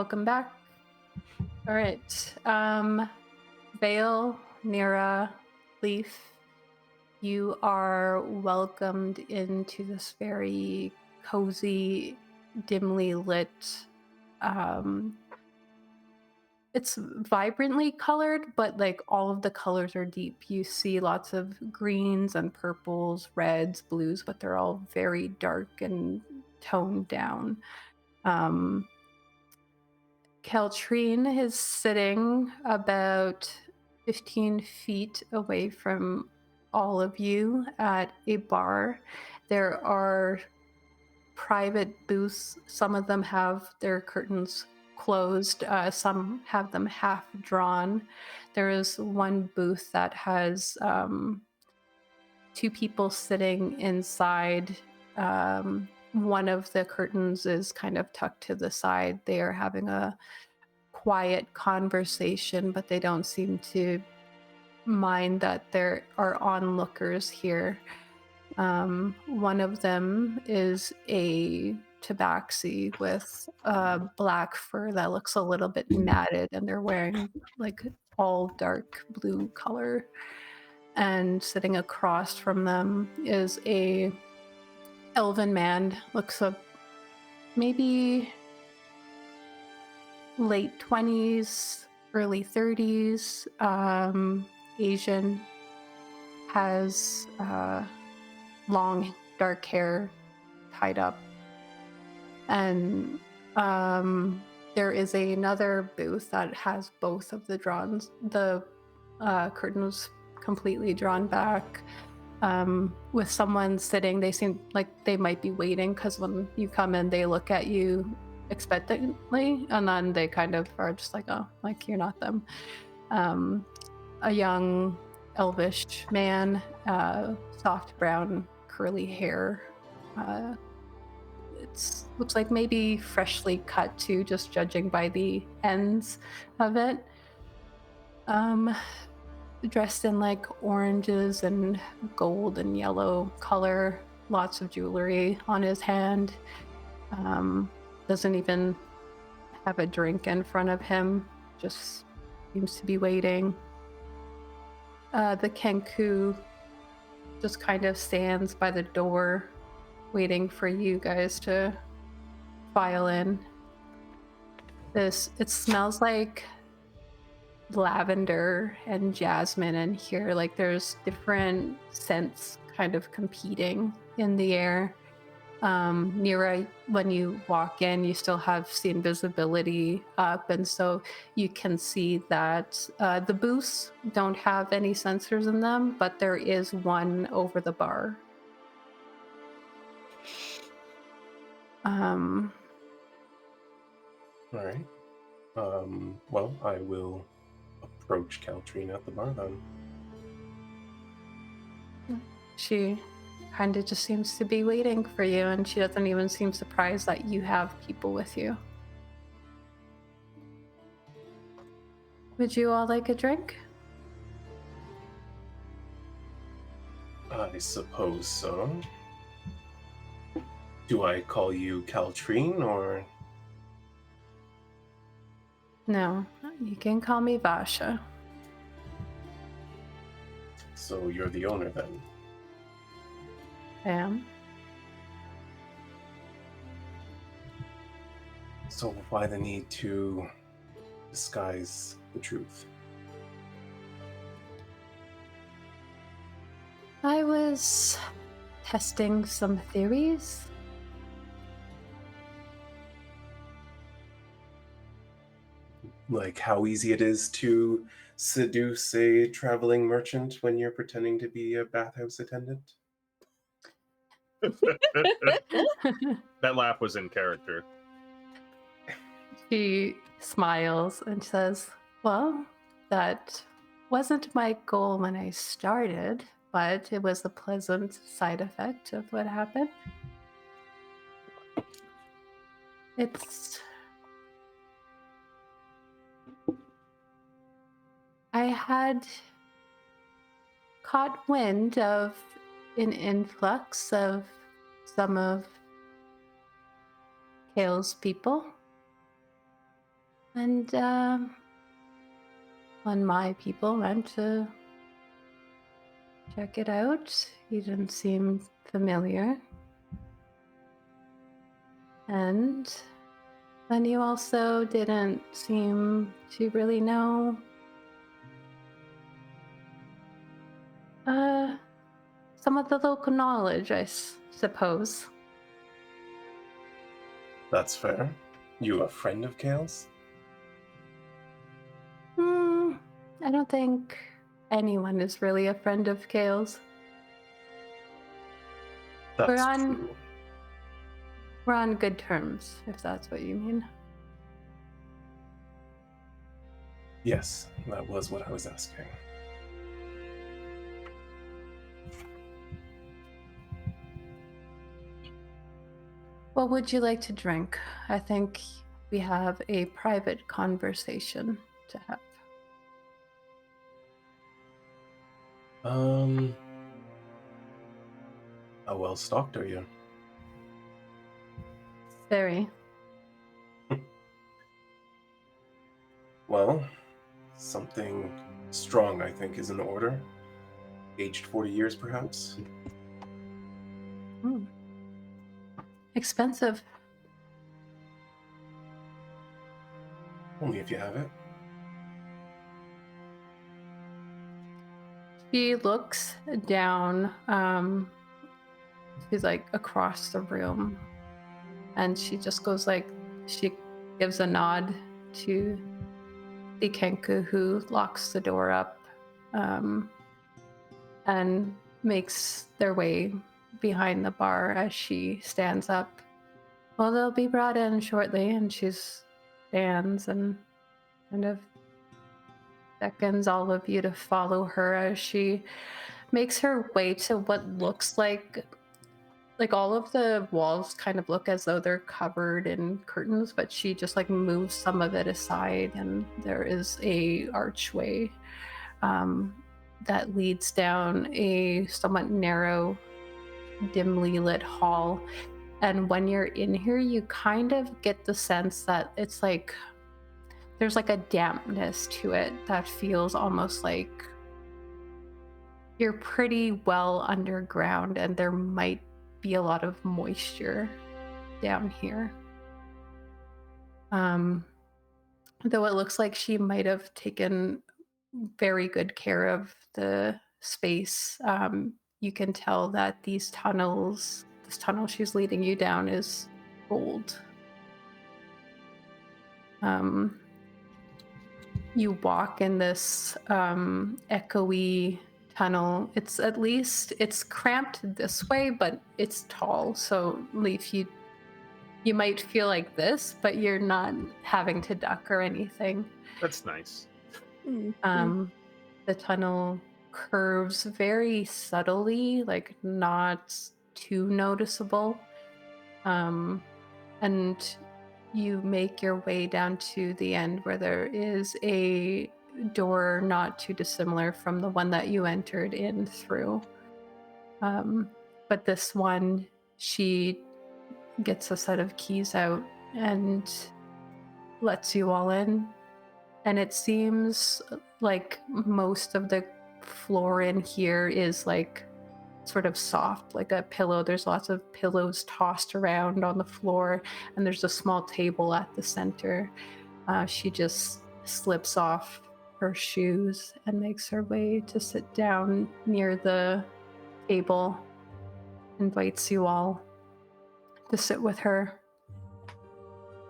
welcome back. All right. Vael, Nyra, Leif, you are welcomed into this very cozy, dimly lit. It's vibrantly colored, but like all of the colors are deep. You see lots of greens and purples, reds, blues, but they're all very dark and toned down. Caltrine is sitting about 15 feet away from all of you at a bar. There are private booths. Some of them have their curtains closed. Some have them half drawn. There is one booth that has two people sitting inside. One of the curtains is kind of tucked to the side. They are having a quiet conversation, but they don't seem to mind that there are onlookers here. One of them is a tabaxi with black fur that looks a little bit matted, and they're wearing like all dark blue color. And sitting across from them is a elven man, looks up maybe late 20s, early 30s, Asian, has long dark hair tied up. And there is another booth that has both of the curtains completely drawn back, with someone sitting. They seem like they might be waiting, because when you come in, they look at you expectantly, and then they kind of are just like, oh, like you're not them. A young elvish man, soft brown curly hair. It looks like maybe freshly cut too, just judging by the ends of it. Dressed in like oranges and gold and yellow color, lots of jewelry on his hand. Doesn't even have a drink in front of him, just seems to be waiting. The Kenku just kind of stands by the door, waiting for you guys to file in. It smells like lavender and jasmine in here. Like there's different scents kind of competing in the air. Nyra, when you walk in, you still have the invisibility up, and so you can see that the booths don't have any sensors in them, but there is one over the bar. All right. Well, I will approach Caltrine at the bar then. She kind of just seems to be waiting for you, and she doesn't even seem surprised that you have people with you. Would you all like a drink? I suppose so. Do I call you Caltrine or? No, you can call me Vasha. So you're the owner then? I am. So why the need to disguise the truth? I was testing some theories. Like how easy it is to seduce a traveling merchant when you're pretending to be a bathhouse attendant? That laugh was in character. She smiles and says, well, that wasn't my goal when I started, but it was a pleasant side effect of what happened. I had caught wind of an influx of some of Kale's people. And when my people went to check it out, he didn't seem familiar. And then you also didn't seem to really know some of the local knowledge, I suppose. That's fair. You a friend of Kale's? I don't think anyone is really a friend of Kale's. That's true. We're on good terms, if that's what you mean. Yes, that was what I was asking. What would you like to drink? I think we have a private conversation to have. How well stocked are you? Very. Well, something strong, I think, is in order. Aged 40 years, perhaps? Expensive. Only if you have it. She looks down, she's like across the room, and she just goes like, she gives a nod to the Kenku who locks the door up, and makes their way behind the bar as she stands up. Well, they'll be brought in shortly, and she stands and kind of beckons all of you to follow her as she makes her way to what looks like all of the walls kind of look as though they're covered in curtains, but she just like moves some of it aside, and there is a archway that leads down a somewhat narrow, dimly lit hall. And when you're in here, you kind of get the sense that it's like there's like a dampness to it that feels almost like you're pretty well underground and there might be a lot of moisture down here. Though it looks like she might have taken very good care of the space. You can tell that this tunnel she's leading you down is old. You walk in this echoey tunnel. It's cramped this way, but it's tall. So Leif, you might feel like this, but you're not having to duck or anything. That's nice. The tunnel curves very subtly, like not too noticeable. And you make your way down to the end where there is a door not too dissimilar from the one that you entered in through. But this one, she gets a set of keys out and lets you all in. And it seems like most of the floor in here is like sort of soft, like a pillow. There's lots of pillows tossed around on the floor, and there's a small table at the center. She just slips off her shoes and makes her way to sit down near the table, invites you all to sit with her.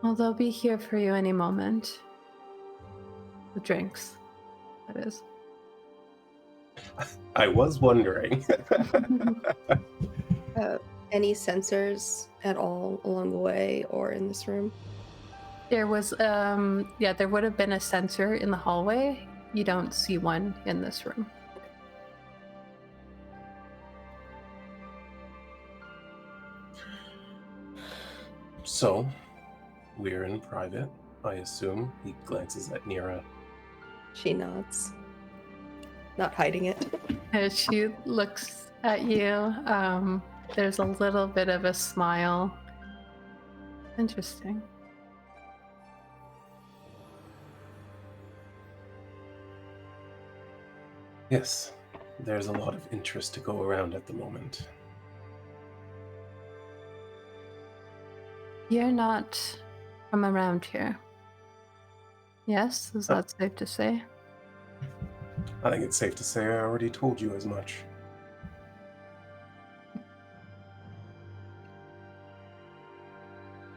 Well, they'll be here for you any moment. The drinks, that is. I was wondering. Any sensors at all along the way or in this room? There was, there would have been a sensor in the hallway. You don't see one in this room. So, we're in private, I assume. He glances at Nyra. She nods. Not hiding it. As she looks at you, there's a little bit of a smile. Interesting. Yes, there's a lot of interest to go around at the moment. You're not from around here. Yes, is that safe to say? I think it's safe to say I already told you as much.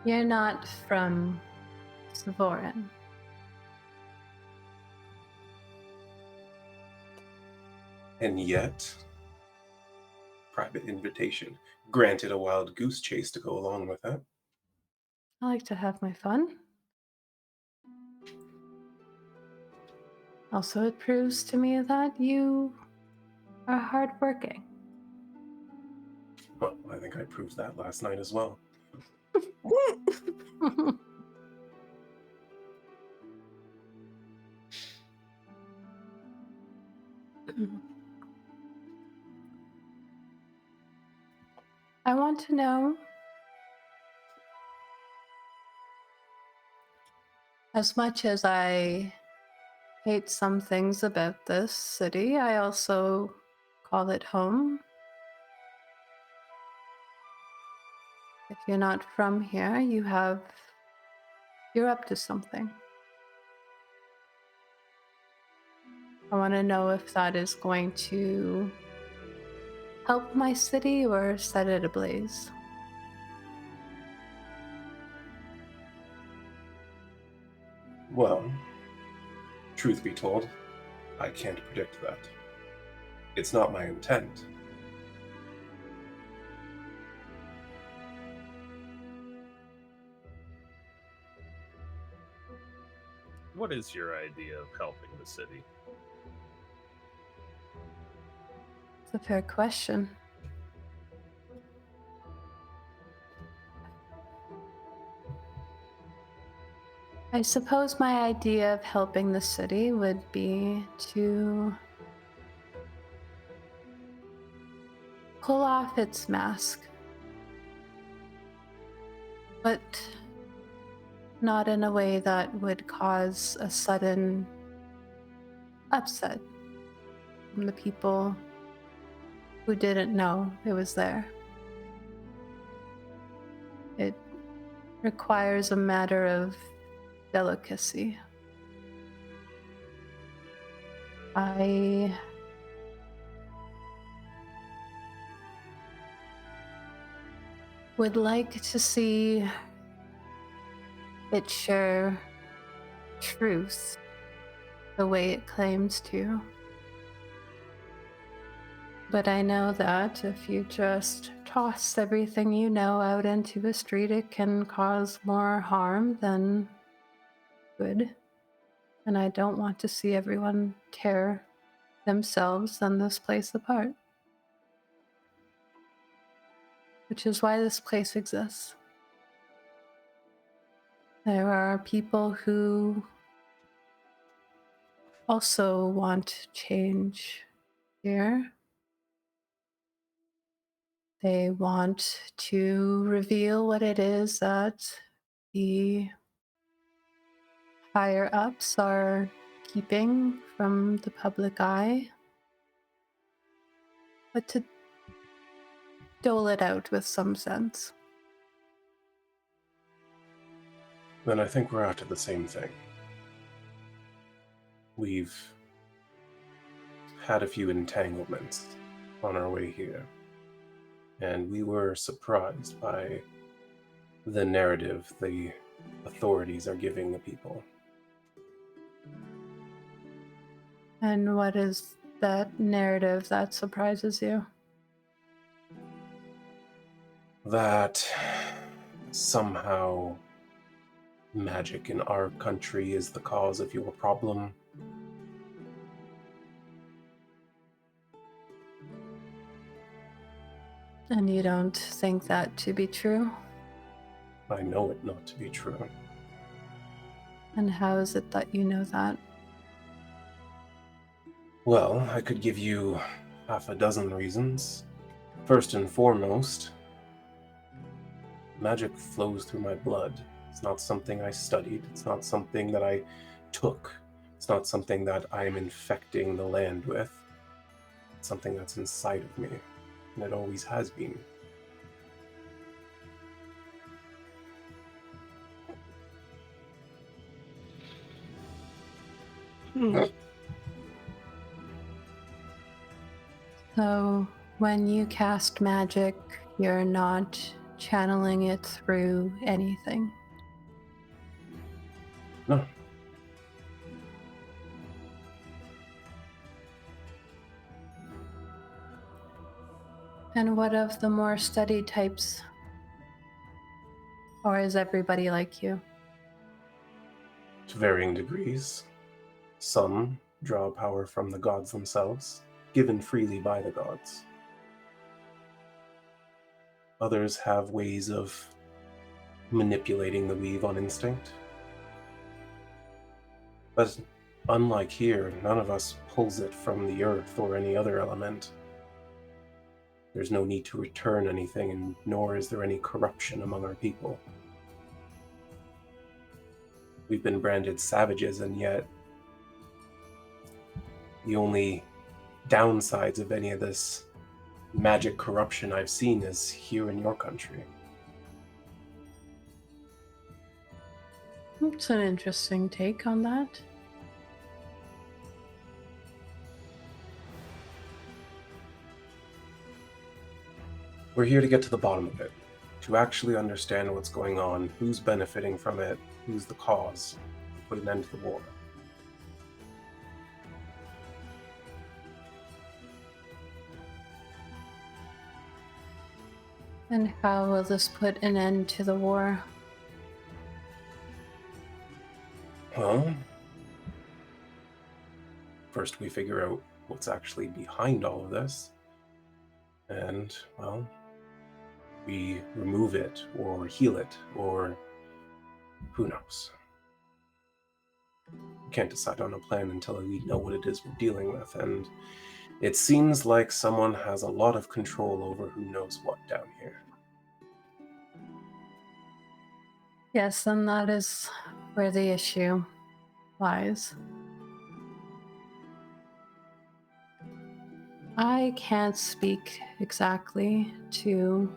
You're not from Savorin. And yet, private invitation. Granted a wild goose chase to go along with that. I like to have my fun. Also, it proves to me that you are hardworking. Well, I think I proved that last night as well. I want to know, as much as I hate some things about this city, I also call it home. If you're not from here, you're up to something. I want to know if that is going to help my city or set it ablaze. Well, truth be told, I can't predict that. It's not my intent. What is your idea of helping the city? It's a fair question. I suppose my idea of helping the city would be to pull off its mask, but not in a way that would cause a sudden upset from the people who didn't know it was there. It requires a matter of delicacy. I would like to see it share truth the way it claims to. But I know that if you just toss everything you know out into the street, it can cause more harm than good. And I don't want to see everyone tear themselves and this place apart. Which is why this place exists. There are people who also want change here. They want to reveal what it is that the higher ups are keeping from the public eye, but to dole it out with some sense. Then I think we're after the same thing. We've had a few entanglements on our way here, and we were surprised by the narrative the authorities are giving the people. And what is that narrative that surprises you? That somehow magic in our country is the cause of your problem. And you don't think that to be true? I know it not to be true. And how is it that you know that? Well, I could give you half a dozen reasons. First and foremost, magic flows through my blood. It's not something I studied. It's not something that I took. It's not something that I'm infecting the land with. something that's inside of me, and it always has been. So, when you cast magic, you're not channeling it through anything. No. And what of the more studied types? Or is everybody like you? To varying degrees. Some draw power from the gods themselves, given freely by the gods. Others have ways of manipulating the weave on instinct. But unlike here, none of us pulls it from the earth or any other element. There's no need to return anything, and nor is there any corruption among our people. We've been branded savages, and yet the only downsides of any of this magic corruption I've seen is here in your country. It's an interesting take on that. We're here to get to the bottom of it, to actually understand what's going on, who's benefiting from it, who's the cause, and put an end to the war. And how will this put an end to the war? Well, first we figure out what's actually behind all of this, and, well, we remove it, or heal it, or who knows. We can't decide on a plan until we know what it is we're dealing with, and it seems like someone has a lot of control over who knows what down here. Yes, and that is where the issue lies. I can't speak exactly to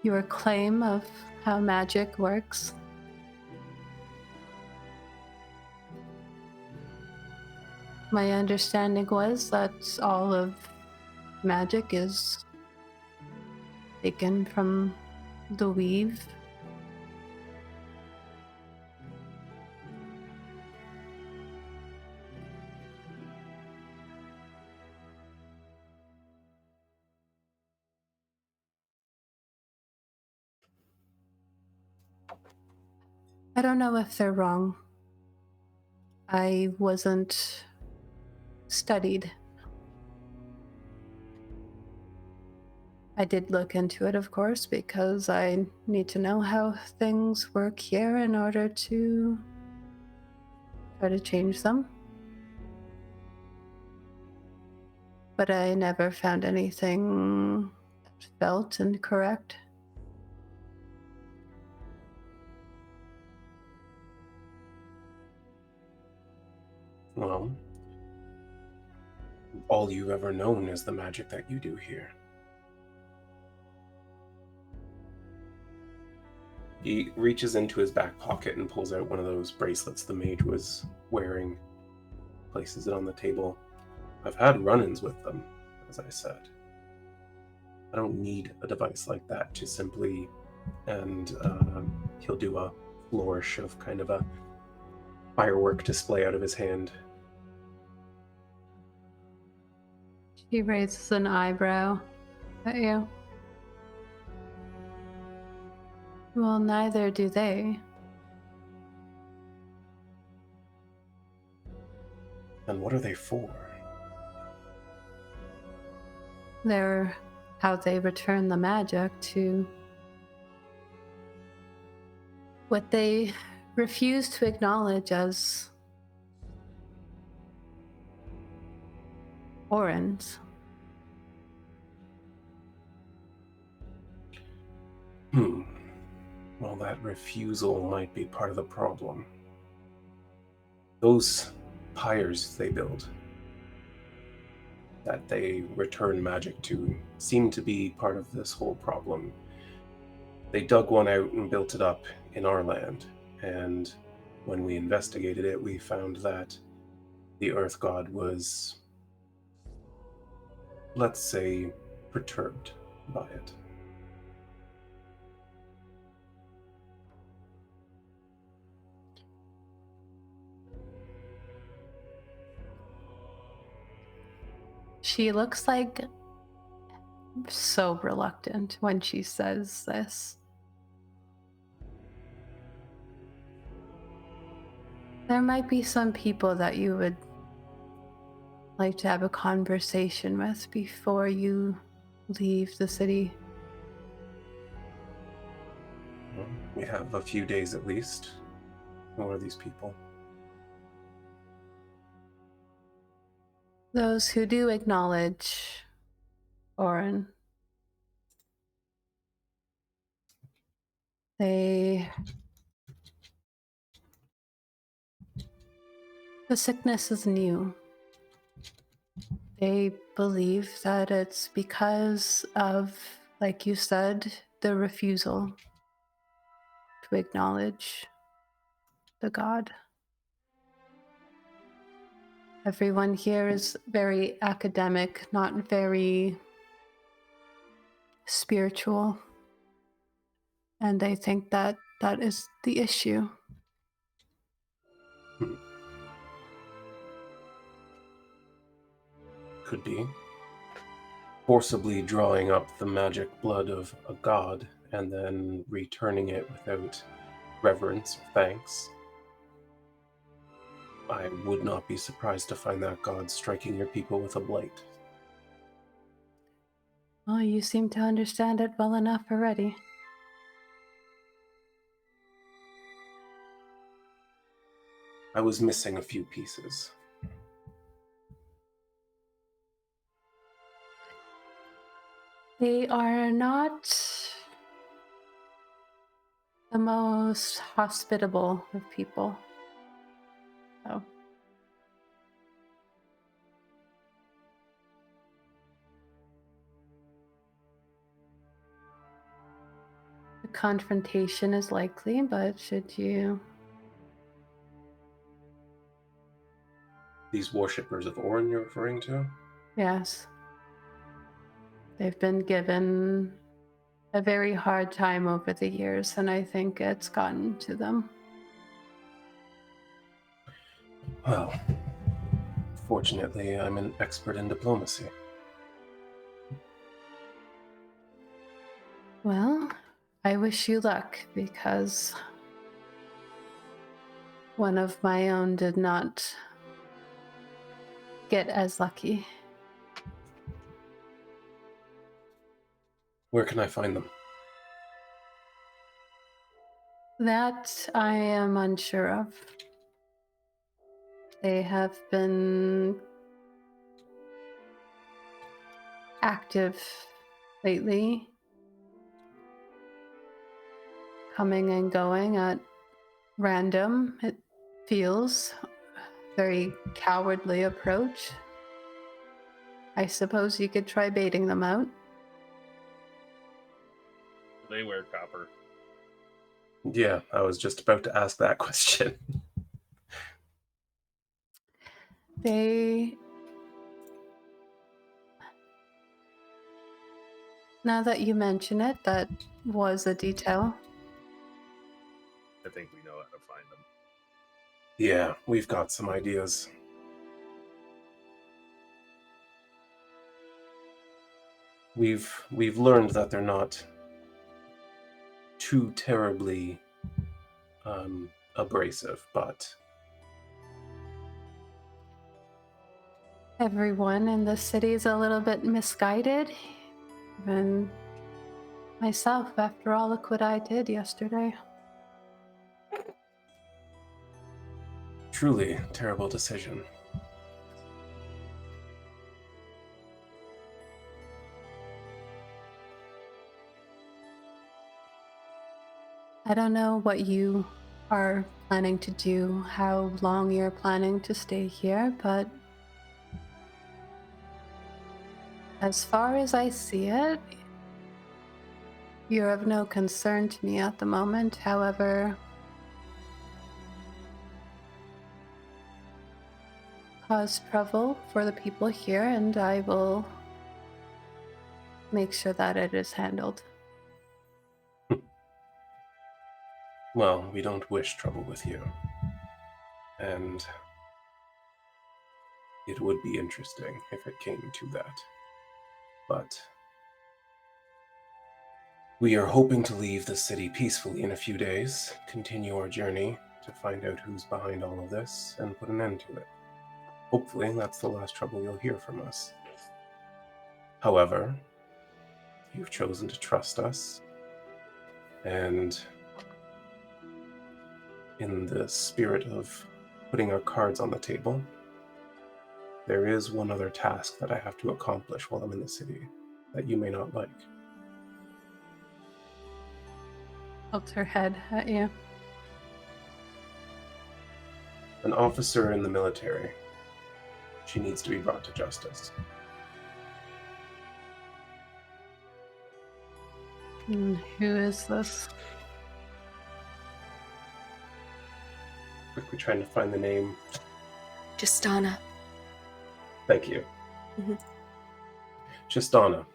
your claim of how magic works. My understanding was that all of magic is taken from the weave. I don't know if they're wrong. I wasn't studied. I did look into it, of course, because I need to know how things work here in order to try to change them. But I never found anything that felt incorrect. Well, all you've ever known is the magic that you do here. He reaches into his back pocket and pulls out one of those bracelets the mage was wearing, places it on the table. I've had run-ins with them, as I said. I don't need a device like that to simply, and he'll do a flourish of kind of a firework display out of his hand. She raises an eyebrow at you. Well, neither do they. And what are they for? They're how they return the magic to what they refuse to acknowledge as Orans. Well, that refusal might be part of the problem. Those pyres they build, that they return magic to seem to be part of this whole problem. They dug one out and built it up in our land, and when we investigated it, we found that the Earth God was, let's say, perturbed by it. She looks like so reluctant when she says this. There might be some people that you would like to have a conversation with before you leave the city. Well, we have a few days at least. Who are these people? Those who do acknowledge Orin. The sickness is new. They believe that it's because of, like you said, the refusal to acknowledge the god. Everyone here is very academic, not very spiritual. And they think that that is the issue. Could be. Forcibly drawing up the magic blood of a god and then returning it without reverence or thanks. I would not be surprised to find that god striking your people with a blight. Well, you seem to understand it well enough already. I was missing a few pieces. They are not the most hospitable of people. So. The confrontation is likely, but should you... These worshippers of Orin you're referring to? Yes. They've been given a very hard time over the years, and I think it's gotten to them. Well, fortunately, I'm an expert in diplomacy. Well, I wish you luck, because one of my own did not get as lucky. Where can I find them? That I am unsure of. They have been active lately, coming and going at random. It feels very cowardly approach. I suppose you could try baiting them out. They wear copper. Yeah, I was just about to ask that question. Now that you mention it, that was a detail. I think we know how to find them. Yeah, we've got some ideas. We've learned that they're not too terribly abrasive, but Everyone in the city is a little bit misguided. Even myself, after all look what I did yesterday. truly terrible decision. I don't know what you are planning to do, how long you're planning to stay here, but As far as I see it, you're of no concern to me at the moment. However, cause trouble for the people here, and I will make sure that it is handled. Well, we don't wish trouble with you. And it would be interesting if it came to that. But we are hoping to leave the city peacefully in a few days, continue our journey to find out who's behind all of this, and put an end to it. Hopefully, that's the last trouble you'll hear from us. However, you've chosen to trust us, and in the spirit of putting our cards on the table, there is one other task that I have to accomplish while I'm in the city that you may not like. Tilts her head at you. An officer in the military. She needs to be brought to justice. Who is this? Quickly trying to find the name. Justana. Thank you. Mhm. Justana.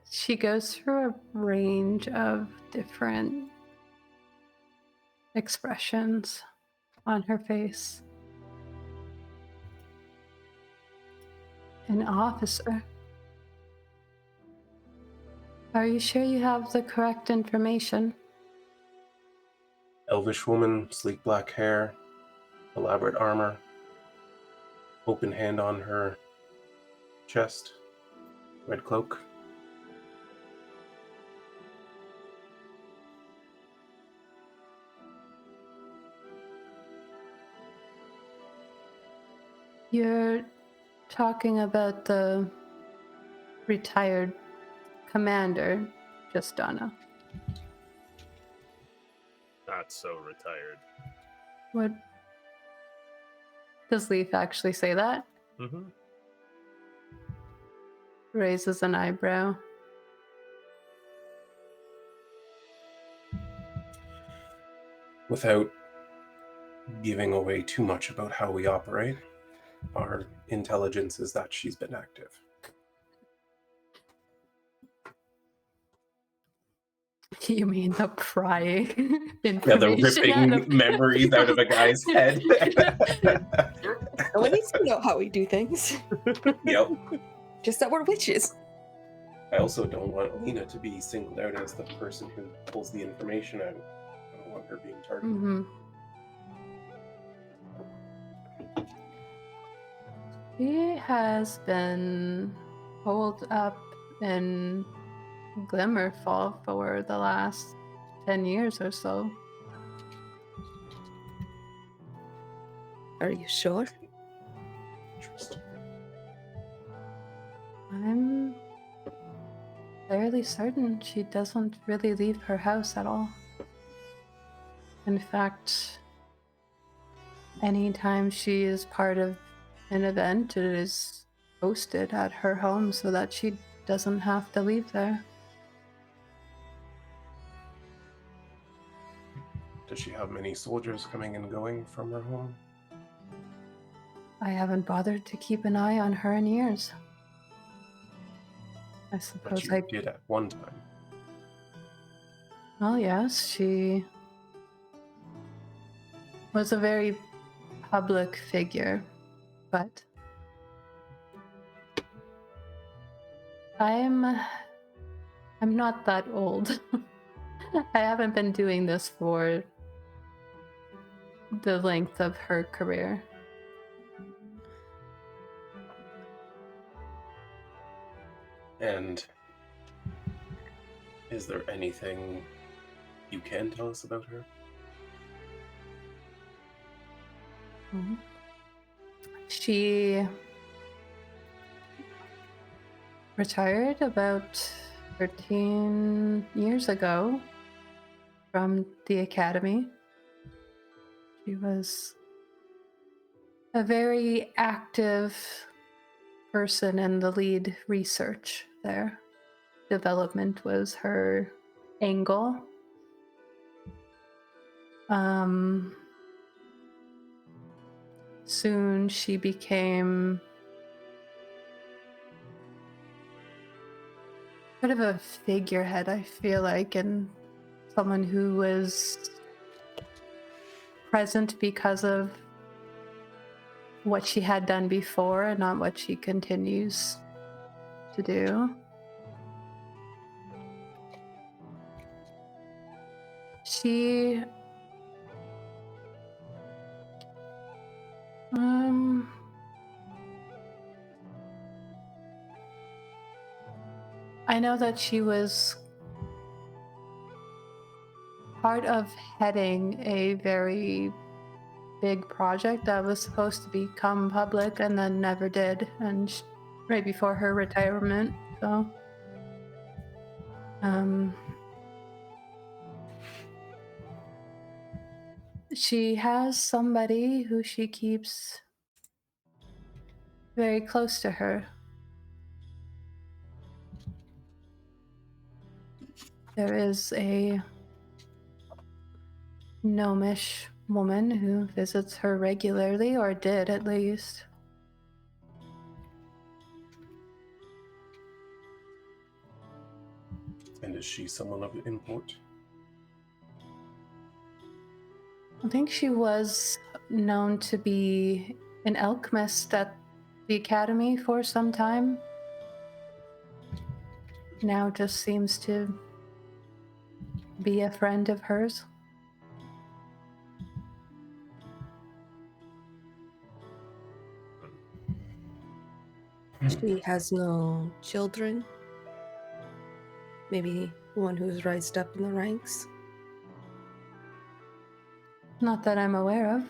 She goes through a range of different expressions on her face. An officer. Are you sure you have the correct information? Elvish woman, sleek black hair, elaborate armor, open hand on her chest, red cloak. You're talking about the retired commander, Justana. Not so retired. What? Does Leif actually say that? Mm-hmm. Raises an eyebrow. Without giving away too much about how we operate, our intelligence is that she's been active. You mean the prying Yeah, the information out ripping of memories out of a guy's head. No one needs to know how we do things. Yep. Just that we're witches. I also don't want Alina to be singled out as the person who pulls the information out. I don't want her being targeted. Mm-hmm. He has been holed up in Glimmerfall for the last 10 years or so. Are you sure? Interesting. I'm fairly certain she doesn't really leave her house at all. In fact, anytime she is part of an event, it is hosted at her home so that she doesn't have to leave there. Does she have many soldiers coming and going from her home? I haven't bothered to keep an eye on her in years. I But suppose you did at one time. Well, yes, she was a very public figure, but I'm not that old. I haven't been doing this for the length of her career. And is there anything you can tell us about her? Mhm. She retired about 13 years ago from the academy. She was a very active person in the lead research there. Development was her angle. Soon she became sort of a figurehead, I feel like, and someone who was present because of what she had done before and not what she continues to do. She I know that she was part of heading a very big project that was supposed to become public and then never did, and right before her retirement. So she has somebody who she keeps very close to her. There is a gnomish woman who visits her regularly, or did at least. And is she someone of import? I think she was known to be an alchemist at the academy for some time. Now just seems to be a friend of hers. She has no children. Maybe one who's rised up in the ranks. Not that I'm aware of.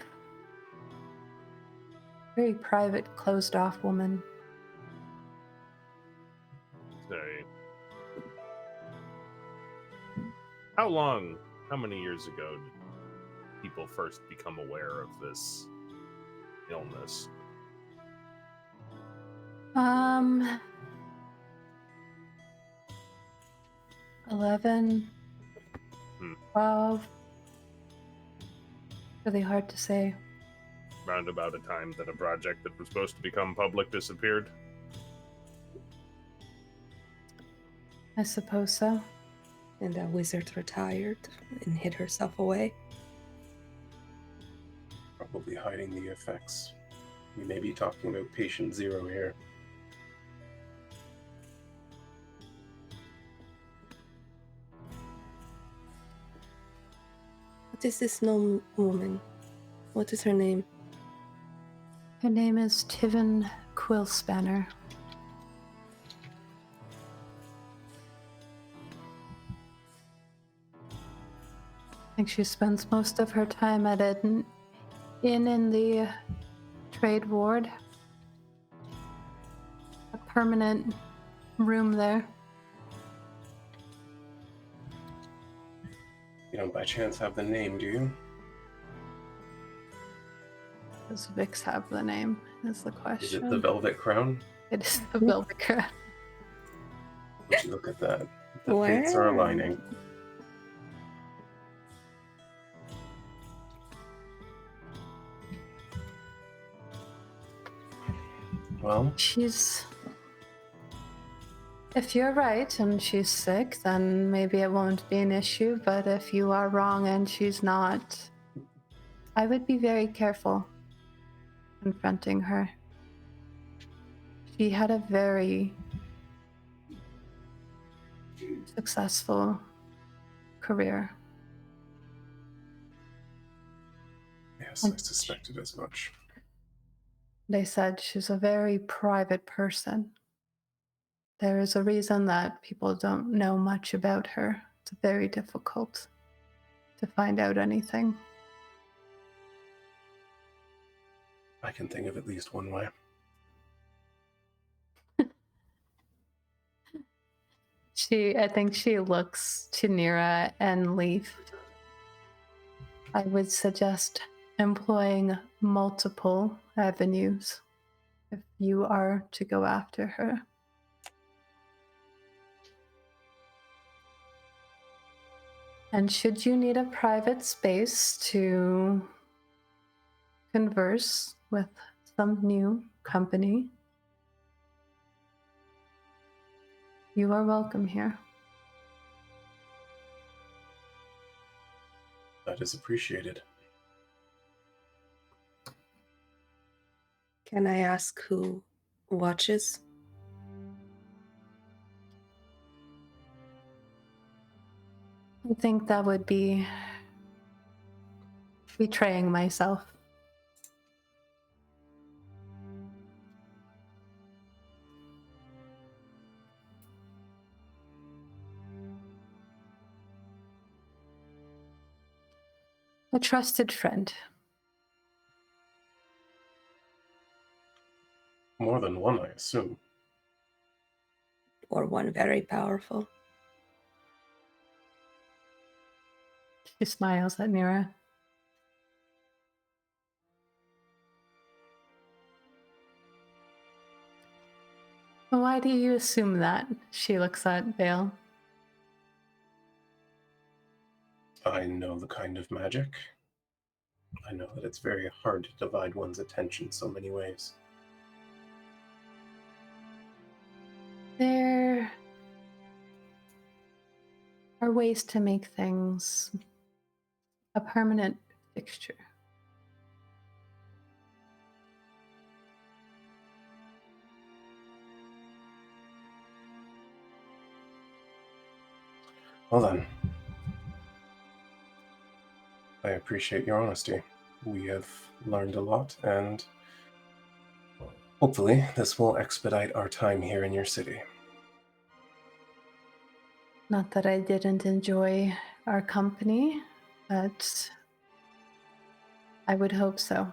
Very private, closed-off woman. Say, how many years ago did people first become aware of this illness? 11, 12. Really hard to say. Round about a time that a project that was supposed to become public disappeared? I suppose so. And that wizard retired and hid herself away. Probably hiding the effects. We may be talking about patient zero here. What is this gnome woman? What is her name? Her name is Tivan Quillspanner. I think she spends most of her time at an inn in the trade ward. A permanent room there. You don't by chance have the name, do you? Does Vixx have the name, is the Is question. it the Velvet Crown? It is the Velvet Crown. Would you look at that? The fates are aligning. Well, if you're right and she's sick, then maybe it won't be an issue, but if you are wrong and she's not, I would be very careful confronting her. She had a very successful career. yes, I suspected as much. They said she's a very private person. There is a reason that people don't know much about her. It's very difficult to find out anything. I can think of at least one way. I think she looks to Nyra and Leif. I would suggest employing multiple avenues if you are to go after her. And should you need a private space to converse with some new company, you are welcome here. That is appreciated. Can I ask who watches? I think that would be betraying myself. A trusted friend. More than one, I assume. Or one very powerful? She smiles at Nyra. Why do you assume that? She looks at Vael. I know the kind of magic. I know that it's very hard to divide one's attention so many ways. There are ways to make things a permanent fixture. Well then, I appreciate your honesty. We have learned a lot, and hopefully this will expedite our time here in your city. Not that I didn't enjoy our company, but I would hope so.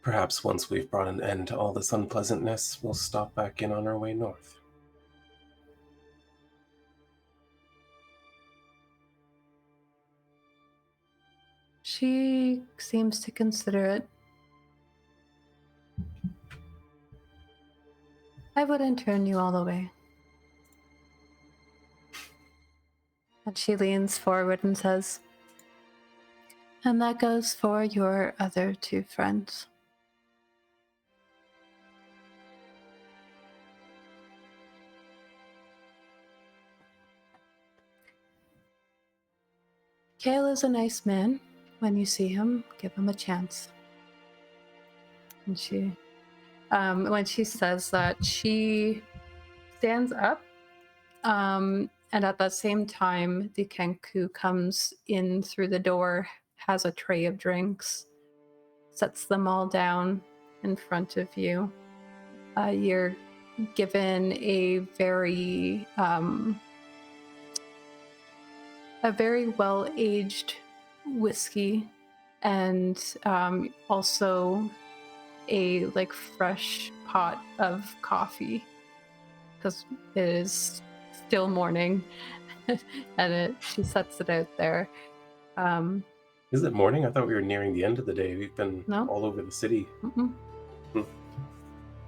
Perhaps once we've brought an end to all this unpleasantness, we'll stop back in on our way north. She seems to consider it. I wouldn't turn you all away. And she leans forward and says, and that goes for your other two friends. Kale is a nice man. When you see him, give him a chance. And she, when she says that, she stands up. And at that same time, the Kenku comes in through the door, has a tray of drinks, sets them all down in front of you. You're given a very well-aged whiskey, and also a fresh pot of coffee, because it is still morning. And she sets it out there. Is it morning? I thought we were nearing the end of the day. We've been all over the city.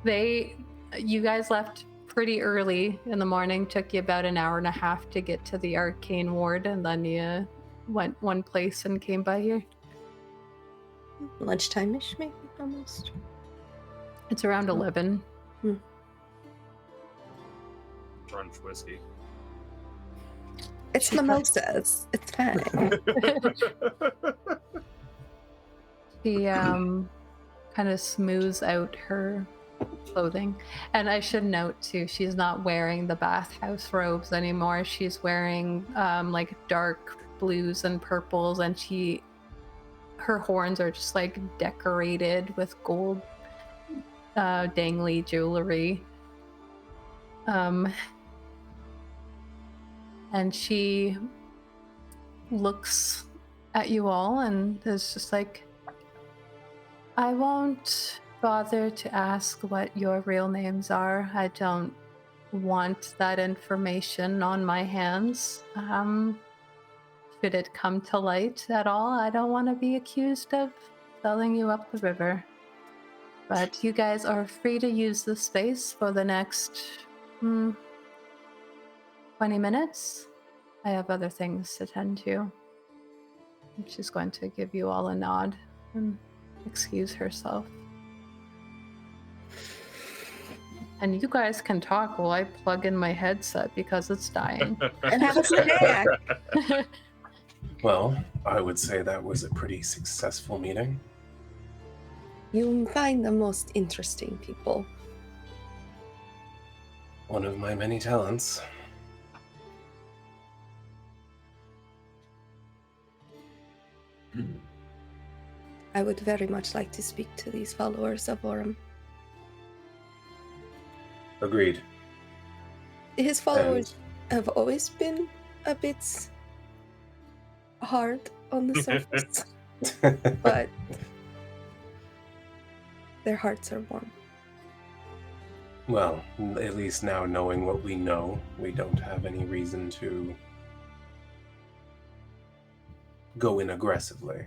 You guys left pretty early in the morning. Took you about an hour and a half to get to the arcane ward, and then you went one place and came by here. Lunchtime-ish, maybe, almost. It's around 11. Brunch whiskey. It's mimosas. It's fine. She kind of smooths out her clothing. And I should note too, she's not wearing the bathhouse robes anymore. She's wearing dark blues and purples, and her horns are just decorated with gold dangly jewelry. And she looks at you all and is just I won't bother to ask what your real names are. I don't want that information on my hands. Should it come to light at all, I don't want to be accused of selling you up the river. But you guys are free to use the space for the next 20 minutes. I have other things to tend to. She's going to give you all a nod and excuse herself. And you guys can talk while I plug in my headset because it's dying. And have a snack. Well, I would say that was a pretty successful meeting. You find the most interesting people. One of my many talents. I would very much like to speak to these followers of Orem. Agreed. His followers have always been a bit hard on the surface, but their hearts are warm. Well, at least now knowing what we know, we don't have any reason to go in aggressively.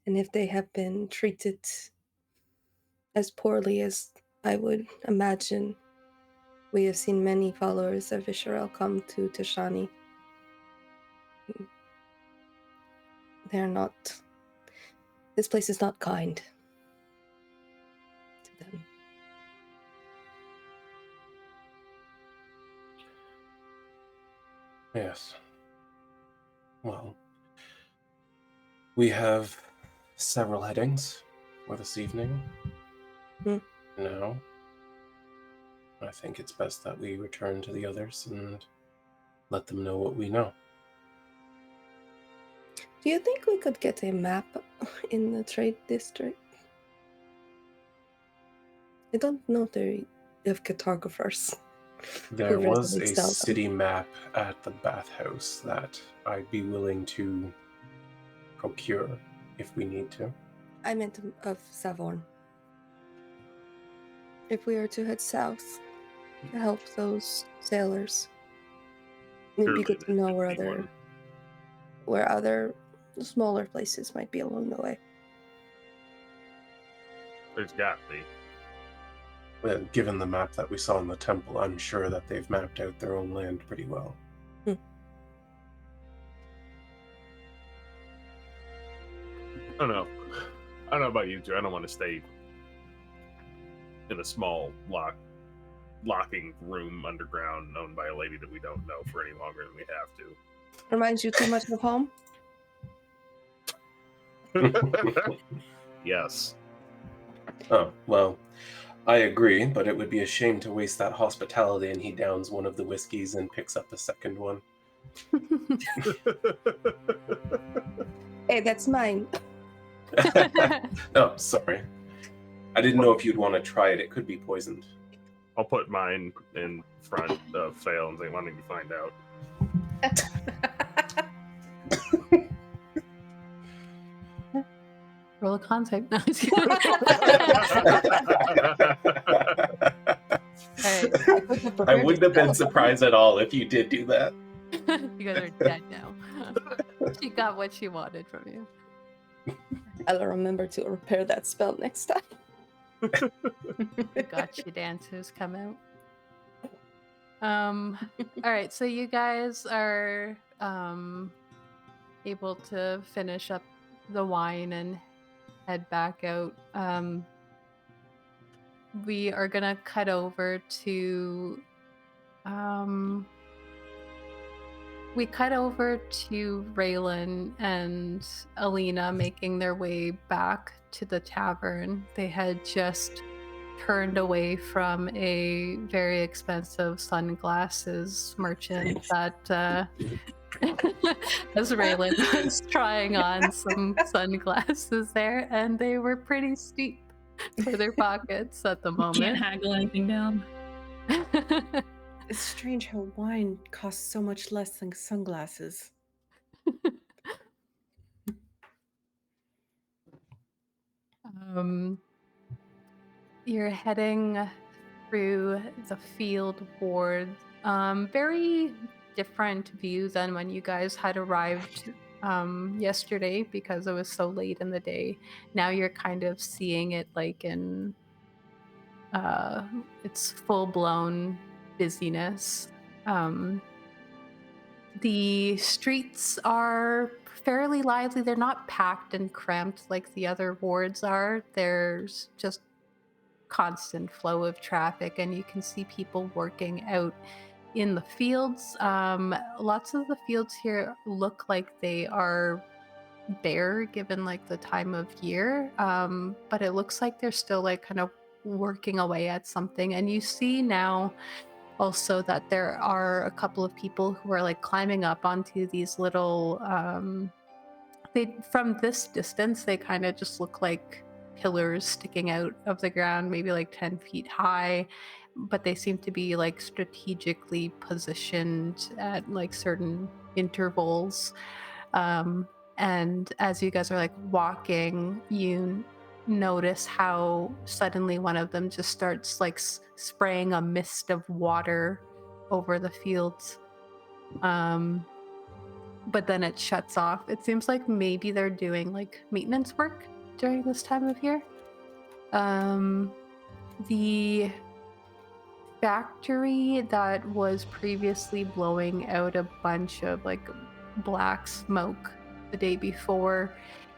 And if they have been treated as poorly as I would imagine, we have seen many followers of Visceral come to Tashani. They're not... This place is not kind to them. Yes. Well, we have several headings for this evening. Now, I think it's best that we return to the others and let them know what we know. Do you think we could get a map in the trade district? I don't know if they have cartographers. There who was readily a sell them. city map at the bathhouse that I'd be willing to procure if we need to. I meant of Savorn. If we are to head south to help those sailors, it'd be good to know where other smaller places might be along the way. There's got to be. Well, given the map that we saw in the temple, I'm sure that they've mapped out their own land pretty well. I don't know. I don't know about you two. I don't want to stay in a small locking room underground owned by a lady that we don't know for any longer than we have to. Reminds you too much of home? Yes. Oh, well, I agree, but it would be a shame to waste that hospitality, and he downs one of the whiskeys and picks up the second one. Hey, that's mine. Oh, sorry. I didn't know if you'd want to try it. It could be poisoned. I'll put mine in front of Vael and say, why don't you find out? Roll a con save. No, I wouldn't have been surprised at all if you did do that. You guys are dead now. She got what she wanted from you. I'll remember to repair that spell next time. Gotcha dancers come out. All right, so you guys are able to finish up the wine and head back out. We are gonna cut over to Raelynn and Alina making their way back to the tavern. They had just turned away from a very expensive sunglasses merchant that as Raelynn was trying on some sunglasses there, and they were pretty steep for their pockets at the moment. Can't haggle anything down. It's strange how wine costs so much less than sunglasses. You're heading through the field ward. Very different view than when you guys had arrived yesterday because it was so late in the day. Now you're kind of seeing it like in its full-blown busyness. The streets are fairly lively. They're not packed and cramped like the other wards are. There's just constant flow of traffic, and you can see people working out in the fields. Lots of the fields here look like they are bare given like the time of year, but it looks like they're still like kind of working away at something. And you see now also that there are a couple of people who are like climbing up onto these little they, from this distance, they kind of just look like pillars sticking out of the ground, maybe like 10 feet high, but they seem to be like strategically positioned at like certain intervals. And as you guys are like walking, you notice how suddenly one of them just starts like spraying a mist of water over the fields. But then it shuts off. It seems like maybe they're doing like maintenance work during this time of year. The factory that was previously blowing out a bunch of like black smoke the day before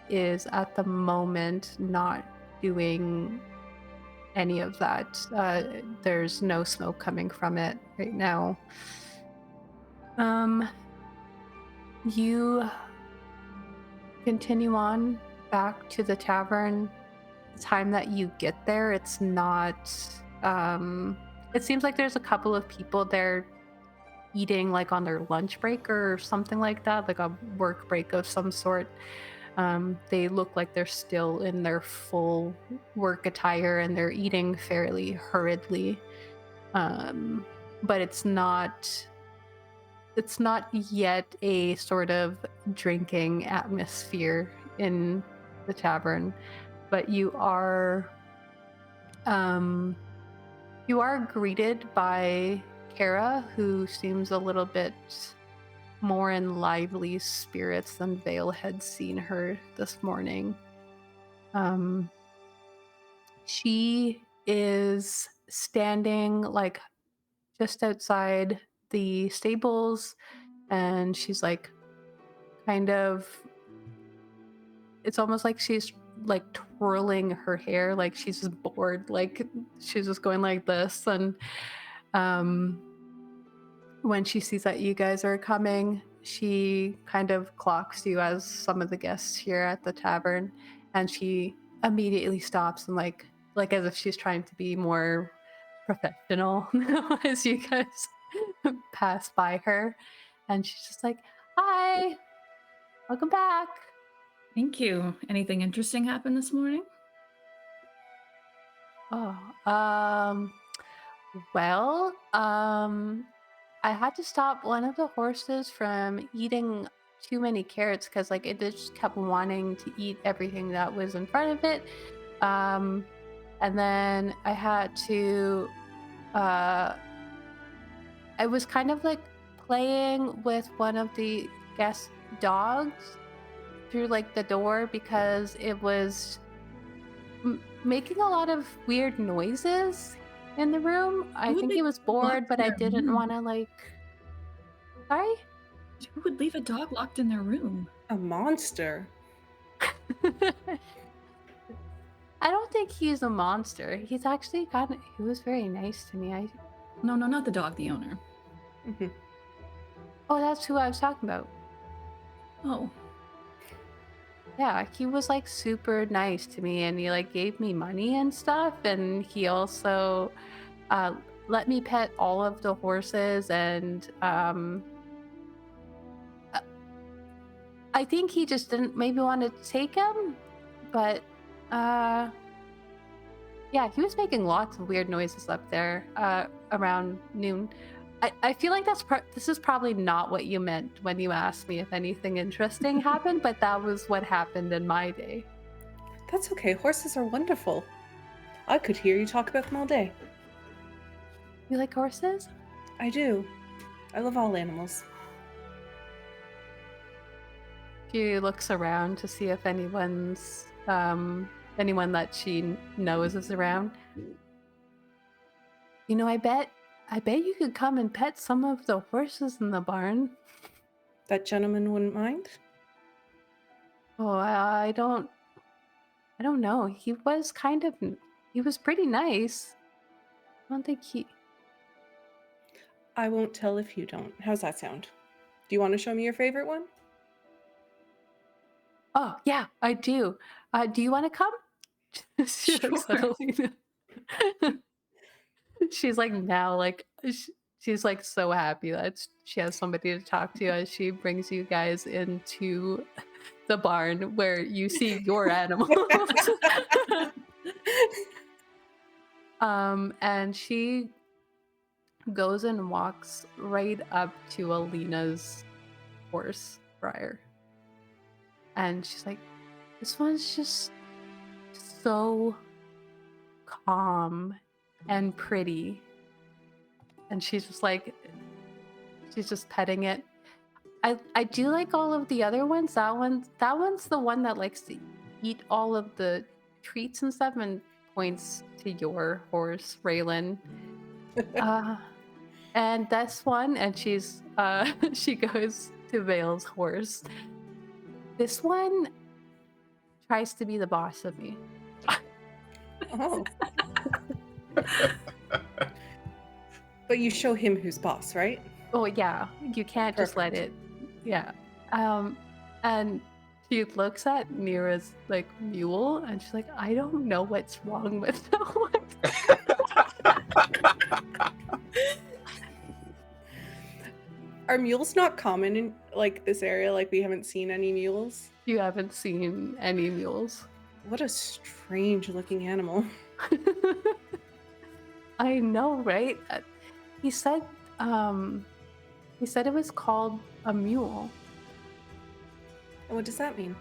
is at the moment not doing any of that. There's no smoke coming from it right now. You continue on back to the tavern. The time that you get there, it's not it seems like there's a couple of people there eating like on their lunch break or something like that, like a work break of some sort. They look like they're still in their full work attire and they're eating fairly hurriedly. But it's not yet a sort of drinking atmosphere in the tavern, but you are greeted by Kara, who seems a little bit more in lively spirits than Vael had seen her this morning. She is standing like just outside the stables, and she's like kind of, it's almost like she's like twirling her hair, like she's just bored, like she's just going like this. And when she sees that you guys are coming, she kind of clocks you as some of the guests here at the tavern, and she immediately stops and like as if she's trying to be more professional as you guys pass by her, and she's just like, "Hi, welcome back." Thank you. Anything interesting happened this morning? Well, I had to stop one of the horses from eating too many carrots because like it just kept wanting to eat everything that was in front of it. And then I had to I was kind of like playing with one of the guest dogs through like the door because it was making a lot of weird noises in the room. I think he was bored, but I didn't want to like... Sorry? Who would leave a dog locked in their room? A monster. I don't think he's a monster. He's actually he was very nice to me. No, not the dog, the owner. Mm-hmm. Oh, that's who I was talking about. Oh. Yeah, he was like super nice to me, and he like gave me money and stuff, and he also let me pet all of the horses, and I think he just didn't maybe want to take him, but yeah, he was making lots of weird noises up there around noon. I feel like this is probably not what you meant when you asked me if anything interesting happened, but that was what happened in my day. That's okay. Horses are wonderful. I could hear you talk about them all day. You like horses? I do. I love all animals. She looks around to see if anyone's anyone that she knows is around. You know, I bet you could come and pet some of the horses in the barn. That gentleman wouldn't mind? Oh, I don't know. He was pretty nice. I don't think he. I won't tell if you don't. How's that sound? Do you want to show me your favorite one? Oh yeah, I do. Do you want to come? She looks at Sure. Alina. She's like now like she's like so happy that she has somebody to talk to as she brings you guys into the barn where you see your animals. And she goes and walks right up to Alina's horse, Briar. And she's like, this one's just so calm and pretty. And she's just petting it. I do like all of the other ones. That one's the one that likes to eat all of the treats and stuff, and points to your horse, Raelynn. And this one, and she's she goes to Vael's horse. This one tries to be the boss of me. Oh. But you show him who's boss, right? Oh yeah, you can't just let it. Yeah. And she looks at Nyra's like mule, and she's like, I don't know what's wrong with that one. Are mules not common in like this area? Like we haven't seen any mules? You haven't seen any mules. What a strange looking animal. I know, right? He said it was called a mule. And what does that mean?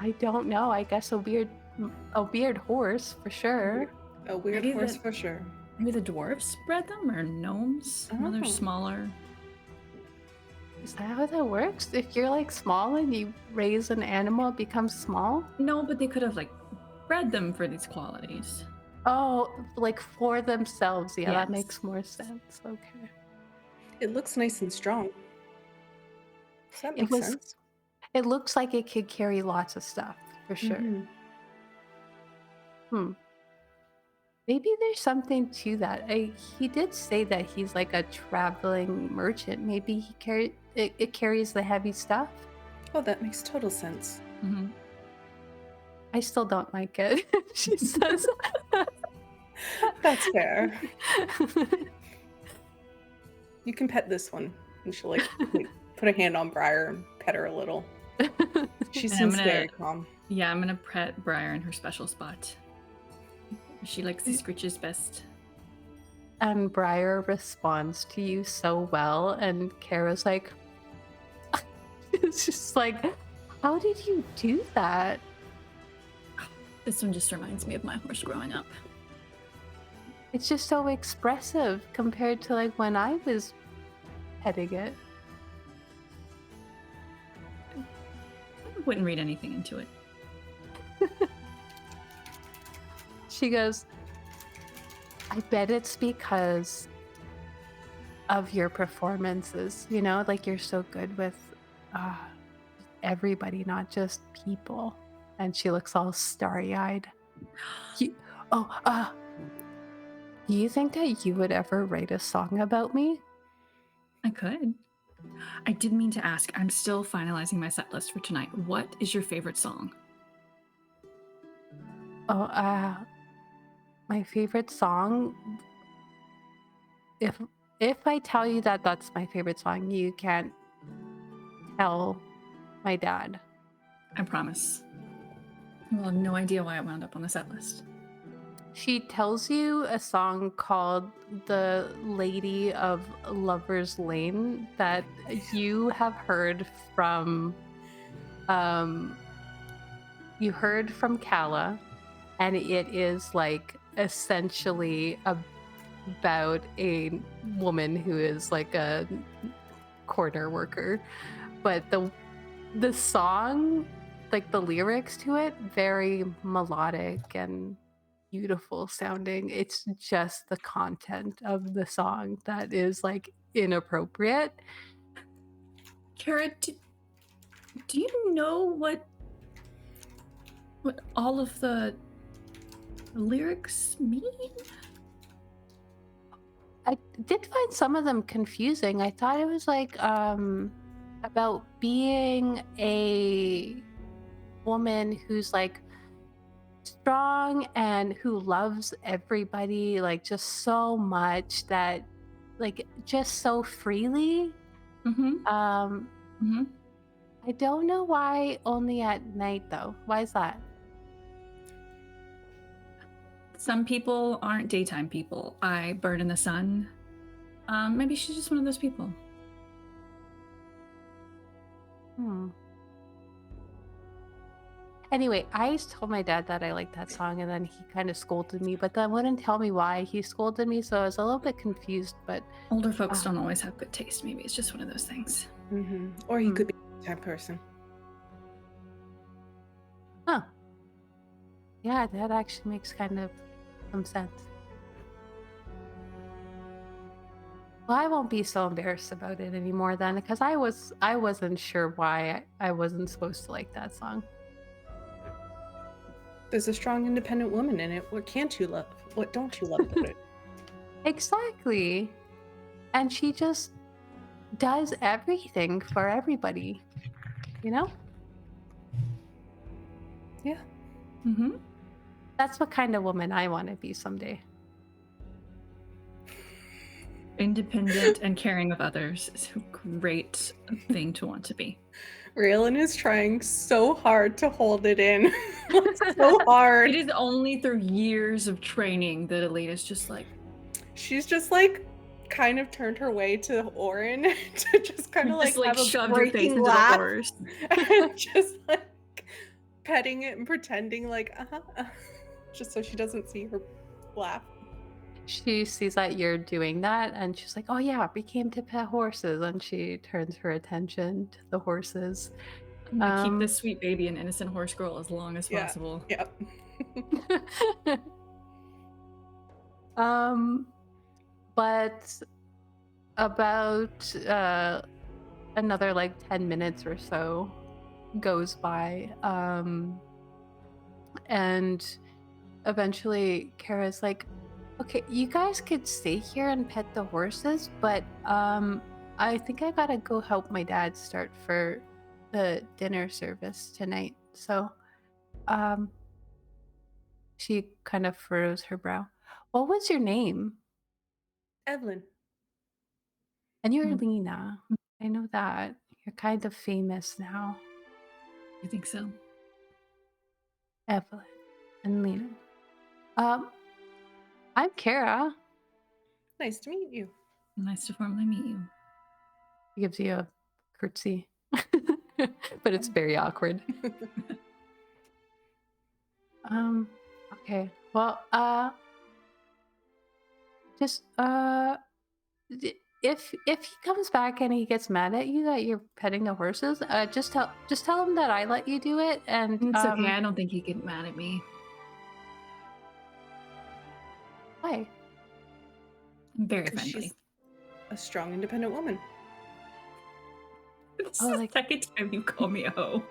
I don't know. I guess a weird horse for sure. A weird Maybe horse the- for sure. Maybe the dwarves bred them, or gnomes? Oh. They're Oh. smaller. Is that how that works? If you're like small and you raise an animal, it becomes small? No, but they could have like bred them for these qualities. Oh, like for themselves. Yeah, that Yes. makes more sense. Okay. It looks nice and strong. Does that It make was- sense? It looks like it could carry lots of stuff, for sure. Mhm. Maybe there's something to that. He did say that he's like a traveling merchant. Maybe it carries the heavy stuff. Oh, that makes total sense. Mm-hmm. I still don't like it. She says. That's fair. You can pet this one. And she'll like put a hand on Briar and pet her a little. She And I'm seems gonna- very calm. Yeah, I'm gonna pet Briar in her special spot. She likes the screeches best. And Briar responds to you so well, and Kara's like, it's just like, how did you do that? This one just reminds me of my horse growing up. It's just so expressive compared to like when I was petting it. I wouldn't read anything into it. She goes, I bet it's because of your performances, you know, like you're so good with everybody, not just people. And she looks all starry-eyed. Do you think that you would ever write a song about me? I could. I did mean to ask. I'm still finalizing my set list for tonight. What is your favorite song? My favorite song. If I tell you that that's my favorite song, you can't tell my dad. I promise. I will have no idea why it wound up on the set list. She tells you a song called The Lady of Lover's Lane that you have heard from Kala, and it is like essentially about a woman who is like a corner worker, but the song, like the lyrics to it, very melodic and beautiful sounding. It's just the content of the song that is like inappropriate. Kara, do you know what all of the lyrics mean? I did find some of them confusing. I thought it was like about being a woman who's like strong and who loves everybody like just so much that like just so freely. Mm-hmm. Mm-hmm. I don't know why only at night though. Why is that? Some people aren't daytime people. I burn in the sun. Maybe she's just one of those people. Anyway, I told my dad that I liked that song, and then he kind of scolded me, but then wouldn't tell me why he scolded me, so I was a little bit confused. But older folks don't always have good taste. Maybe it's just one of those things. Mm-hmm. Or he could be a type person. Huh. Yeah, that actually makes kind of some sense. Well, I won't be so embarrassed about it anymore then, because I wasn't sure why I wasn't supposed to like that song. There's a strong, independent woman in it. What can't you love? What don't you love about it? Exactly. And she just does everything for everybody, you know? Yeah. Mm-hmm. That's what kind of woman I want to be someday. Independent and caring of others is a great thing to want to be. Raelynn is trying so hard to hold it in. So hard. It is only through years of training that Alina's just like... She's just like kind of turned her way to Orin to just kind of like have a shoved her face breaking into laugh the oars. and just like petting it and pretending like just so she doesn't see her laugh. She sees that you're doing that and she's like, oh yeah, we came to pet horses, and she turns her attention to the horses. I'm gonna keep this sweet baby an innocent horse girl as long as possible. Yep. But about another like 10 minutes or so goes by, and eventually Kara's like, okay, you guys could stay here and pet the horses, but I think I gotta go help my dad start for the dinner service tonight. So she kind of furrows her brow. What was your name? Evelyn. And you're Alina. I know that. You're kind of famous now. You think so? Evelyn and Lena. I'm Kara. Nice to meet you. Nice to formally meet you. He gives you a curtsy. But it's very awkward. Okay. Well, just if he comes back and he gets mad at you that you're petting the horses, just tell him that I let you do it, and it's okay. I don't think he'd get mad at me. Why? I'm very friendly. She's a strong, independent woman. It's the second time you call me a hoe.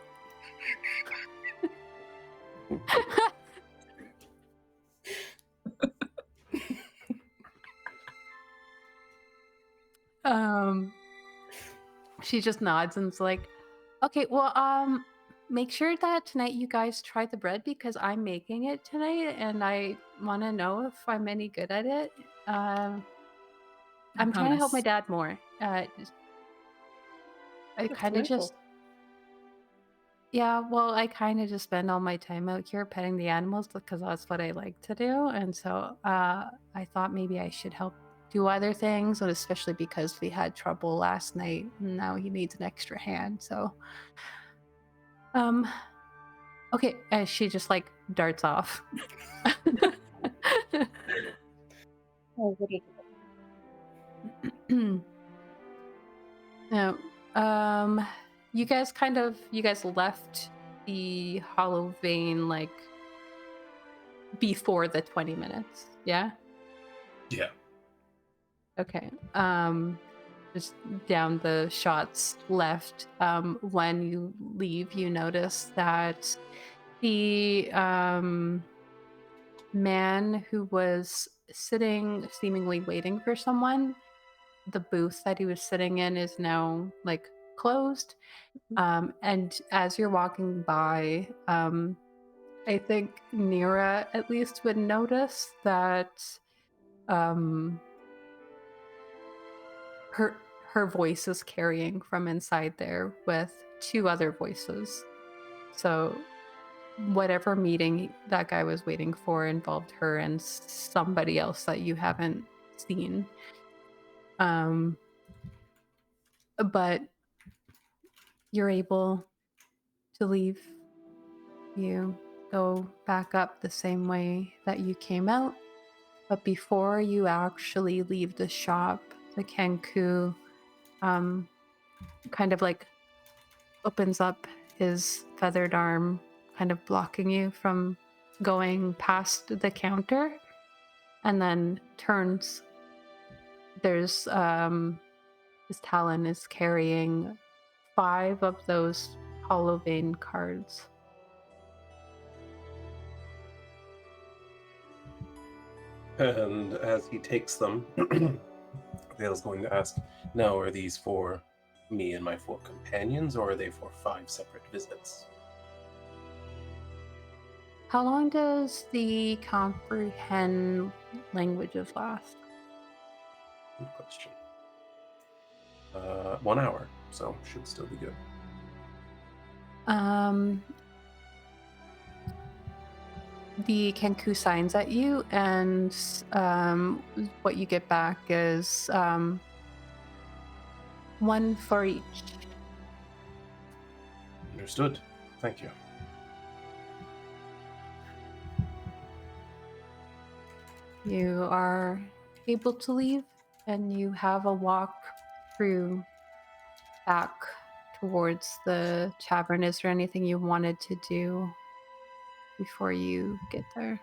She just nods and's like, okay, well, make sure that tonight you guys try the bread because I'm making it tonight and I want to know if I'm any good at it. I'm trying to help my dad more. I kind of just... Yeah, well, I kind of just spend all my time out here petting the animals because that's what I like to do. And so I thought maybe I should help do other things, and especially because we had trouble last night and now he needs an extra hand. So, okay, she just like darts off. Oh, what is Now, you guys left the hollow vein like before the 20 minutes, yeah? Yeah. Okay. Just down the shots left. When you leave, you notice that the man who was sitting, seemingly waiting for someone, the booth that he was sitting in is now like closed. And as you're walking by, I think Nyra at least would notice that her voice is carrying from inside there with two other voices. So whatever meeting that guy was waiting for involved her and somebody else that you haven't seen. But you're able to leave. You go back up the same way that you came out. But before you actually leave the shop, the Kenku kind of like opens up his feathered arm, kind of blocking you from going past the counter, and then turns. There's his talon is carrying 5 of those hollow vein cards. And as he takes them, Vael's going to ask, now are these for me and my 4 companions, or are they for 5 separate visits? How long does the comprehend languages last? Good question. 1 hour, so should still be good. The Kenku signs at you, and what you get back is 1 for each. Understood. Thank you. You are able to leave, and you have a walk through back towards the tavern. Is there anything you wanted to do before you get there?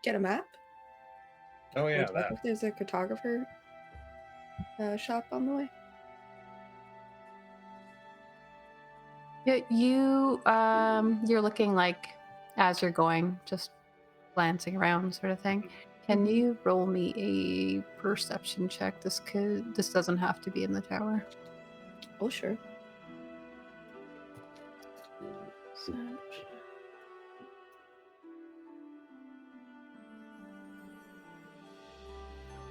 Get a map? Oh yeah, Check that. if there's a cartographer shop on the way. Yeah, you're looking like as you're going, just glancing around, sort of thing. Can you roll me a perception check? This doesn't have to be in the tower. Oh, sure.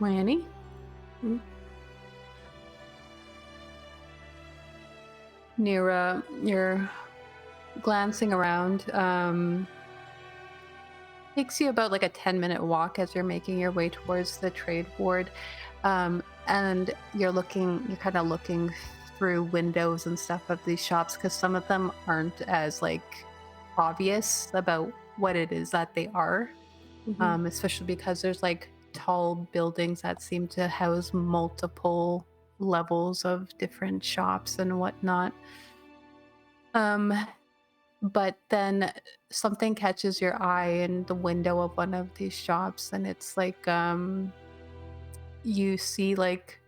Lanny? Nyra, you're glancing around. Takes you about like a 10-minute walk as you're making your way towards the trade ward. And you're kind of looking through windows and stuff of these shops, because some of them aren't as like obvious about what it is that they are. Especially because there's like tall buildings that seem to house multiple levels of different shops and whatnot. But then something catches your eye in the window of one of these shops, and it's like you see like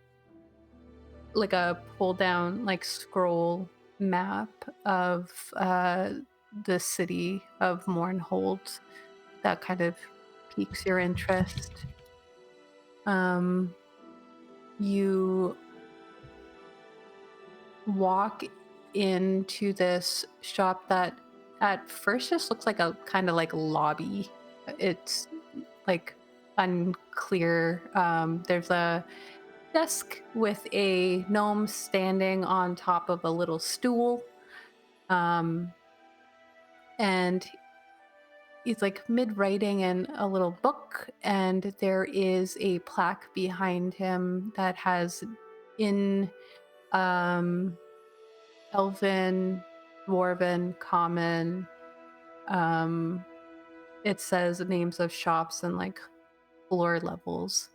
a pull down like scroll map of the city of Mornhold that kind of piques your interest. You walk into this shop that at first just looks like a kind of like lobby. It's like unclear. There's a desk with a gnome standing on top of a little stool. And he's like mid-writing in a little book, and there is a plaque behind him that has in Elven, Dwarven, Common. It says names of shops and like floor levels.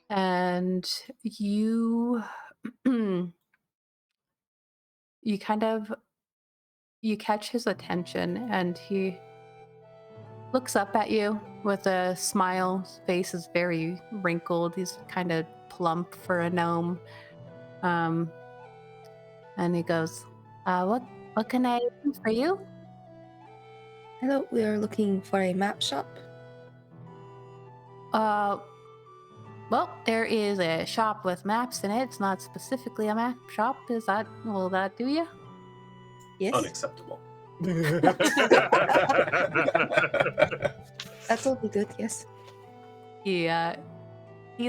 And you you kind of you catch his attention, and he looks up at you with a smile. His face is very wrinkled. He's kind of plump for a gnome. And he goes, what can I do for you? Hello, we are looking for a map shop. Well, there is a shop with maps in it. It's not specifically a map shop. Will that do you? Yes, Unacceptable. that will be good. Yes. He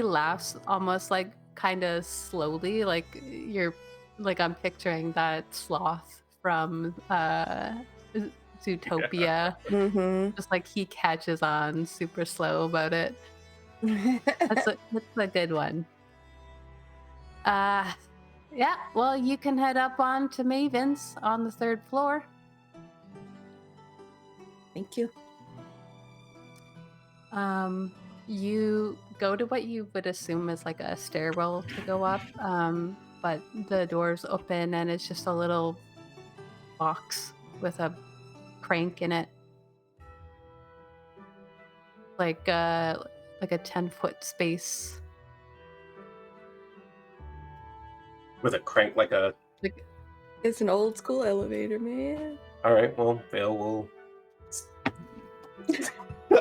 laughs almost like kind of slowly, like I'm picturing that sloth from Zootopia. Mm-hmm. Just like he catches on super slow about it. That's a good one. Yeah, well, you can head up on to Maven's on the 3rd floor. Thank you. You go to what you would assume is like a stairwell to go up, but the doors open and it's just a little box with a crank in it, like a 10-foot space. With a crank, like a... It's an old school elevator, man. All right, well, Vael will...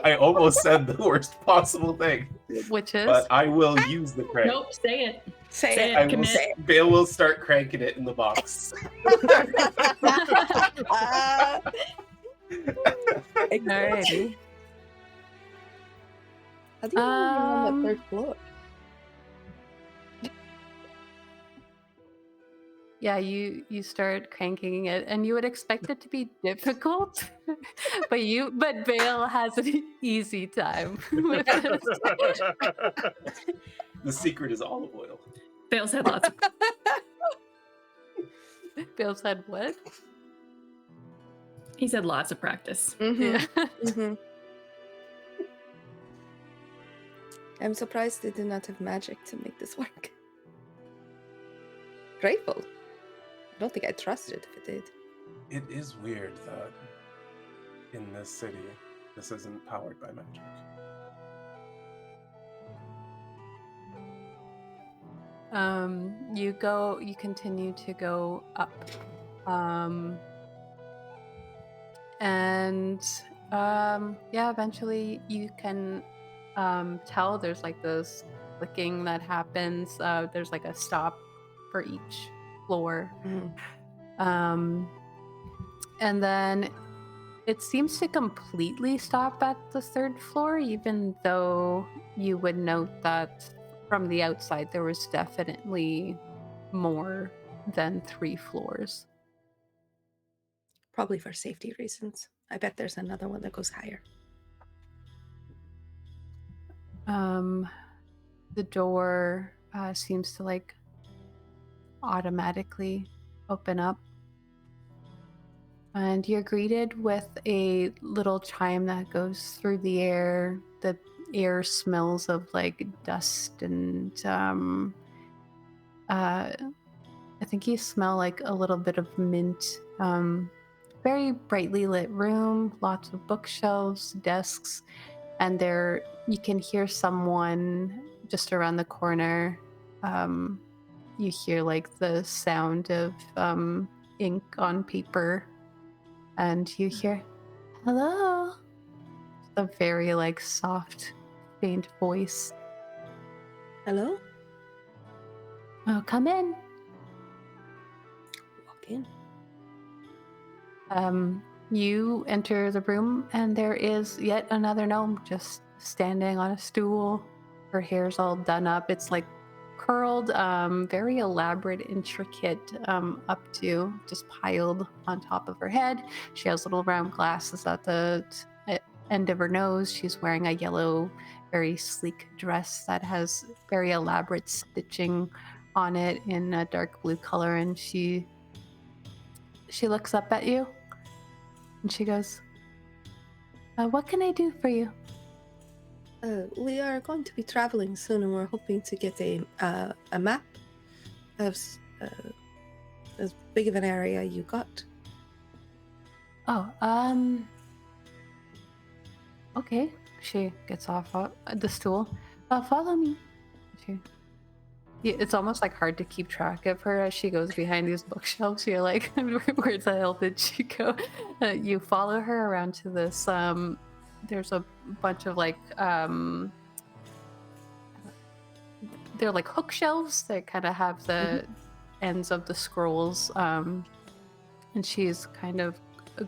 I almost said the worst possible thing. Which is? But I will use the crank. Nope, say it. Say I it. will, Vael will start cranking it in the box. Alrighty. How do you know you're on the 3rd floor? Yeah, you start cranking it, and you would expect it to be difficult, but Vael has an easy time with it. The secret is olive oil. Vael's had lots of Vael said what? He's had lots of practice. Mm-hmm. Yeah. Mm-hmm. I'm surprised they did not have magic to make this work. Grateful. I don't think I trusted if it did. It is weird that in this city, this isn't powered by magic. You continue to go up. Eventually you can tell there's like this clicking that happens. There's like a stop for each floor. And then it seems to completely stop at the 3rd floor, even though you would note that from the outside there was definitely more than 3 floors. Probably for safety reasons. I bet there's another one that goes higher. The door seems to like automatically open up, and you're greeted with a little chime that goes through the air. The air smells of like dust and I think you smell like a little bit of mint. Very brightly lit room, lots of bookshelves, desks, and there you can hear someone just around the corner. You hear like the sound of ink on paper, and you hear, "Hello." A very like soft, faint voice. Hello? Oh, come in. Walk in. You enter the room, and there is yet another gnome just standing on a stool. Her hair's all done up. It's like curled, very elaborate, intricate, up to just piled on top of her head. She has little round glasses at the end of her nose. She's wearing a yellow, very sleek dress that has very elaborate stitching on it in a dark blue color, and she looks up at you and she goes, What can I do for you? We are going to be traveling soon, and we're hoping to get a map of as big of an area you got. Oh, okay. She gets off the stool. Follow me. Yeah, it's almost like hard to keep track of her as she goes behind these bookshelves. You're like, where the hell did she go? You follow her around to this. There's a bunch of like, they're like hook shelves that kind of have the ends of the scrolls. And she's kind of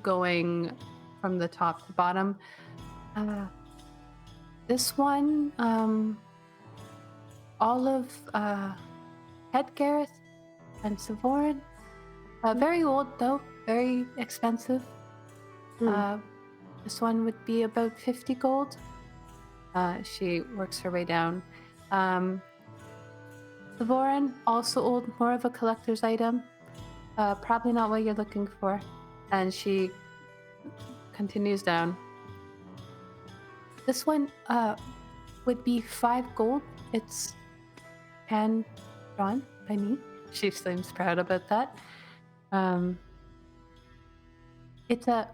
going from the top to bottom. This one, Olive, Hedgareth, and Savorin. Very old though, very expensive. This one would be about 50 gold. She works her way down. Savorin, also old, more of a collector's item. Probably not what you're looking for. And she continues down. This one would be 5 gold. It's hand drawn by me. She seems proud about that. It's a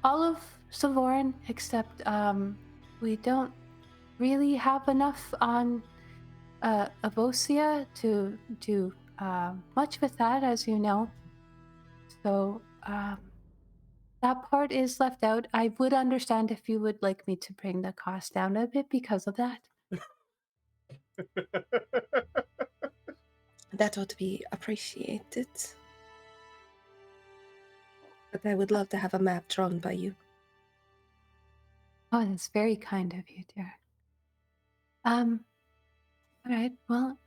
Olive Savorin, except we don't really have enough on Avosia to do much with that, as you know. So that part is left out. I would understand if you would like me to bring the cost down a bit because of that. That ought to be appreciated. But I would love to have a map drawn by you. Oh, that's very kind of you, dear. All right. Well,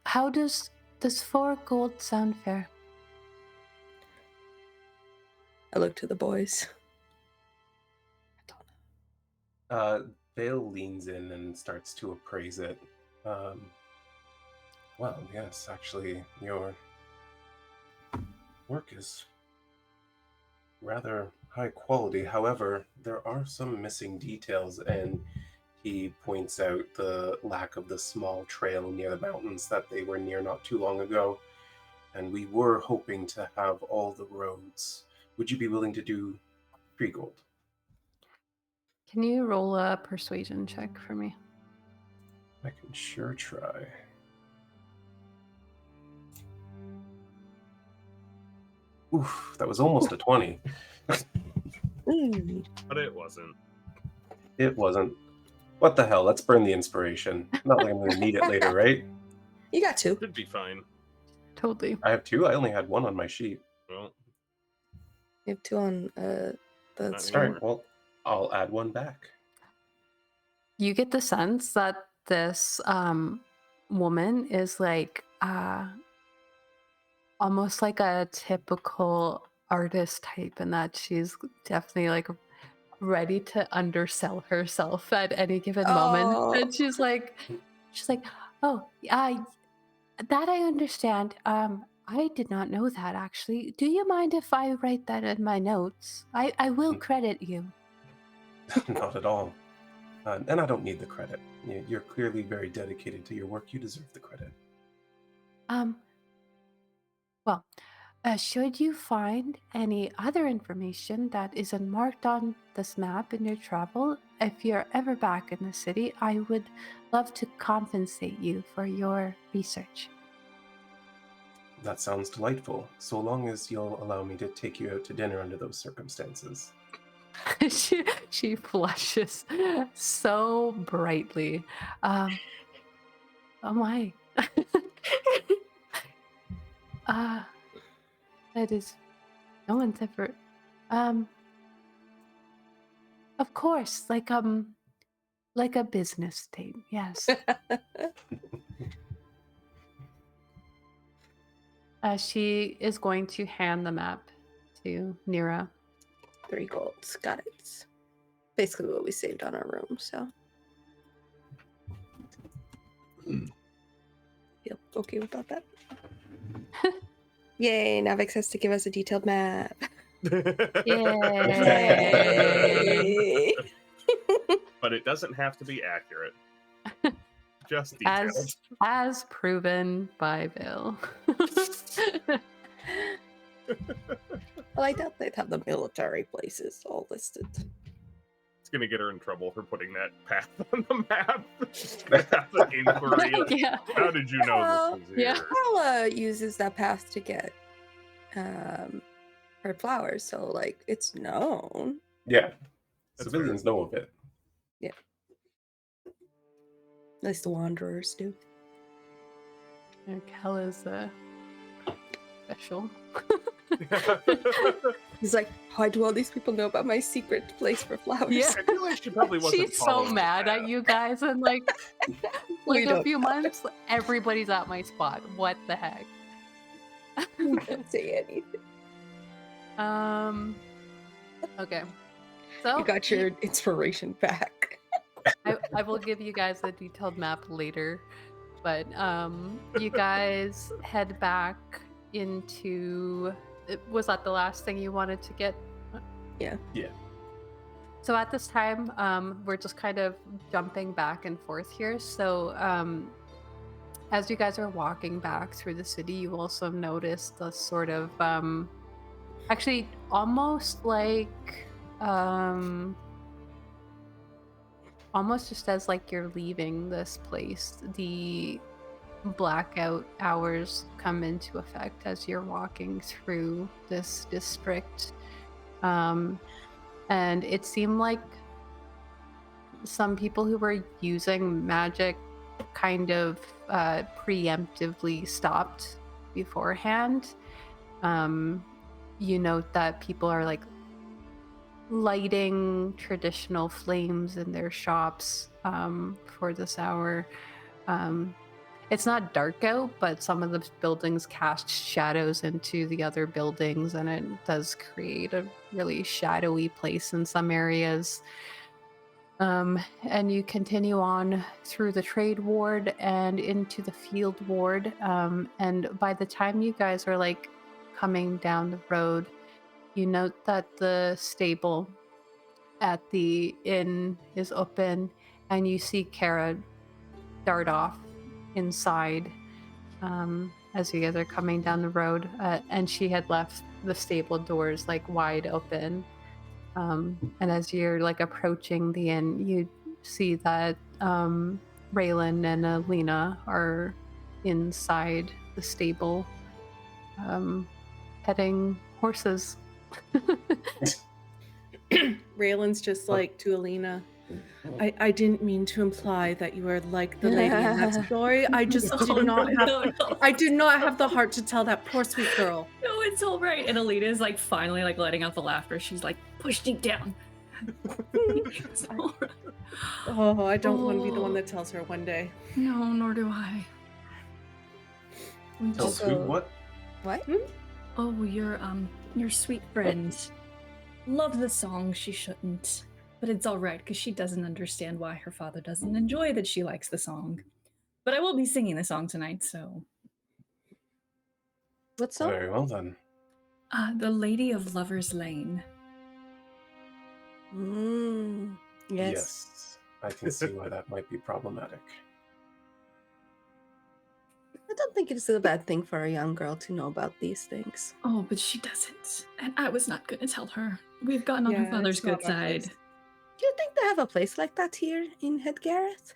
how does 4 gold sound fair? I look to the boys. I don't know. Vael leans in and starts to appraise it. Well, yes, actually, your work is rather high quality. However, there are some missing details, and he points out the lack of the small trail near the mountains that they were near not too long ago. And we were hoping to have all the roads. Would you be willing to do 3 gold? Can you roll a persuasion check for me? I can sure try. Oof, that was almost a 20. But it wasn't. It wasn't. What the hell? Let's burn the inspiration. Not like I'm going to need it later, right? You got 2. Should be fine. Totally. I have 2. I only had 1 on my sheet. Well, You have 2 on the Not screen. All right, well, I'll add 1 back. You get the sense that this woman is like almost like a typical artist type, in that she's definitely like ready to undersell herself at any given moment. And she's like, oh, that I understand. I did not know that, actually. Do you mind if I write that in my notes? I will credit you. Not at all. And I don't need the credit. You're clearly very dedicated to your work. You deserve the credit. Well, should you find any other information that isn't marked on this map in your travel, if you're ever back in the city, I would love to compensate you for your research. That sounds delightful, so long as you'll allow me to take you out to dinner under those circumstances. She flushes so brightly. Oh my. That is, no one's ever, of course, like a business date, yes. She is going to hand the map to Nyra. 3 golds. Got it. Basically what we saved on our room, so. Feel okay about that? Yay, now Vixx has to give us a detailed map. Yay! Yay! but it doesn't have to be accurate. Just detailed. As proven by Vael. Well, I doubt they'd have the military places all listed. It's gonna get her in trouble for putting that path on the map. That's an inquiry. Yeah. How did you know this was here? Yeah. Paula uses that path to get her flowers, so like it's known. Yeah. That's Civilians know of it. At least the wanderers do. Kel is special. He's like, why do all these people know about my secret place for flowers? Yeah. I feel like she probably wasn't She's so following mad the at path. you guys, and like We a don't few know. months, everybody's at my spot. What the heck? We don't say anything. Okay. So You got your inspiration back. I will give you guys a detailed map later, but you guys head back into. Was that the last thing you wanted to get? Yeah. Yeah. So at this time, we're just kind of jumping back and forth here. So as you guys are walking back through the city, you also notice the sort of actually almost like almost just as like you're leaving this place, the blackout hours come into effect as you're walking through this district. And it seemed like some people who were using magic kind of preemptively stopped beforehand. You note that people are like lighting traditional flames in their shops for this hour. It's not dark out, but some of the buildings cast shadows into the other buildings, and it does create a really shadowy place in some areas. And you continue on through the trade ward and into the field ward. And by the time you guys are like coming down the road, you note that the stable at the inn is open, and you see Kara dart off inside as you guys are coming down the road, and she had left the stable doors like wide open, and as you're like approaching the inn, you see that Raelynn and Alina are inside the stable petting horses. Raylan's just like to Alina. I didn't mean to imply that you were like the lady in that story. I just did not have. No. I did not have the heart to tell that poor sweet girl. No, it's all right. And Alina is like finally like letting out the laughter. She's like, push deep down. It's all right. Oh, I don't want to be the one that tells her one day. No, nor do I. We Tell just- us who, what? What? Oh, your sweet friend. Love the song. She shouldn't. But it's all right, because she doesn't understand why her father doesn't enjoy that she likes the song. But I will be singing the song tonight, so... What song? Very well then. The Lady of Lover's Lane. Yes. I can see why that might be problematic. I don't think it's a bad thing for a young girl to know about these things. Oh, but she doesn't. And I was not going to tell her. We've gotten on her Yeah, father's it's not good our side. place. Do you think they have a place like that here in Hedgareth?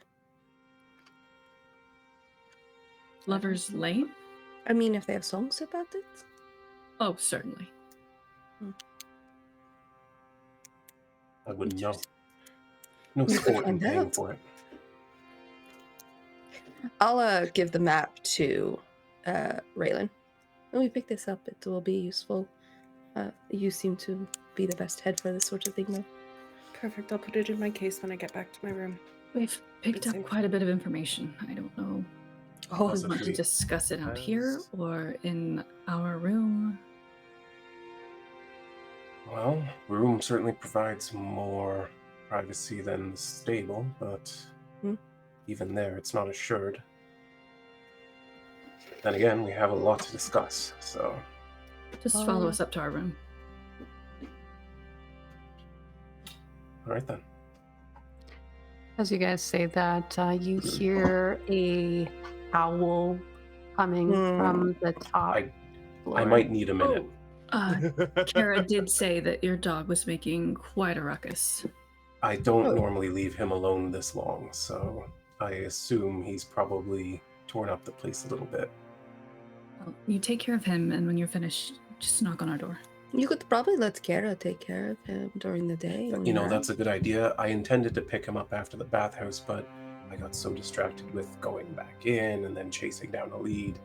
Lover's Lane? I mean, if they have songs about it? Oh, certainly. I wouldn't know. No sport in find paying out. for it. I'll give the map to Raelynn. When we pick this up, it will be useful. You seem to be the best head for this sort of thing, though. Perfect. I'll put it in my case when I get back to my room. We've picked Good up save. quite a bit of information. I don't know Oh, if we want to Possibly discuss it out here has- or in our room. Well, the room certainly provides more privacy than the stable, but even there, it's not assured. Then again, we have a lot to discuss, so... Just follow us up to our room. Alright then. As you guys say that, you hear a howl coming from the top floor. I might need a minute. Kara did say that your dog was making quite a ruckus. I don't normally leave him alone this long, so I assume he's probably torn up the place a little bit. Well, you take care of him, and when you're finished, just knock on our door. You could probably let Kara take care of him during the day. You know, that's a good idea. I intended to pick him up after the bathhouse, but I got so distracted with going back in and then chasing down a lead.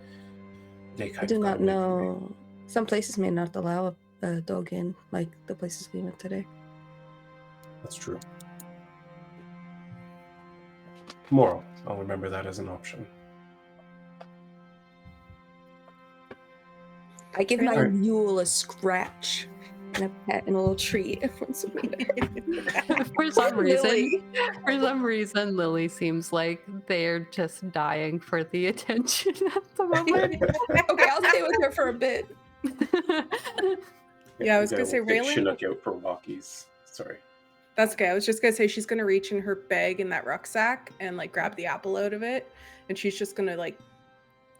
I do not know. Some places may not allow a dog in, like the places we went today. That's true. Tomorrow, I'll remember that as an option. I give my mule a scratch and a pet and a little treat once a week. For some reason, Lily seems like they're just dying for the attention at the moment. Okay, I'll stay with her for a bit. Yeah, I was gonna say Raelynn. Chinook out for walkies. Sorry. That's okay. I was just gonna say she's gonna reach in her bag in that rucksack and like grab the apple out of it, and she's just gonna like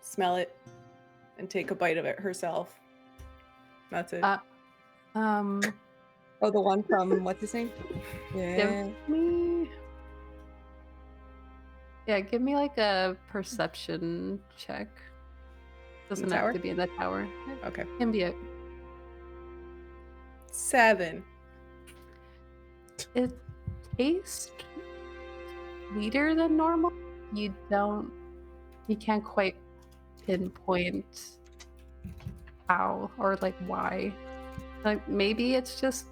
smell it and take a bite of it herself. That's it. Oh, the one from what's his name? Yeah. Give me like a perception check. Doesn't have to be in the tower. Okay. Can be it. 7. It tastes sweeter than normal. You can't quite pinpoint how or like why. Like maybe it's just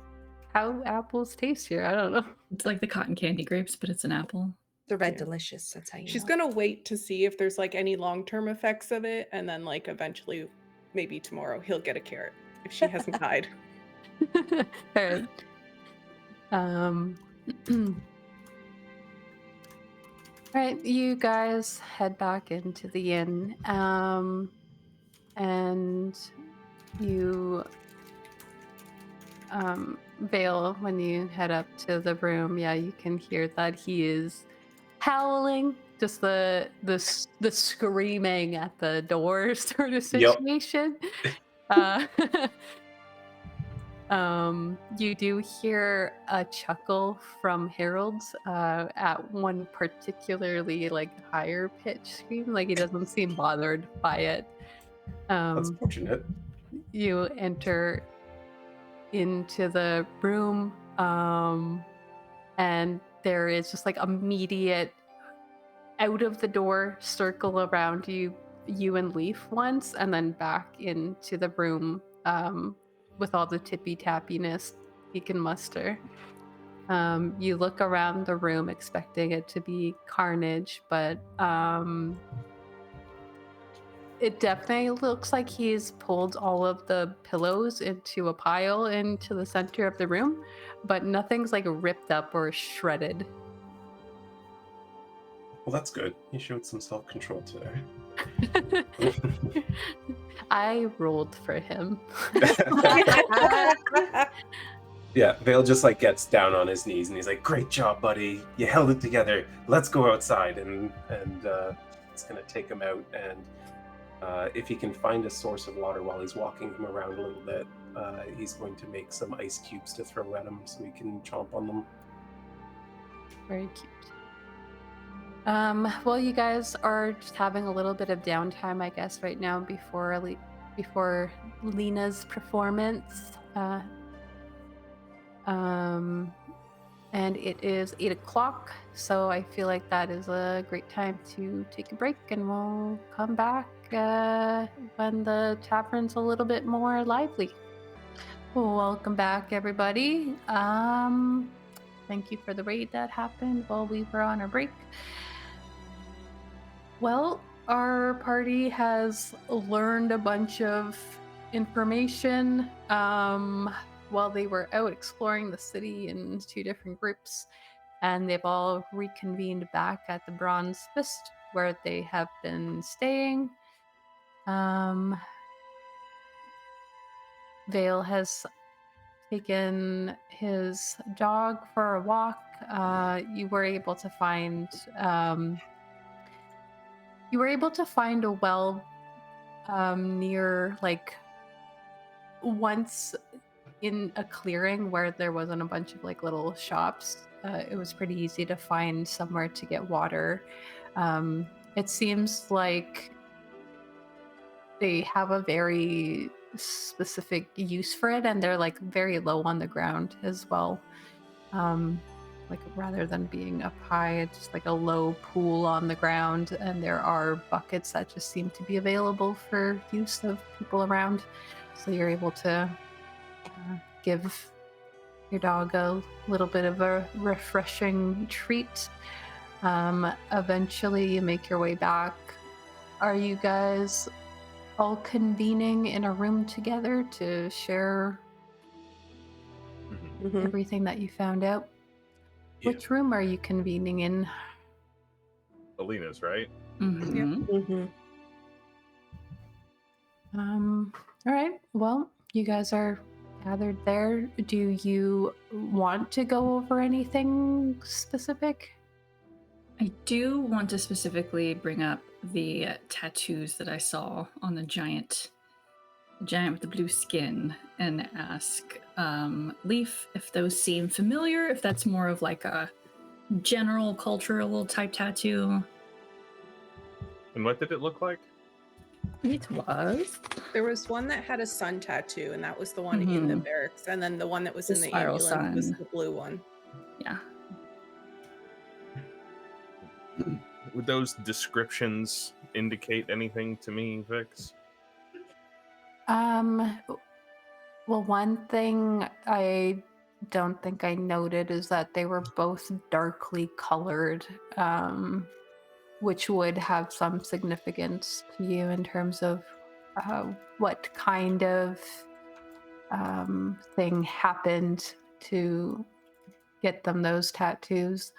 how apples taste here. I don't know. It's like the cotton candy grapes, but it's an apple. The red delicious. That's how you She's know. gonna wait to see if there's like any long-term effects of it, and then like eventually, maybe tomorrow, he'll get a carrot if she hasn't died. All right, you guys head back into the inn, and you, Vael, when you head up to the room, you can hear that he is howling, just the screaming at the door sort of situation. You do hear a chuckle from Harold at one particularly like higher pitch scream. Like he doesn't seem bothered by it. That's fortunate. You enter into the room, and there is just like immediate out of the door circle around you and Leif once, and then back into the room. With all the tippy-tappiness he can muster. You look around the room expecting it to be carnage, but it definitely looks like he's pulled all of the pillows into a pile into the center of the room, but nothing's like ripped up or shredded. Well, that's good. He showed some self-control today. I rolled for him. Yeah, Vael just like gets down on his knees and he's like, "Great job, buddy. You held it together. Let's go outside." And it's gonna take him out, and if he can find a source of water while he's walking him around a little bit, he's going to make some ice cubes to throw at him so he can chomp on them. Very cute. Well, you guys are just having a little bit of downtime, I guess, right now before Lena's performance. And it is 8 o'clock, so I feel like that is a great time to take a break, and we'll come back when the tavern's a little bit more lively. Welcome back, everybody. Thank you for the raid that happened while we were on our break. Well, our party has learned a bunch of information while they were out exploring the city in 2 different groups, and they've all reconvened back at the Bronze Fist where they have been staying. Vael has taken his dog for a walk, you were able to find a well near, like, once in a clearing where there wasn't a bunch of like little shops. It was pretty easy to find somewhere to get water. It seems like they have a very specific use for it, and they're like very low on the ground as well. Like, rather than being up high, it's just like a low pool on the ground, and there are buckets that just seem to be available for use of people around. So you're able to give your dog a little bit of a refreshing treat. Eventually you make your way back. Are you guys all convening in a room together to share Mhm. everything that you found out? Yeah. Which room are you convening in? Alina's, right? Mhm. Mhm. All right. Well, you guys are gathered there. Do you want to go over anything specific? I do want to specifically bring up the tattoos that I saw on the giant with the blue skin, and ask Leif if those seem familiar, if that's more of like a general cultural type tattoo. And what did it look like? It was There was one that had a sun tattoo, and that was the one in the barracks. And then the one that was The in the spiral ambulance was sun. the blue one. Yeah. Would those descriptions indicate anything to me, Vixx? Well, one thing I don't think I noted is that they were both darkly colored, which would have some significance to you in terms of what kind of thing happened to get them those tattoos.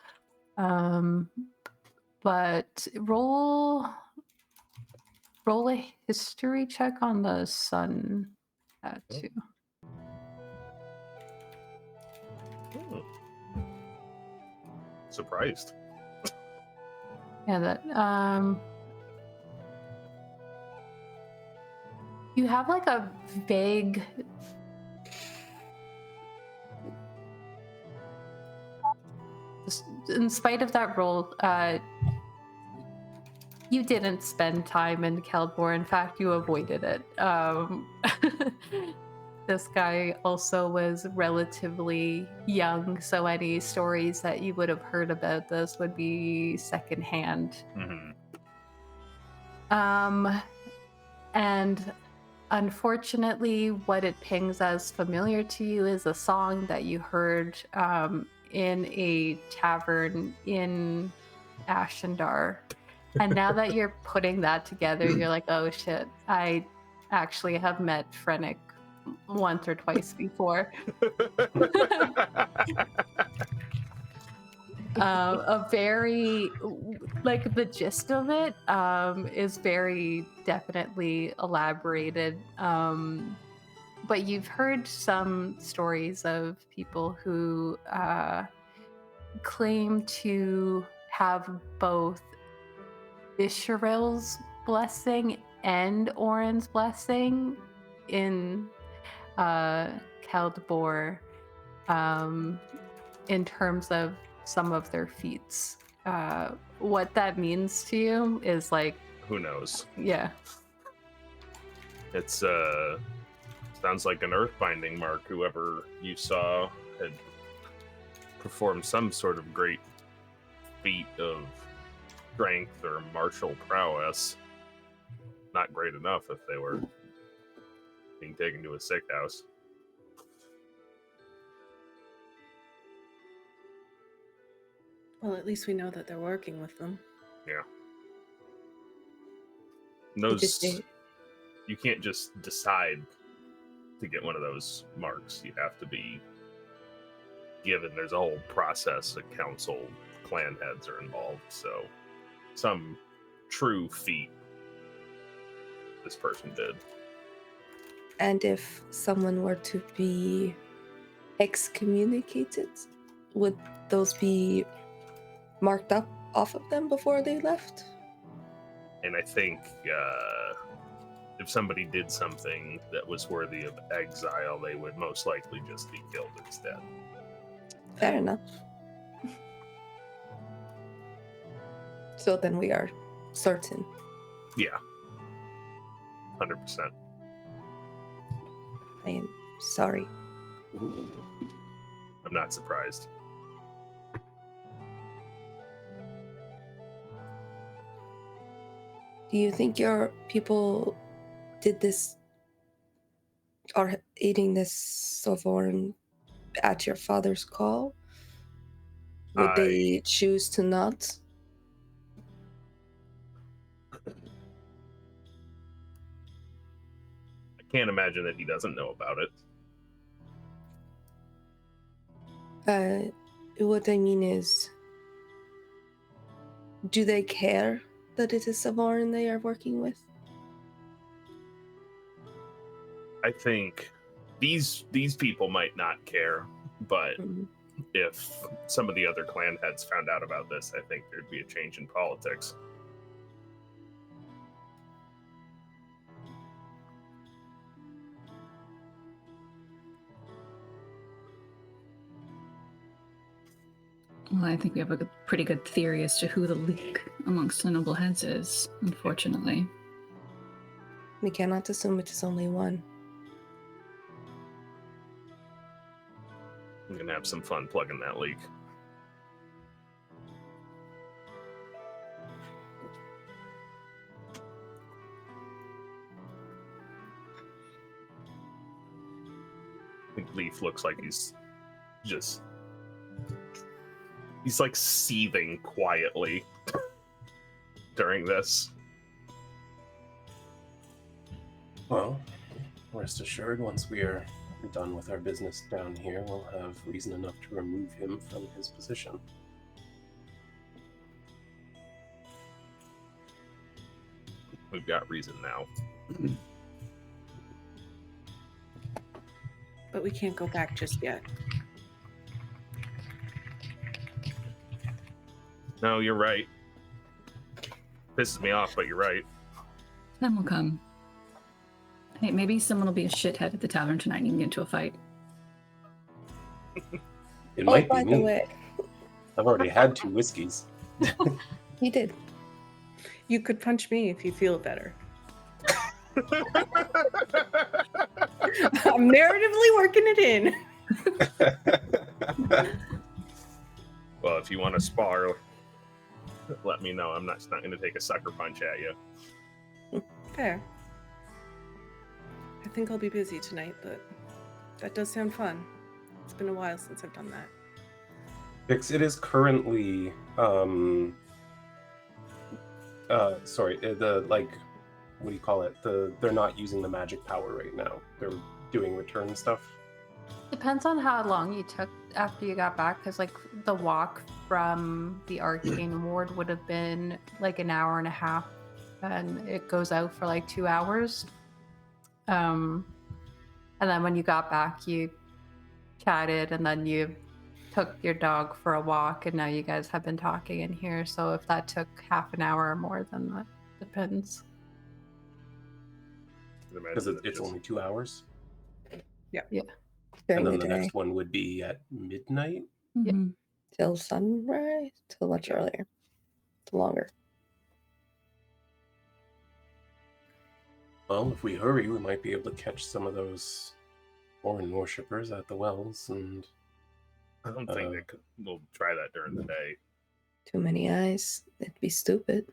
But roll a history check on the sun tattoo. Hmm. Surprised. Yeah, that you have like a vague in spite of that roll, you didn't spend time in Kaldbor. In fact, you avoided it. This guy also was relatively young, so any stories that you would have heard about this would be secondhand. Mm-hmm. And unfortunately, what it pings as familiar to you is a song that you heard in a tavern in Ashendar. And now that you're putting that together, you're like, oh shit, I actually have met Frennick once or twice before. A very, like, the gist of it is very definitely elaborated. But you've heard some stories of people who claim to have both Isherel's blessing and Orin's blessing in Kaldbor, in terms of some of their feats. What that means to you is like, Who knows? yeah. It's sounds like an earthbinding mark. Whoever you saw had performed some sort of great feat of strength or martial prowess. Not great enough if they were being taken to a sick house. Well, at least we know that they're working with them. Yeah. Interesting. Those, you can't just decide to get one of those marks. You have to be given. There's a whole process. A council, clan heads are involved. So, some true feat this person did. And if someone were to be excommunicated, would those be marked up off of them before they left? And I think if somebody did something that was worthy of exile, they would most likely just be killed instead. Fair enough. So then we are certain. Yeah. 100%. I am sorry. I'm not surprised. Do you think your people did this, are eating this sovereign at your father's call? Would they choose to not? I can't imagine that he doesn't know about it. What I mean is, do they care that it is Savarin they are working with? I think these people might not care, but if some of the other clan heads found out about this, I think there'd be a change in politics. Well, I think we have a pretty good theory as to who the leak amongst the noble heads is, unfortunately. We cannot assume it is only one. I'm gonna have some fun plugging that leak. I think Leif looks like he's like seething quietly during this. Well, rest assured, once we are done with our business down here, we'll have reason enough to remove him from his position. We've got reason now. But we can't go back just yet. No, you're right. Pisses me off, but you're right. Time will come. Hey, maybe someone will be a shithead at the tavern tonight and you can get into a fight. It might by be the me. way, I've already had 2 whiskeys. you did. You could punch me if you feel better. I'm narratively working it in. Well, if you want to spar, let me know. I'm not going to take a sucker punch at you. Fair. I think I'll be busy tonight, but that does sound fun. It's been a while since I've done that. Vixx, it is currently what do you call it? They're not using the magic power right now. They're doing return stuff. Depends on how long you took after you got back, because like the walk from the arcane ward would have been like an hour and a half, and it goes out for like 2 hours. And then when you got back, you chatted, and then you took your dog for a walk, and now you guys have been talking in here. So if that took half an hour or more, then that depends. Because it's only 2 hours. Yeah. During And then the the day. next one would be at midnight. Mm-hmm. Till sunrise? Till much earlier. Till longer. Well, if we hurry, we might be able to catch some of those Orin worshippers at the wells, and I don't think we'll try that during the day. Too many eyes. It'd be stupid.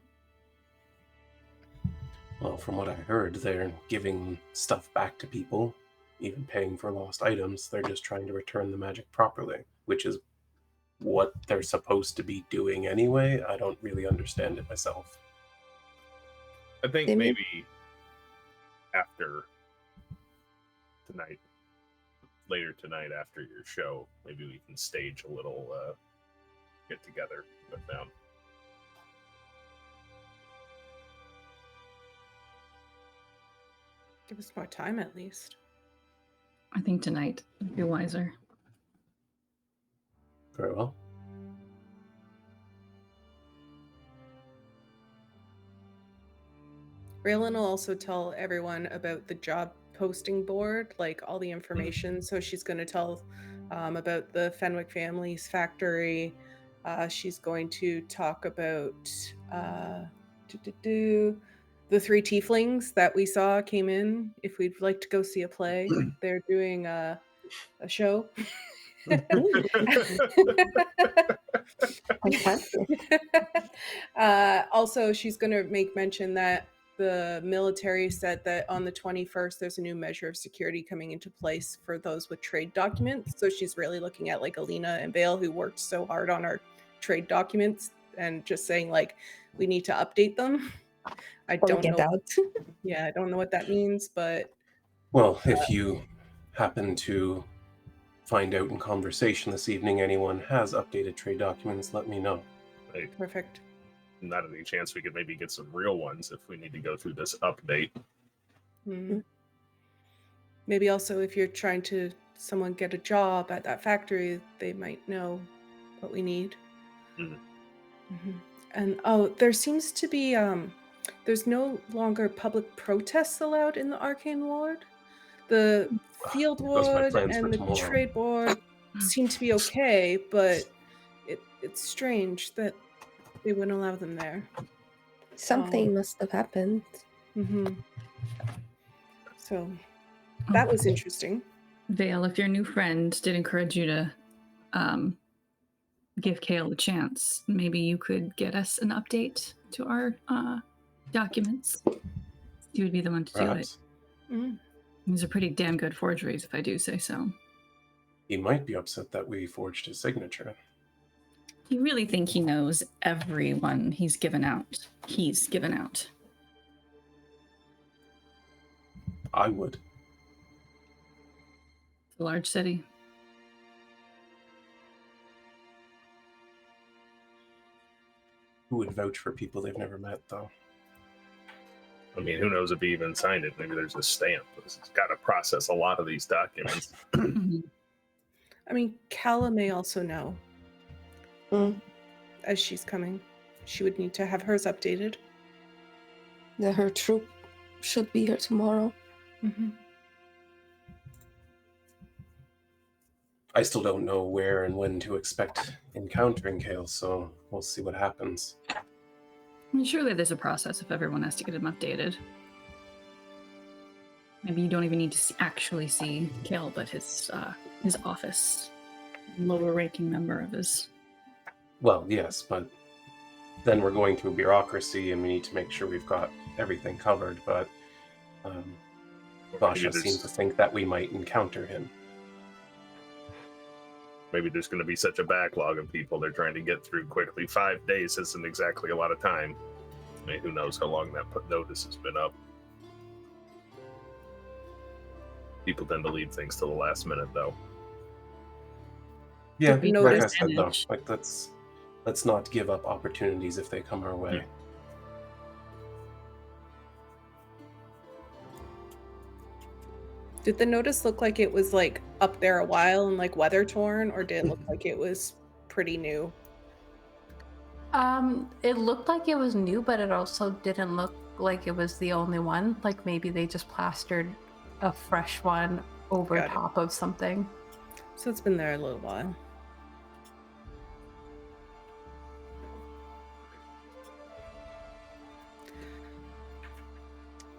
well, from what I heard, they're giving stuff back to people, even paying for lost items. They're just trying to return the magic properly, which is what they're supposed to be doing anyway. I don't really understand it myself. I think They may- maybe after tonight, later tonight after your show, maybe we can stage a little get together with them. Give us more time at least. I think tonight would be wiser. Very well. Raelynn will also tell everyone about the job posting board, like all the information. So she's going to tell about the Fenwick family's factory. She's going to talk about the 3 tieflings that we saw came in. If we'd like to go see a play, they're doing a show. Also, she's going to make mention that the military said that on the 21st, there's a new measure of security coming into place for those with trade documents. So she's really looking at like Alina and Vael, who worked so hard on our trade documents, and just saying like, we need to update them. I don't know. Yeah, I don't know what that means, but. Well, if you happen to find out in conversation this evening anyone has updated trade documents, let me know. Right. Perfect. Not any chance we could maybe get some real ones if we need to go through this update. Maybe also if you're trying to someone get a job at that factory, they might know what we need. And there seems to be there's no longer public protests allowed in the Arcane Ward. The field ward and the trade board seem to be okay, but it's strange that they wouldn't allow them there. Something must have happened. So that was interesting. Vael, if your new friend did encourage you to give Kale a chance, maybe you could get us an update to our documents. You would be the one to do it. These are pretty damn good forgeries, if I do say so. He might be upset that we forged his signature. You really think he knows everyone he's given out? I would. It's a large city. Who would vouch for people they've never met, though? I mean, who knows if he even signed it? Maybe there's a stamp. It's got to process a lot of these documents. I mean, Calla may also know. As she's coming, she would need to have hers updated. That her troop should be here tomorrow. I still don't know where and when to expect encountering Kale, so we'll see what happens. I mean, surely there's a process if everyone has to get him updated. Maybe you don't even need to actually see Kale, but his office, lower-ranking member of his. Well, yes, but then we're going through bureaucracy and we need to make sure we've got everything covered, but Basha seems to think that we might encounter him. Maybe there's going to be such a backlog of people they're trying to get through quickly. 5 days isn't exactly a lot of time. I mean, who knows how long that notice has been up. People tend to leave things to the last minute, though. Yeah, like I said, though, like let's not give up opportunities if they come our way. Yeah. Did the notice look like it was like up there a while and like weather torn, or did it look like it was pretty new? It looked like it was new, but it also didn't look like it was the only one. Like maybe they just plastered a fresh one over top of something. So it's been there a little while.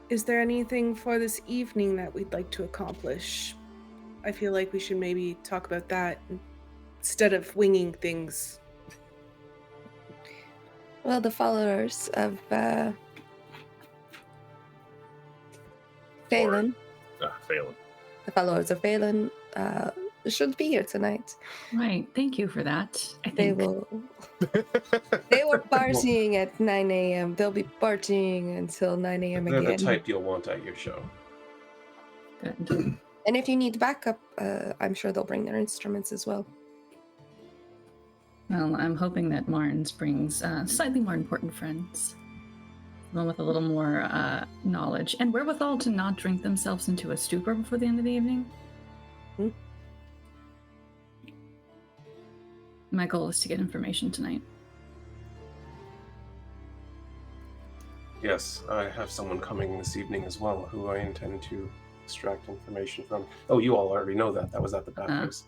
Is there anything for this evening that we'd like to accomplish? I feel like we should maybe talk about that instead of winging things. Well, the followers of Vaelin. Vaelin. The followers of Vaelin should be here tonight. Right. Thank you for that. They were partying at 9 a.m. They'll be partying until 9 a.m. again. They're the type you'll want at your show. Good. And if you need backup, I'm sure they'll bring their instruments as well. Well, I'm hoping that Marnes brings slightly more important friends. One with a little more knowledge and wherewithal to not drink themselves into a stupor before the end of the evening. my goal is to get information tonight. Yes, I have someone coming this evening as well who I intend to extract information from. Oh, you all already know that. That was at the bathhouse.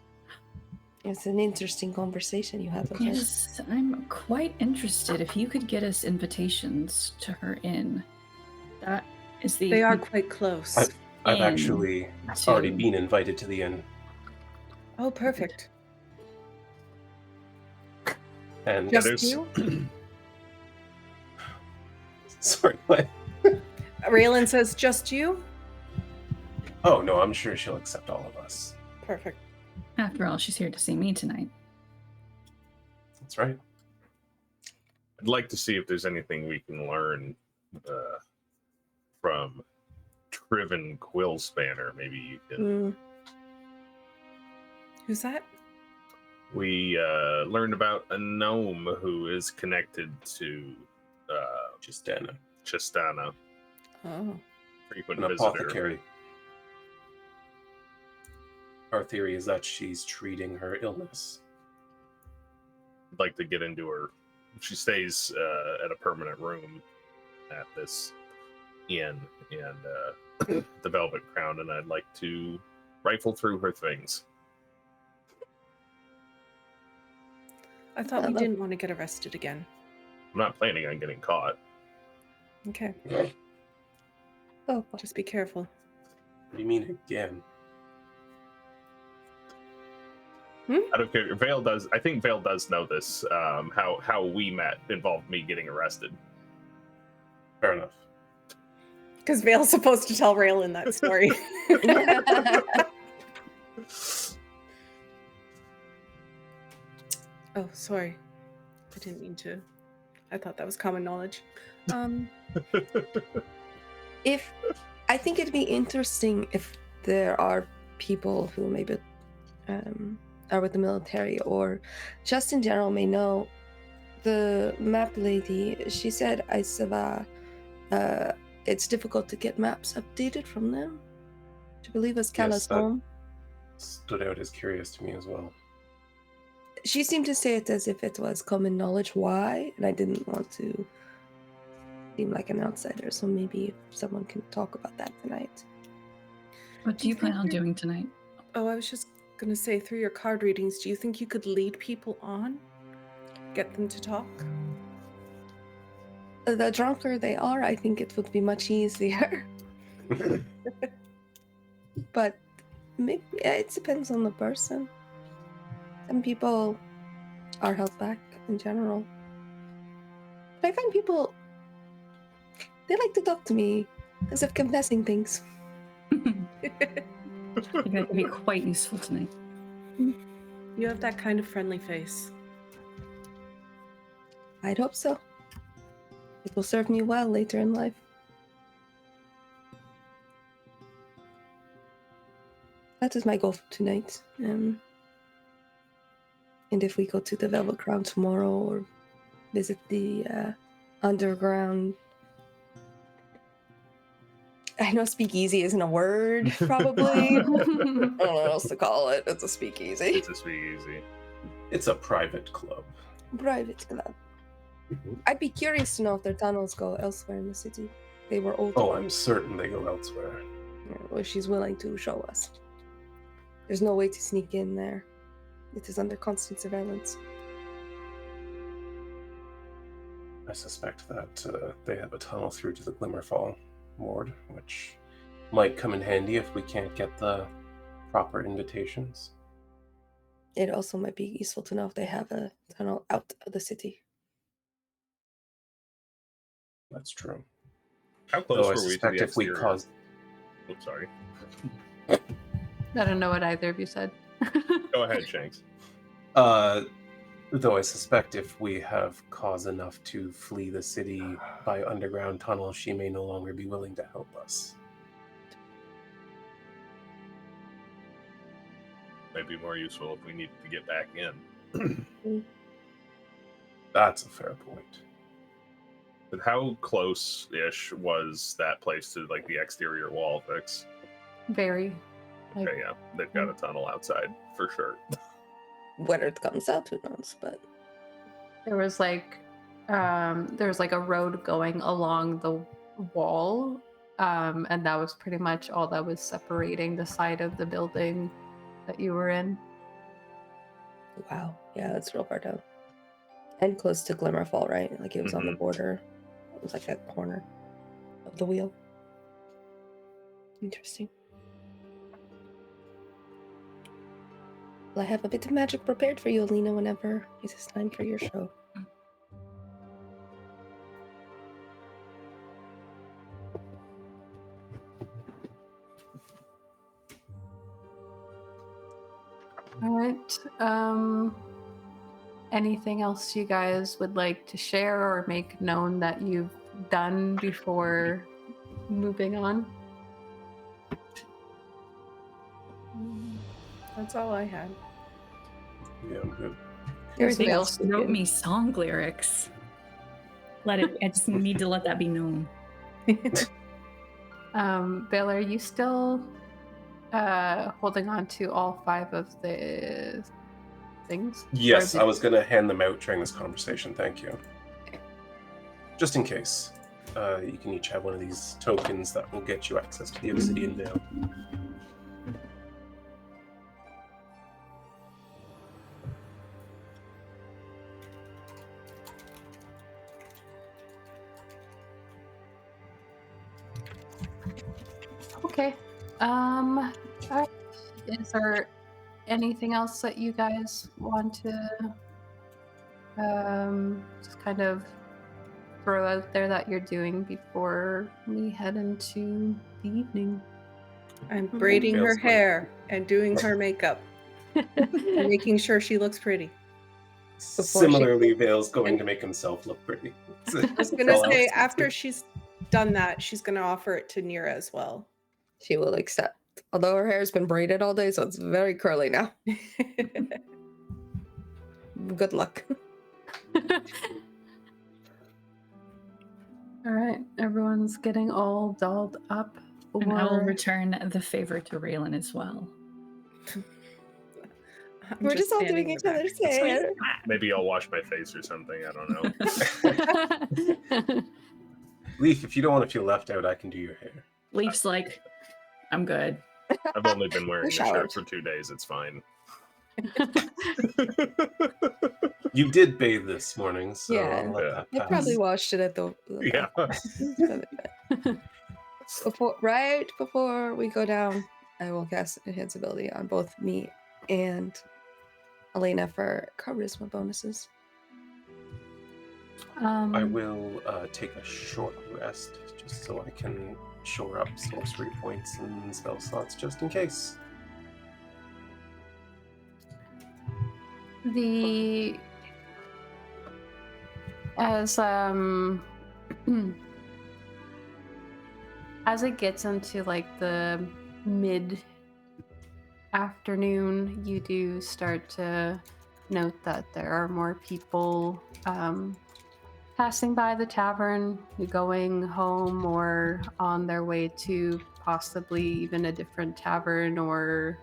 It's an interesting conversation you had with her. Yes, I'm quite interested. If you could get us invitations to her inn, that is the. They are quite close. I've inn actually to- already been invited to the inn. Oh, perfect. And Just there's- you? Sorry, what? Raelynn says, just you? Oh, no, I'm sure she'll accept all of us. Perfect. After all, she's here to see me tonight. That's right. I'd like to see if there's anything we can learn from Triven Quillspanner. Maybe you can. Who's that? We learned about a gnome who is connected to Chistana, Oh. frequent An visitor. apothecary. Our theory is that she's treating her illness. I'd like to get into her. She stays at a permanent room at this inn and the Velvet Crown, and I'd like to rifle through her things. I thought we Hello. didn't want to get arrested again. I'm not planning on getting caught. Okay. Oh, Just be careful. What do you mean again? Out of character, Vael does. I think Vael does know this. How we met involved me getting arrested. Fair enough. Because Vael's supposed to tell Raelynn that story. Oh, sorry. I didn't mean to. I thought that was common knowledge. if I think it'd be interesting if there are people who maybe are with the military or just in general may know the map lady. She said it's difficult to get maps updated from them. To believe us Callus that- home. Stood out as curious to me as well. She seemed to say it as if it was common knowledge why, and I didn't want to seem like an outsider, so maybe if someone can talk about that tonight. What do you plan on doing tonight? Oh, I was just going to say, through your card readings, do you think you could lead people on? Get them to talk? The drunker they are, I think it would be much easier. But maybe, yeah, it depends on the person. Some people are held back in general. But I find people, they like to talk to me as if confessing things. I think that could be quite useful tonight. You have that kind of friendly face. I'd hope so. It will serve me well later in life. That is my goal for tonight. And if we go to the Velvet Crown tomorrow or visit the underground... I know speakeasy isn't a word, probably. I don't know what else to call it. It's a speakeasy. It's a speakeasy. It's a private club. Private club. I'd be curious to know if their tunnels go elsewhere in the city. They were old. Oh, I'm certain they go elsewhere. Well, she's willing to show us. There's no way to sneak in there. It is under constant surveillance. I suspect that they have a tunnel through to the Glimmerfall ward, which might come in handy if we can't get the proper invitations. It also might be useful to know if they have a tunnel out of the city. That's true. How close Though I were we to suspect the if we exterior? caused... Oh, sorry. I don't know what either of you said. Go ahead, Shanks. Though I suspect if we have cause enough to flee the city by underground tunnel, she may no longer be willing to help us. Might be more useful if we need to get back in. That's a fair point. But how close-ish was that place to like the exterior wall, Vixx? Very. Okay, yeah, they've got a tunnel outside for sure. Whether it comes out, who knows? But There was like a road going along the wall, and that was pretty much all that was separating the side of the building that you were in. wow, yeah, that's real far down. And close to Glimmerfall, right? Like it was on the border. It was like that corner of the wheel. Interesting. Well, I have a bit of magic prepared for you, Alina, whenever it is time for your show. All right. Anything else you guys would like to share or make known that you've done before moving on? That's all I had. Yeah, I'm good. Everything Vael else was Wrote good. me song lyrics. I just need to let that be known. Vael, are you still holding on to all 5 of the things? Yes, Or I was going to hand them out during this conversation. Thank you. Just in case. You can each have one of these tokens that will get you access to the Obsidian Veil. Okay. Alright. Is there anything else that you guys want to just kind of throw out there that you're doing before we head into the evening? I'm braiding her Feels good. hair and doing her makeup and making sure she looks pretty. Similarly, Vail's going to make himself look pretty. I was gonna say after she's done that, she's gonna offer it to Nyra as well. She will accept. Although her hair's been braided all day, so it's very curly now. Good luck. All right, everyone's getting all dolled up. And I will for- return the favor to Raelynn as well. We're just all doing each other's hair. Maybe I'll wash my face or something. I don't know. Leif, if you don't want to feel left out, I can do your hair. Leif's like, I'm good. I've only been wearing the showered. shirt for 2 days. It's fine. You did bathe this morning, so Yeah. I'll let Yeah. that I pass. probably washed it at the Yeah. right before we go down. I will cast Enhance ability on both me and Alina for charisma bonuses. I will take a short rest just so I can shore up sorcery points and spell slots just in case. As it gets into like the mid afternoon, you do start to note that there are more people passing by the tavern, going home or on their way to possibly even a different tavern, or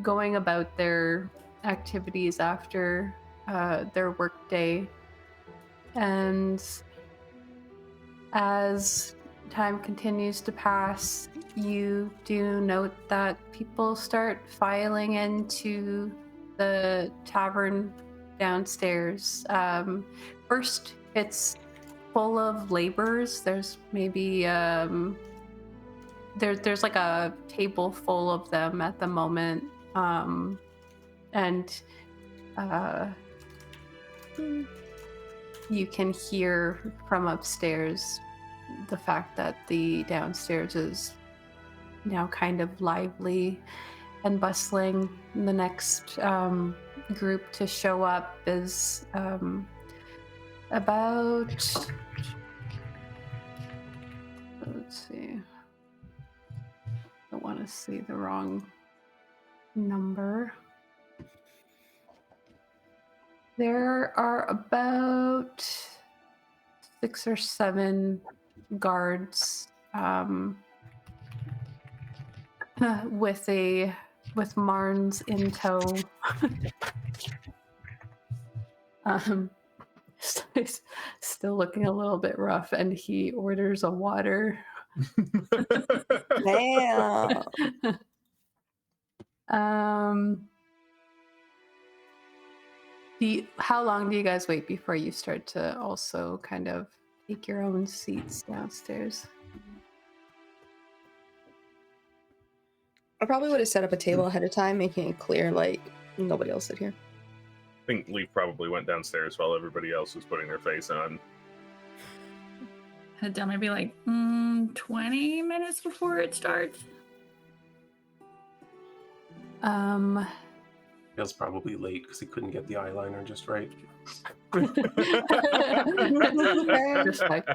going about their activities after their work day. And as time continues to pass, you do note that people start filing into the tavern downstairs. First, it's full of laborers. There's maybe there's like a table full of them at the moment, and you can hear from upstairs the fact that the downstairs is now kind of lively and bustling. The next group to show up is about, let's see, I don't want to say the wrong number. There are about 6 or 7 guards with Marnes in tow. Um, he's still looking a little bit rough, and he orders a water. Damn. How long do you guys wait before you start to also kind of take your own seats downstairs? I probably would have set up a table ahead of time, making it clear, like, nobody else sit here. I think Leif probably went downstairs while everybody else was putting their face on. Head down maybe like 20 minutes before it starts. Feels probably late because he couldn't get the eyeliner just right. Just like,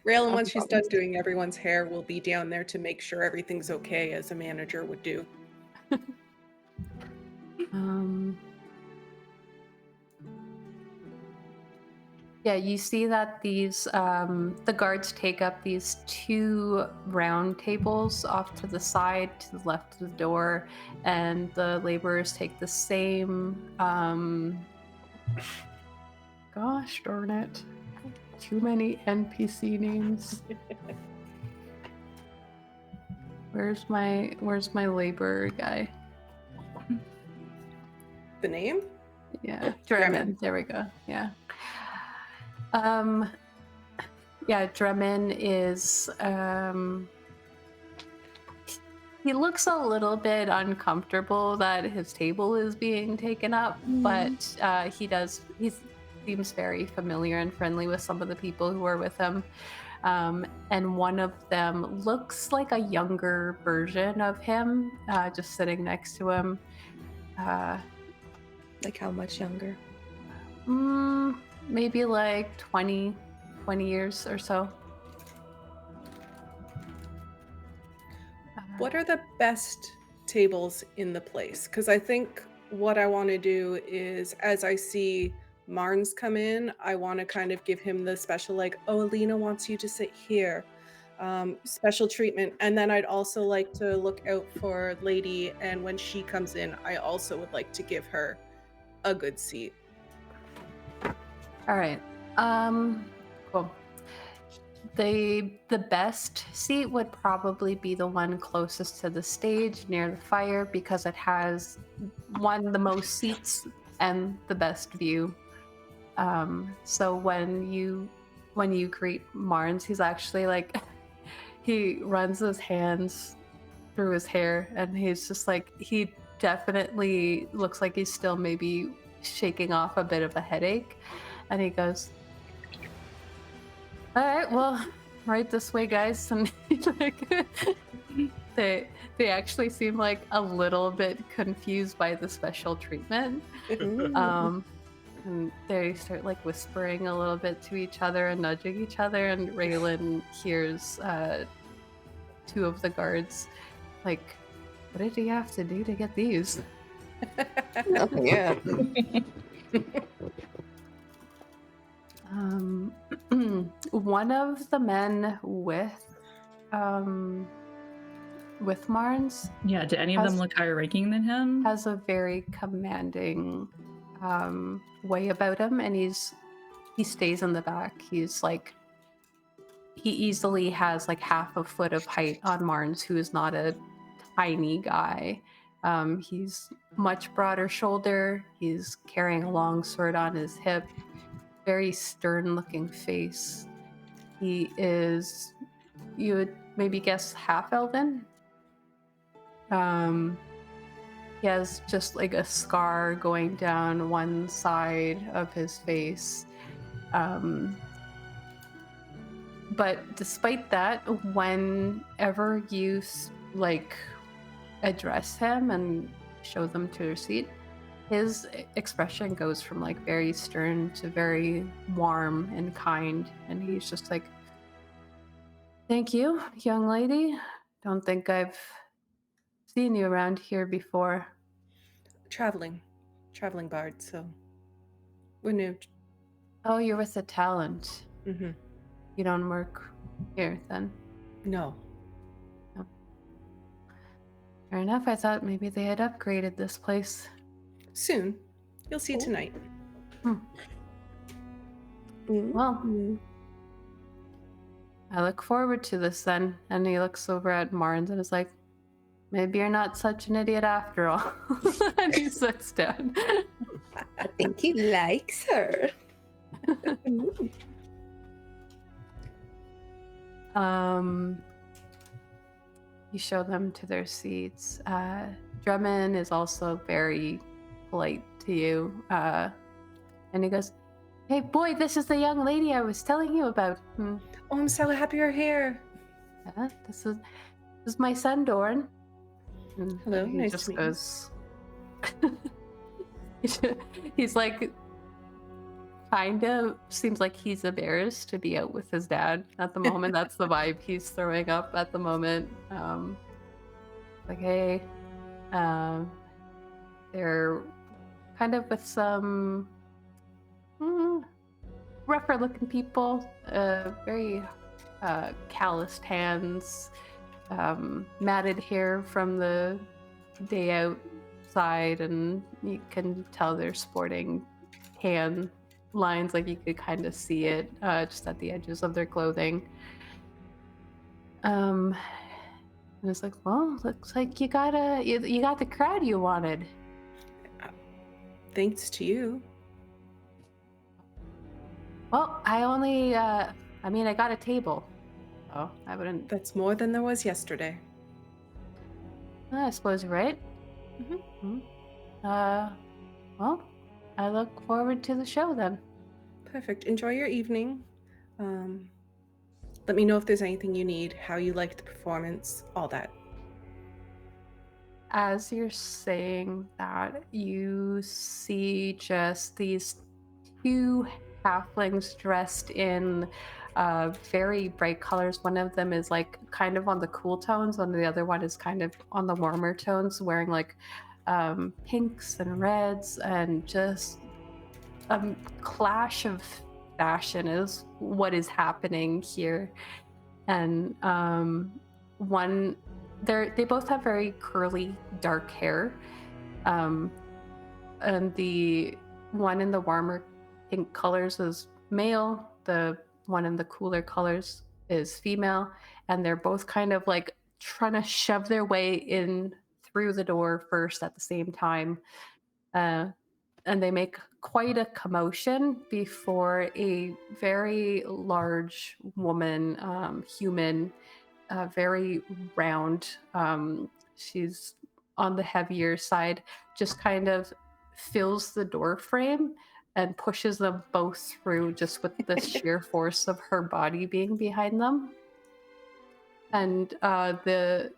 Raelynn, once she's done doing everyone's hair, will be down there to make sure everything's okay, as a manager would do. Yeah, you see that these the guards take up these 2 round tables off to the side, to the left of the door, and the laborers take the same. Gosh darn it! Too many NPC names. Where's my laborer guy? The name? Yeah, Dreamy. Dremin. There we go. Yeah. Yeah, Dremin is he looks a little bit uncomfortable that his table is being taken up, but he seems very familiar and friendly with some of the people who are with him. And one of them looks like a younger version of him, just sitting next to him. Like, how much younger? Maybe like 20 years or so. What are the best tables in the place? Because I think what I want to do is, as I see Marns come in, I want to kind of give him the special, like, oh, Alina wants you to sit here. Special treatment. And then I'd also like to look out for Lady, and when she comes in, I also would like to give her a good seat. All right. Cool. The best seat would probably be the one closest to the stage near the fire, because it has the most seats and the best view. So when you greet Marns, he's actually like he runs his hands through his hair, and he's just like, he definitely looks like he's still maybe shaking off a bit of a headache. And he goes, all right, well, right this way, guys. And like, they actually seem like a little bit confused by the special treatment. And they start like whispering a little bit to each other and nudging each other. And Raelynn hears 2 of the guards like, what did he have to do to get these? Oh, yeah. One of the men with Marns, Yeah, do any of them look higher ranking than him? has a very commanding way about him, and he stays in the back. He's like, he easily has like half a foot of height on Marns, who is not a tiny guy. He's much broader shoulder. He's carrying a long sword on his hip. Very stern looking face. He is, you would maybe guess, half elven. He has just like a scar going down one side of his face. But despite that, whenever you like address him and show them to their seat, his expression goes from like very stern to very warm and kind, and he's just like, thank you, young lady. Don't think I've seen you around here before. Traveling bard, so we're new. Oh, you're with the talent. Mm-hmm. You don't work here then? No. Fair enough. I thought maybe they had upgraded this place. Soon. You'll see tonight. Well, I look forward to this then. And he looks over at Marnes and is like, maybe you're not such an idiot after all. And he sits down. I think he likes her. You show them to their seats. Drummond is also very polite to you. And he goes, hey boy, this is the young lady I was telling you about. Oh, I'm so happy you're here. This is my son, Dorn. And Hello, he nice just to meet goes. He's like, kind of seems like he's embarrassed to be out with his dad at the moment. That's the vibe he's throwing up at the moment. Like, hey, they're kind of with some rougher looking people, very calloused hands, matted hair from the day outside, and you can tell they're sporting tan lines, like you could kind of see it just at the edges of their clothing. And it's like, well, looks like you got the crowd you wanted. Thanks to you. Well, I only I got a table. Oh, I wouldn't. That's more than there was yesterday. I suppose you're right. Well, I look forward to the show then. Perfect. Enjoy your evening. Let me know if there's anything you need, how you liked the performance, all that. As you're saying that, you see just these two halflings dressed in very bright colors. One of them is like kind of on the cool tones, and the other one is kind of on the warmer tones, wearing like pinks and reds, and just a clash of fashion is what is happening here. And they both have very curly dark hair, and the one in the warmer pink colors is male, the one in the cooler colors is female, and they're both kind of like trying to shove their way in through the door first at the same time. And they make quite a commotion before a very large woman, human, very round. She's on the heavier side, just kind of fills the door frame and pushes them both through just with the sheer force of her body being behind them. And the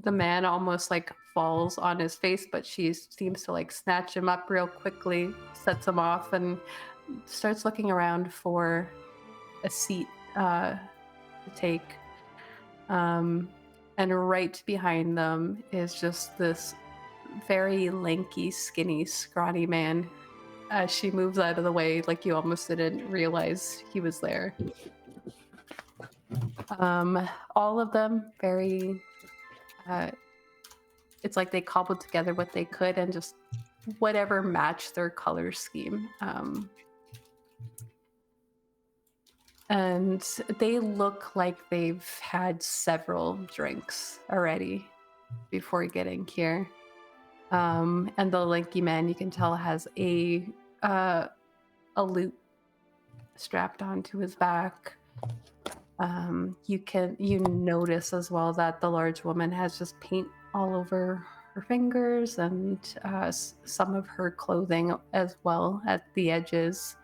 man almost like falls on his face, but she seems to like snatch him up real quickly, sets him off, and starts looking around for a seat to take. And right behind them is just this very lanky, skinny, scrawny man. As she moves out of the way, like you almost didn't realize he was there. All of them very it's like they cobbled together what they could and just whatever matched their color scheme. And they look like they've had several drinks already before getting here. And the lanky man, you can tell, has a lute strapped onto his back. You notice as well that the large woman has just paint all over her fingers and some of her clothing as well at the edges.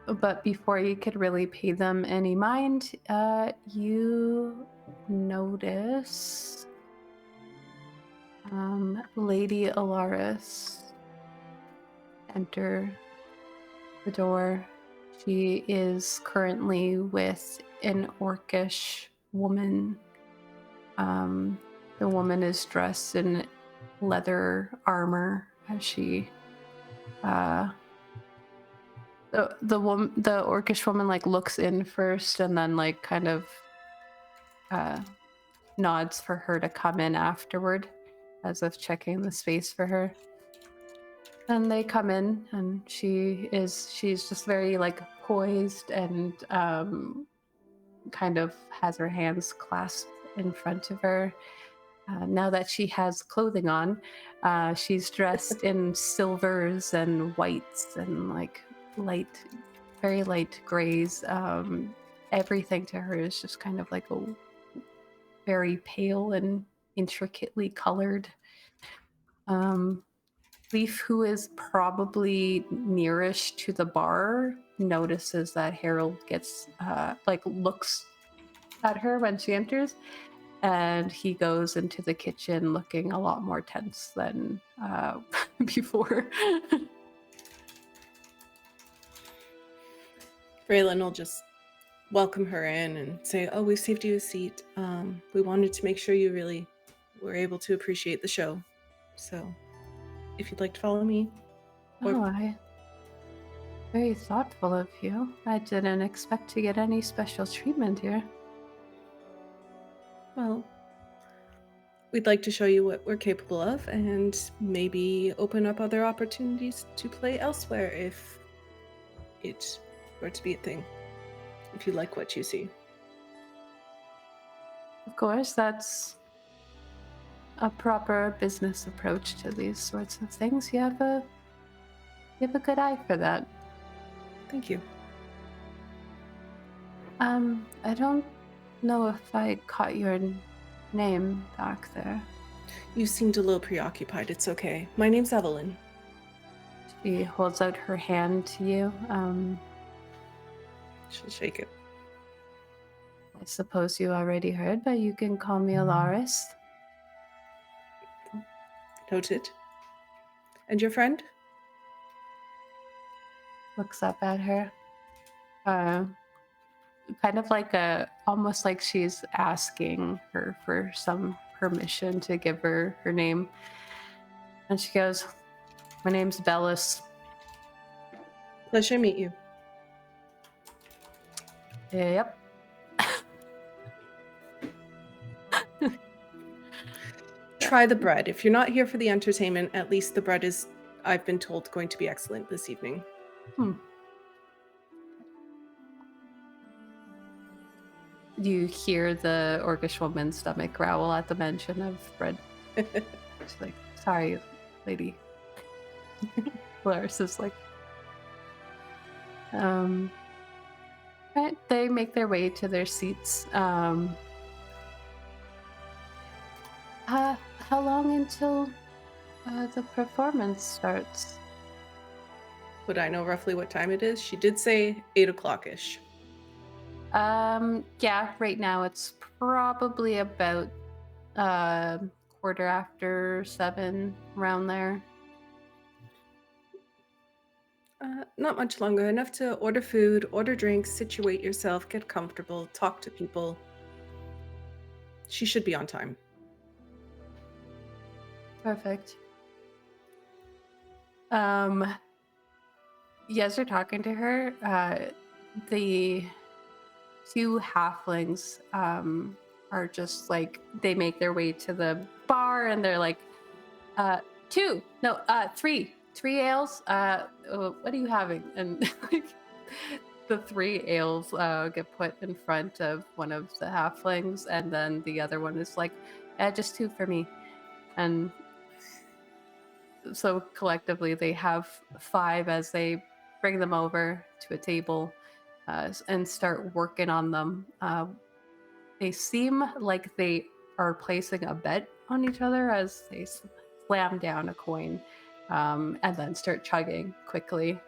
But before you could really pay them any mind, you notice Lady Alaris enter the door. She is currently with an orcish woman. The woman is dressed in leather armor as she the orcish woman like looks in first and then like kind of nods for her to come in afterward, as if checking the space for her. And they come in, and she's just very like poised and kind of has her hands clasped in front of her. Now that she has clothing on, she's dressed in silvers and whites and like light, very light grays. Everything to her is just kind of like a very pale and intricately colored. Leif, who is probably nearest to the bar, notices that Harold gets looks at her when she enters, and he goes into the kitchen looking a lot more tense than before. Raelynn will just welcome her in and say, "Oh, we saved you a seat. We wanted to make sure you really were able to appreciate the show. So, if you'd like to follow me." Oh, very thoughtful of you. I didn't expect to get any special treatment here. Well, we'd like to show you what we're capable of and maybe open up other opportunities to play elsewhere if it were to be a thing. If you like what you see. Of course, that's a proper business approach to these sorts of things. You have a good eye for that. Thank you. I don't know if I caught your name back there. You seemed a little preoccupied. It's okay. My name's Evelyn. She holds out her hand to you. She'll shake it. I suppose you already heard, but you can call me Alaris. Noted. And your friend? Looks up at her. Kind of like almost like she's asking her for some permission to give her her name. And she goes, "My name's Bellis." Pleasure to meet you. Yep. Try the bread. If you're not here for the entertainment, at least the bread is, I've been told, going to be excellent this evening. You hear the orcish woman's stomach growl at the mention of bread. She's like, "Sorry, lady." Laris is like, right, they make their way to their seats. How long until the performance starts? Would I know roughly what time it is? She did say 8 o'clock-ish. Yeah, right now it's probably about 7:15, around there. Not much longer. Enough to order food, order drinks, situate yourself, get comfortable, talk to people. She should be on time. Perfect. You guys are talking to her. The two halflings are just like, they make their way to the bar and they're like, three ales. What are you having? And like, the 3 ales get put in front of one of the halflings, and then the other one is like, just 2 for me. And so collectively they have 5 as they bring them over to a table and start working on them. They seem like they are placing a bet on each other as they slam down a coin and then start chugging quickly.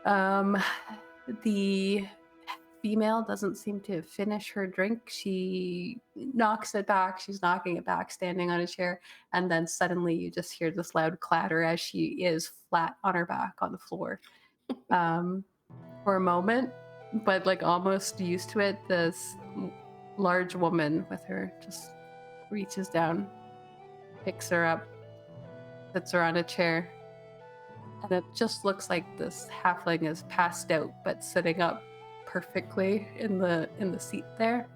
The female doesn't seem to finish her drink. She knocks it back. She's knocking it back, standing on a chair, and then suddenly you just hear this loud clatter as she is flat on her back on the floor. For a moment, but like almost used to it, this large woman with her just reaches down, picks her up, puts her on a chair, and it just looks like this halfling is passed out but sitting up perfectly in the seat there.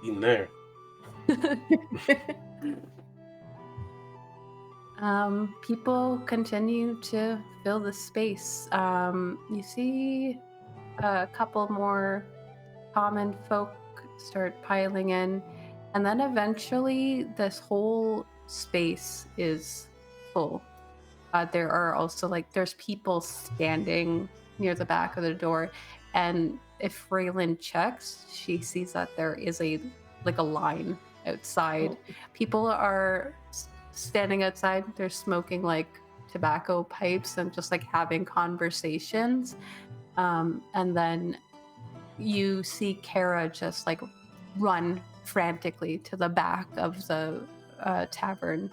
In there. People continue to fill the space. You see a couple more common folk start piling in, and then eventually this whole space is full. There are also there's people standing near the back of the door, and if Raelynn checks, she sees that there is a line outside. People are standing outside. They're smoking tobacco pipes and just having conversations. And then you see Kara just run frantically to the back of the tavern,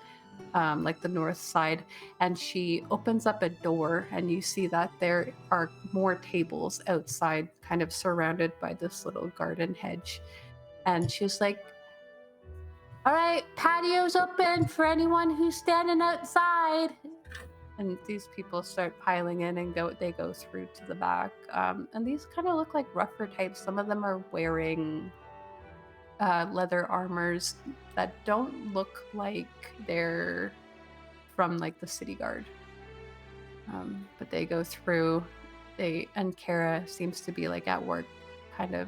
the north side, and she opens up a door, and you see that there are more tables outside, kind of surrounded by this little garden hedge. And she's like, "All right, patio's open for anyone who's standing outside." And these people start piling in and they go through to the back. And these kind of look like rougher types. Some of them are wearing leather armors that don't look like they're from the city guard. But they go through. And Kara seems to be at work, kind of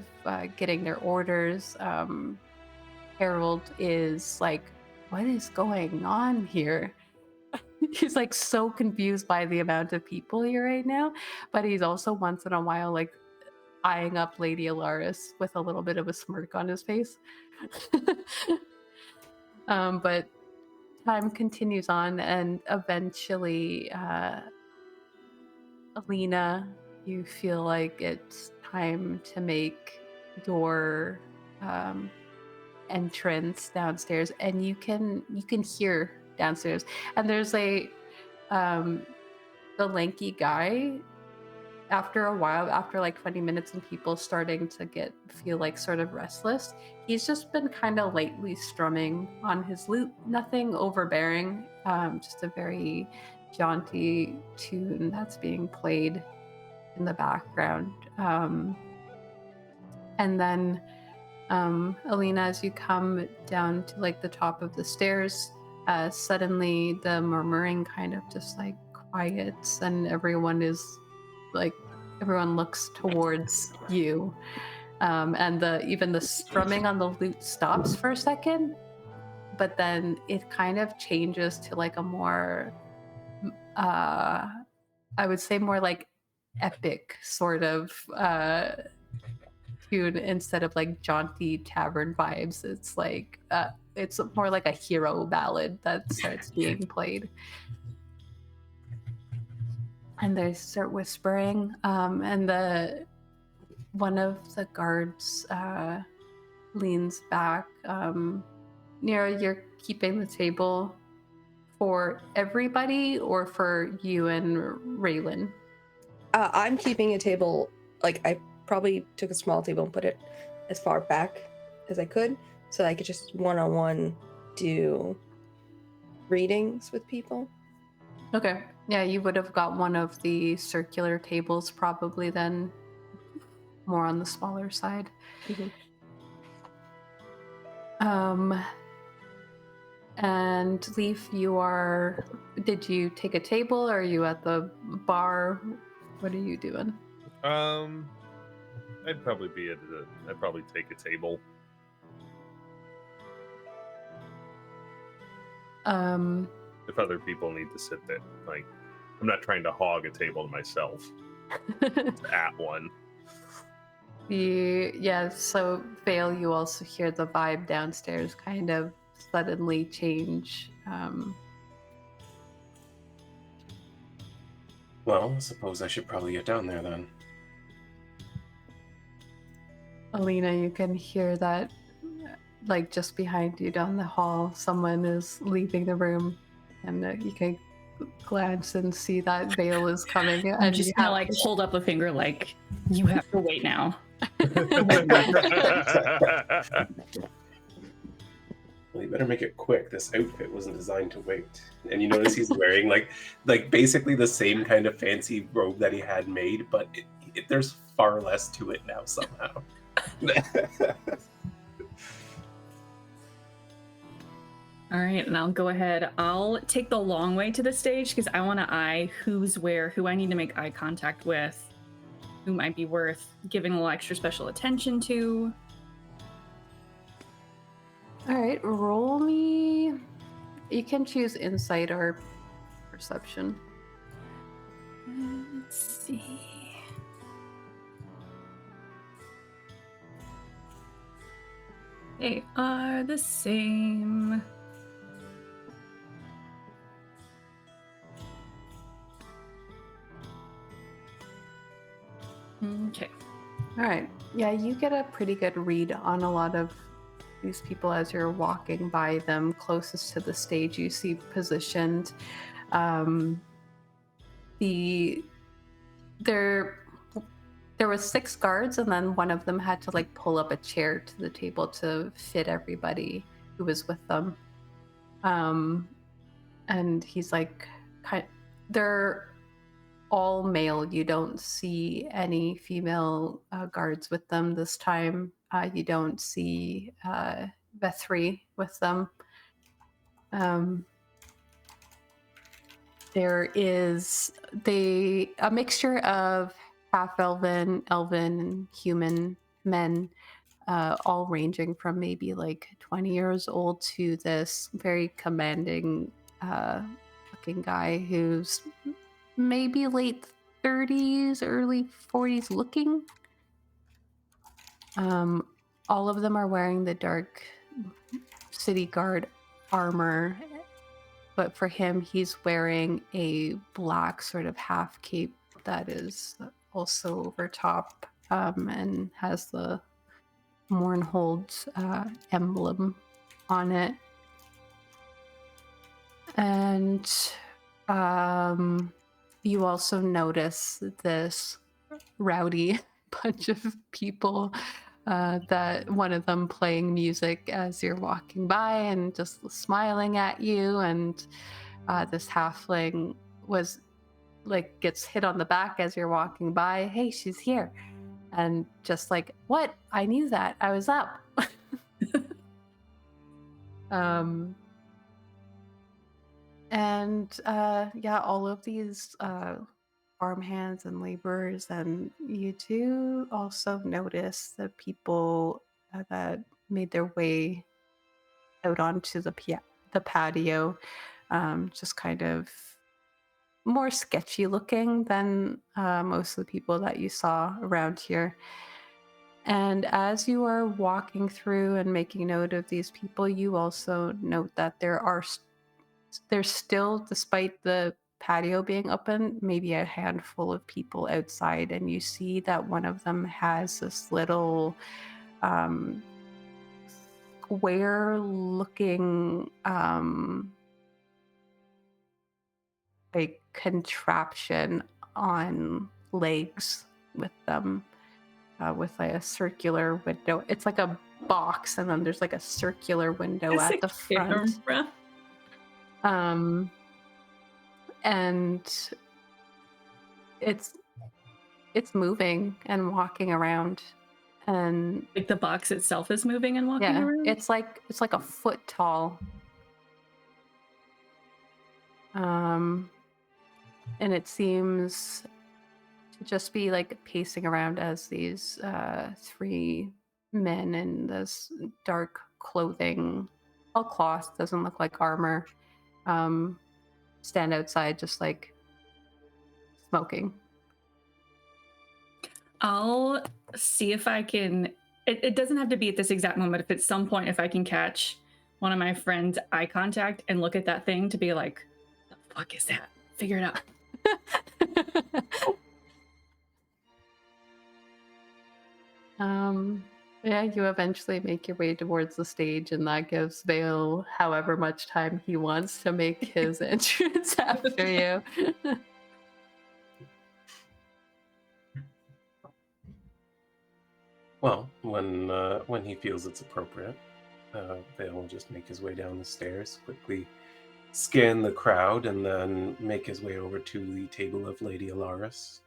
getting their orders. Harold is like, "What is going on here?" He's so confused by the amount of people here right now, but he's also once in a while eyeing up Lady Alaris with a little bit of a smirk on his face. But time continues on, and eventually, Alina, you feel like it's time to make your entrance downstairs, and you can hear downstairs, and there's the lanky guy. After a while, after 20 minutes and people starting to feel sort of restless, he's just been kind of lightly strumming on his lute, nothing overbearing, just a very jaunty tune that's being played in the background. And then Alina, as you come down to the top of the stairs, suddenly the murmuring kind of just quiets, and everyone looks towards you, and even the strumming on the lute stops for a second, but then it kind of changes to a more I would say more epic sort of tune instead of jaunty tavern vibes. It's more like a hero ballad that starts being played, and they start whispering, and one of the guards leans back. Nyra, you're keeping the table for everybody or for you and Raelynn? I'm keeping a table. I probably took a small table and put it as far back as I could, so I could just one-on-one do readings with people. Okay. Yeah, you would have got one of the circular tables probably then, more on the smaller side. Mm-hmm. And Leif, did you take a table, or are you at the bar? What are you doing? I'd probably take a table. If other people need to sit there, I'm not trying to hog a table to myself. At one. So Vael, you also hear the vibe downstairs kind of suddenly change. Well, I suppose I should probably get down there then. Alina, you can hear that just behind you down the hall, someone is leaving the room, and you can glance and see that Vael is coming. I'm just gonna hold up a finger you have to wait now. Well, you better make it quick. This outfit wasn't designed to wait. And you notice he's wearing basically the same kind of fancy robe that he had made, but there's far less to it now somehow. All right, and I'll go ahead. I'll take the long way to the stage because I want to eye who's where, who I need to make eye contact with, who might be worth giving a little extra special attention to. All right, roll me. You can choose insight or perception. Let's see. They are the same. Okay. All right. Yeah, you get a pretty good read on a lot of these people as you're walking by them closest to the stage. You see positioned. There was 6 guards, and then one of them had to like pull up a chair to the table to fit everybody who was with them. And he's like, they're all male. You don't see any female guards with them this time. You don't see Vethri with them. There is a mixture of half-elven, elven, and human men, all ranging from maybe like 20 years old to this very commanding looking guy who's maybe late 30s, early 40s looking. All of them are wearing the dark city guard armor, but for him, he's wearing a black sort of half cape that is also over top and has the Mornhold emblem on it. And you also notice this rowdy bunch of people, that one of them playing music as you're walking by and just smiling at you, and this halfling was like gets hit on the back as you're walking by. Hey, she's here. And just like, what? I knew that. I was up. And yeah, all of these farmhands and laborers, and you do also notice the people that made their way out onto the patio, just kind of more sketchy looking than most of the people that you saw around here. And as you are walking through and making note of these people, you also note that there's still, despite the patio being open, maybe a handful of people outside, and you see that one of them has this little square looking like contraption on legs with them, with like a circular window. It's like a box, and then there's like a circular window at the front. And it's moving and walking around, and like the box itself is moving and walking around. It's like a foot tall. And it seems to just be like pacing around as these 3 men in this dark clothing, all cloth, doesn't look like armor, stand outside just like smoking. I'll see if I can, it doesn't have to be at this exact moment, if at some point if I can catch one of my friends' eye contact and look at that thing to be like, the fuck is that? Figure it out. Yeah, you eventually make your way towards the stage, and that gives Vael however much time he wants to make his entrance after you. Well, when he feels it's appropriate, Vael will just make his way down the stairs, quickly scan the crowd, and then make his way over to the table of Lady Alaris.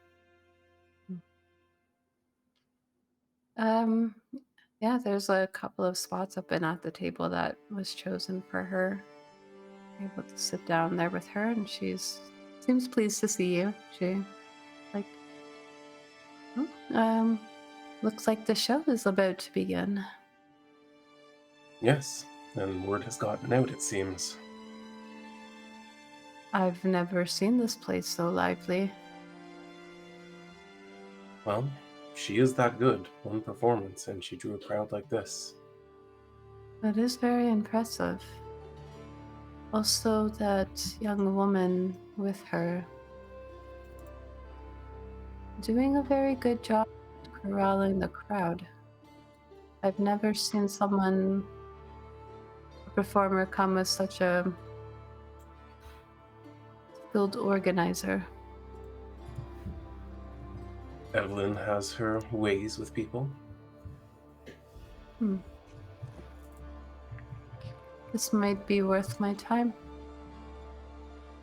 Yeah, there's a couple of spots open at the table that was chosen for her. able to sit down there with her, and she's seems pleased to see you. She like, "Oh, looks like the show is about to begin." Yes, and word has gotten out, it seems. I've never seen this place so lively. Well, she is that good. One performance, and she drew a crowd like this. That is very impressive. Also, that young woman with her doing a very good job corralling the crowd. I've never seen a performer come with such a skilled organizer. Evelyn has her ways with people. This might be worth my time.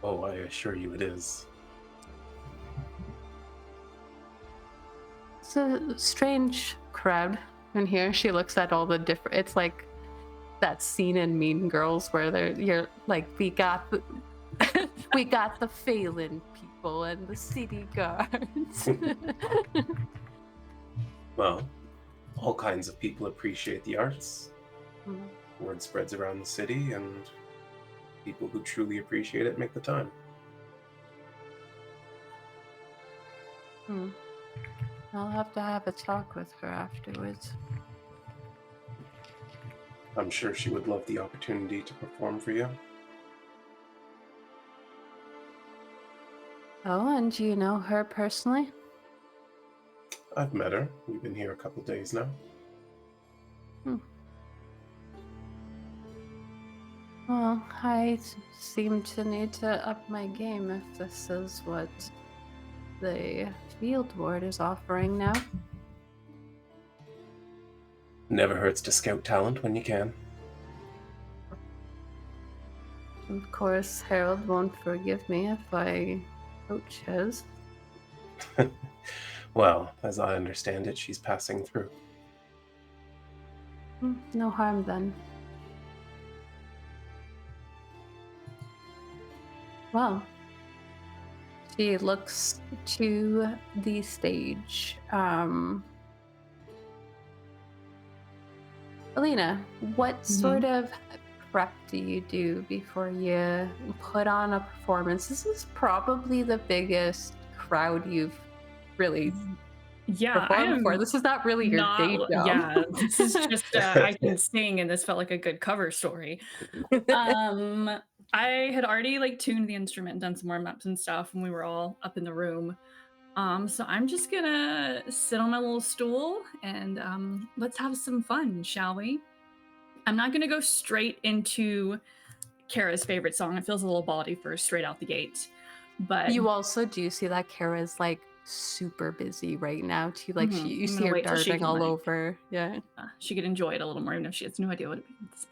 Oh, I assure you it is. It's a strange crowd in here. She looks at all the different. It's like that scene in Mean Girls where you're like, we got the Phelan people and the city guards. Well, all kinds of people appreciate the arts. Word spreads around the city, and people who truly appreciate it make the time. I'll have to have a talk with her afterwards. I'm sure she would love the opportunity to perform for you. Oh, and do you know her personally? I've met her. We've been here a couple days now. Well, I seem to need to up my game if this is what the field ward is offering now. Never hurts to scout talent when you can. Of course, Harold won't forgive me if I poach his. Well, as I understand it, she's passing through. No harm then. Well, she looks to the stage. Alina, what sort of prep do you do before you put on a performance? This is probably the biggest crowd you've really performed for. This is not really your day job. Yeah, this is just I can sing, and this felt like a good cover story. I had already like tuned the instrument and done some warm ups and stuff when we were all up in the room. So I'm just gonna sit on my little stool and let's have some fun, shall we? I'm not gonna go straight into Kara's favorite song. It feels a little bawdy for straight out the gate. But you also do see that Kara's like super busy right now too. Like you see her darting all over. Yeah, she could enjoy it a little more, even if she has no idea what it means.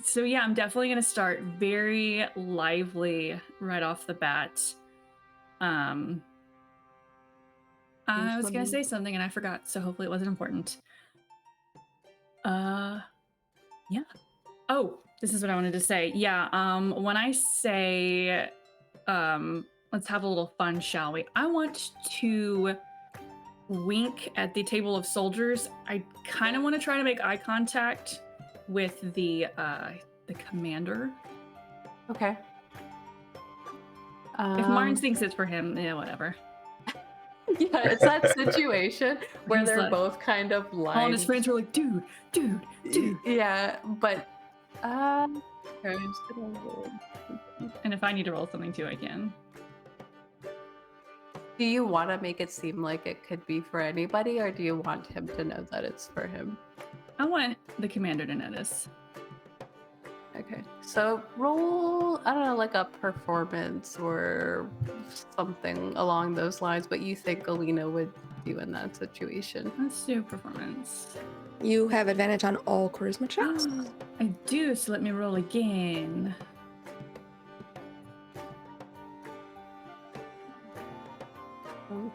So yeah, I'm definitely gonna start very lively right off the bat. I was gonna say something and I forgot, so hopefully it wasn't important. Yeah. Oh, this is what I wanted to say. Yeah, when I say let's have a little fun, shall we? I want to wink at the table of soldiers. I kind of want to try to make eye contact with the commander. Okay. If Martin thinks it's for him, yeah, whatever. Yeah, it's that situation where they're like, both kind of lying. All his friends were like, dude. Yeah, but I'm just gonna roll. And if I need to roll something too, I can. Do you want to make it seem like it could be for anybody, or do you want him to know that it's for him? I want the commander to notice. Okay, so roll, I don't know, like a performance or something along those lines, what you think Alina would do in that situation. Let's do performance. You have advantage on all charisma checks? I do, so let me roll again.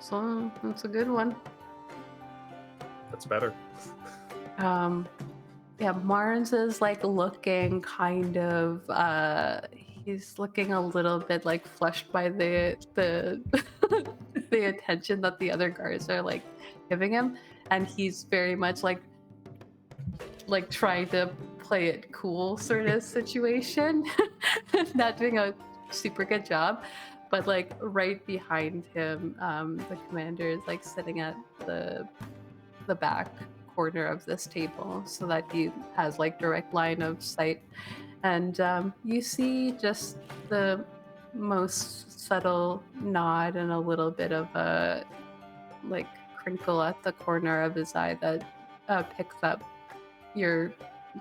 So that's a good one. That's better. Yeah, Marnes is like looking kind of he's looking a little bit like flushed by the the attention that the other guards are like giving him, and he's very much like trying to play it cool sort of situation. Not doing a super good job, but like right behind him, the commander is like sitting at the back corner of this table so that he has like direct line of sight, and you see just the most subtle nod and a little bit of a like crinkle at the corner of his eye that picks up your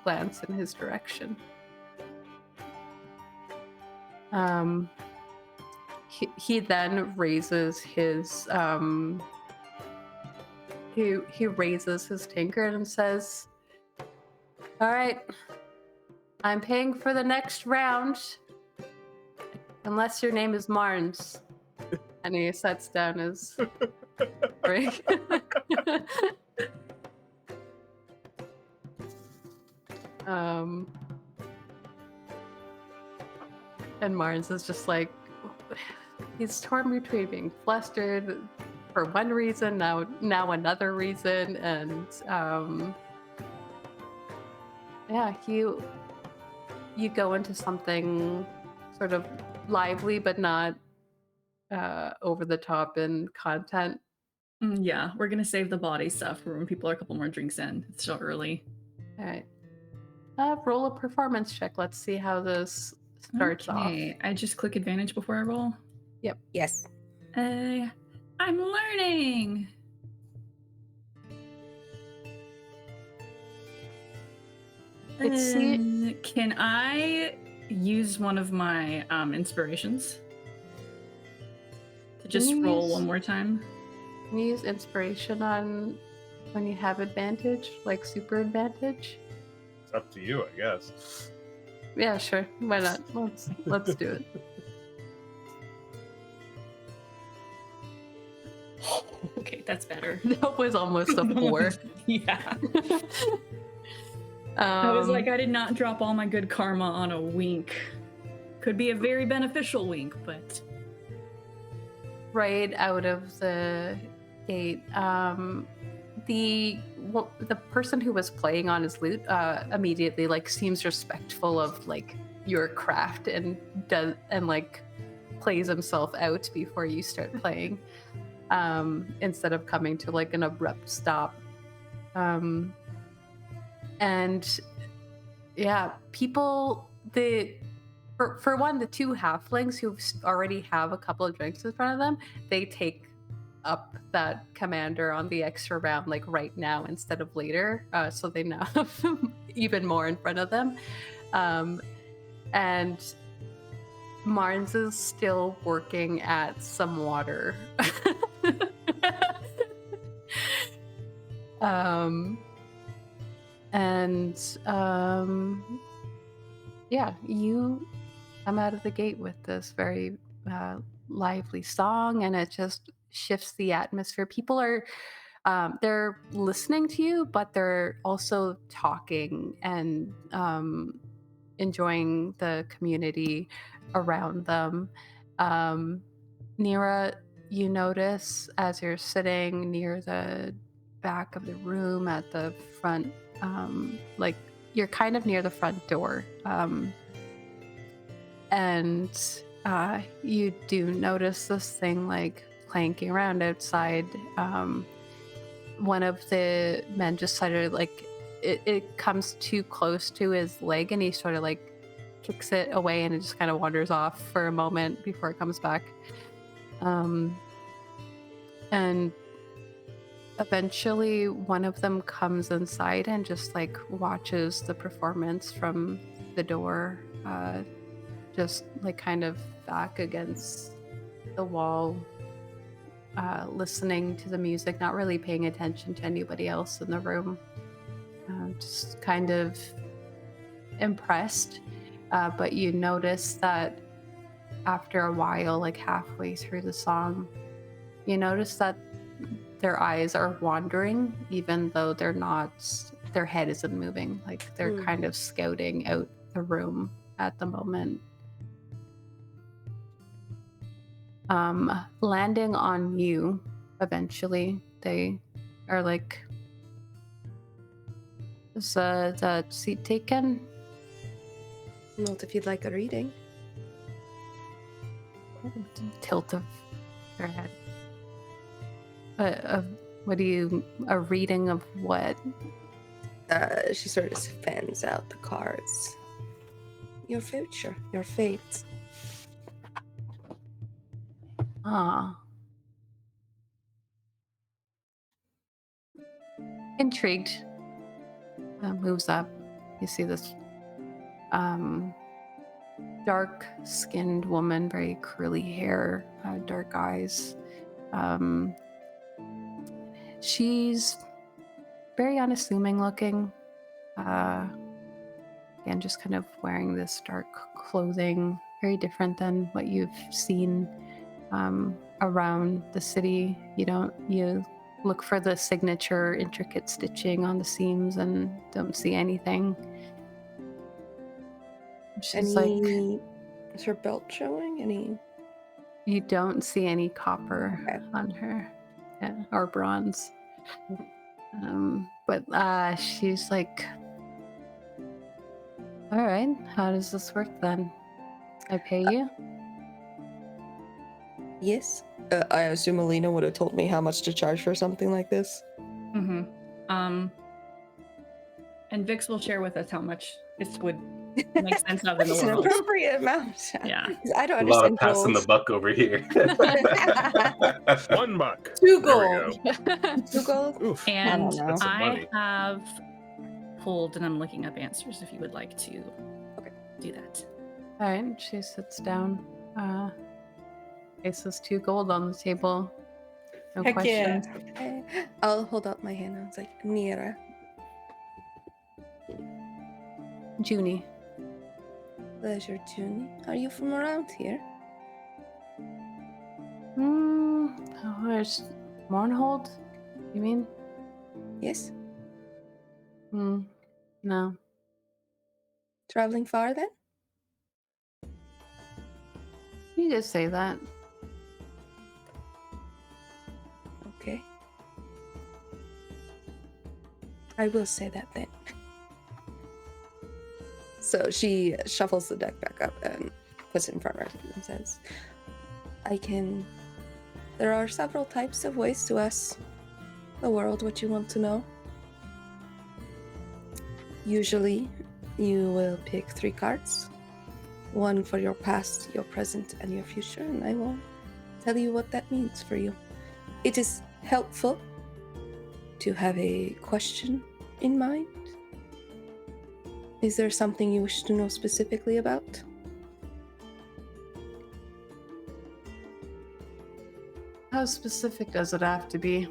glance in his direction. He then raises his he raises his tankard and says, "All right, I'm paying for the next round, unless your name is Marnes." And he sets down his drink. And Marnes is just like, he's torn between being flustered for one reason, now another reason, and yeah, you go into something sort of lively but not over the top in content. Yeah, we're gonna save the body stuff for when people are a couple more drinks in. It's still early. All right. Roll a performance check. Let's see how this starts off. I just click advantage before I roll. Yep. Yes. I'm learning. Can I use one of my inspirations to just roll one more time? Can you use inspiration on when you have advantage, like super advantage? It's up to you, I guess. Yeah, sure. Why not? Let's do it. Okay, that's better. That was almost a 4. Yeah. I was like, I did not drop all my good karma on a wink. Could be a very beneficial wink, but right out of the gate, the person who was playing on his lute immediately like seems respectful of like your craft and like plays himself out before you start playing, instead of coming to like an abrupt stop. And yeah, people, for one, the two halflings who already have a couple of drinks in front of them, they take up that commander on the extra round like right now instead of later, so they now have even more in front of them. And Marnes is still working at some water. Yeah, you come out of the gate with this very lively song, and it just shifts the atmosphere. People are they're listening to you, but they're also talking and enjoying the community around them. Nyra, you notice as you're sitting near the back of the room at the front, like you're kind of near the front door, and you do notice this thing like clanking around outside. One of the men just sort of like it comes too close to his leg, and he sort of like kicks it away, and it just kind of wanders off for a moment before it comes back. And eventually one of them comes inside and just like watches the performance from the door, just like kind of back against the wall, listening to the music, not really paying attention to anybody else in the room, just kind of impressed. But you notice that after a while, like halfway through the song, you notice that their eyes are wandering, even though they're not their head isn't moving. Like they're kind of scouting out the room at the moment. Landing on you eventually. They are like, is the seat taken? Not if you'd like a reading. Tilt of their head. What do you, a reading of what? She sort of fans out the cards. Your future, your fate. Ah. Intrigued. Moves up. You see this dark-skinned woman, very curly hair, dark eyes. She's very unassuming looking. Again, just kind of wearing this dark clothing, very different than what you've seen around the city. You look for the signature intricate stitching on the seams and don't see anything. She's is her belt showing? Any? You don't see any copper Okay. on her, or bronze. But she's like, all right, how does this work then? I pay you? Yes. I assume Alina would have told me how much to charge for something like this. Mm-hmm. And Vixx will share with us how much it would make sense of in the It's an world. appropriate amount. Yeah. 'Cause I don't A lot of understand passing the gold. buck over here. $1. 2 There we gold. go. 2 gold? Oof. And don't know. That's some I money. have pulled, and I'm looking up answers if you would like to do that. All right, she sits down. Places 2 gold on the table. No Heck yeah. questions. Okay. I'll hold up my hand. I was like, Nyra. Junie. Pleasure, Junie. Are you from around here? Where's Mornhold? You mean? Yes. No. Traveling far then? You just say that. Okay. I will say that then. So she shuffles the deck back up and puts it in front of her and says, there are several types of ways to ask the world what you want to know. Usually, you will pick 3 cards. 1 for your past, your present, and your future, and I will tell you what that means for you. It is helpful to have a question in mind. Is there something you wish to know specifically about? How specific does it have to be?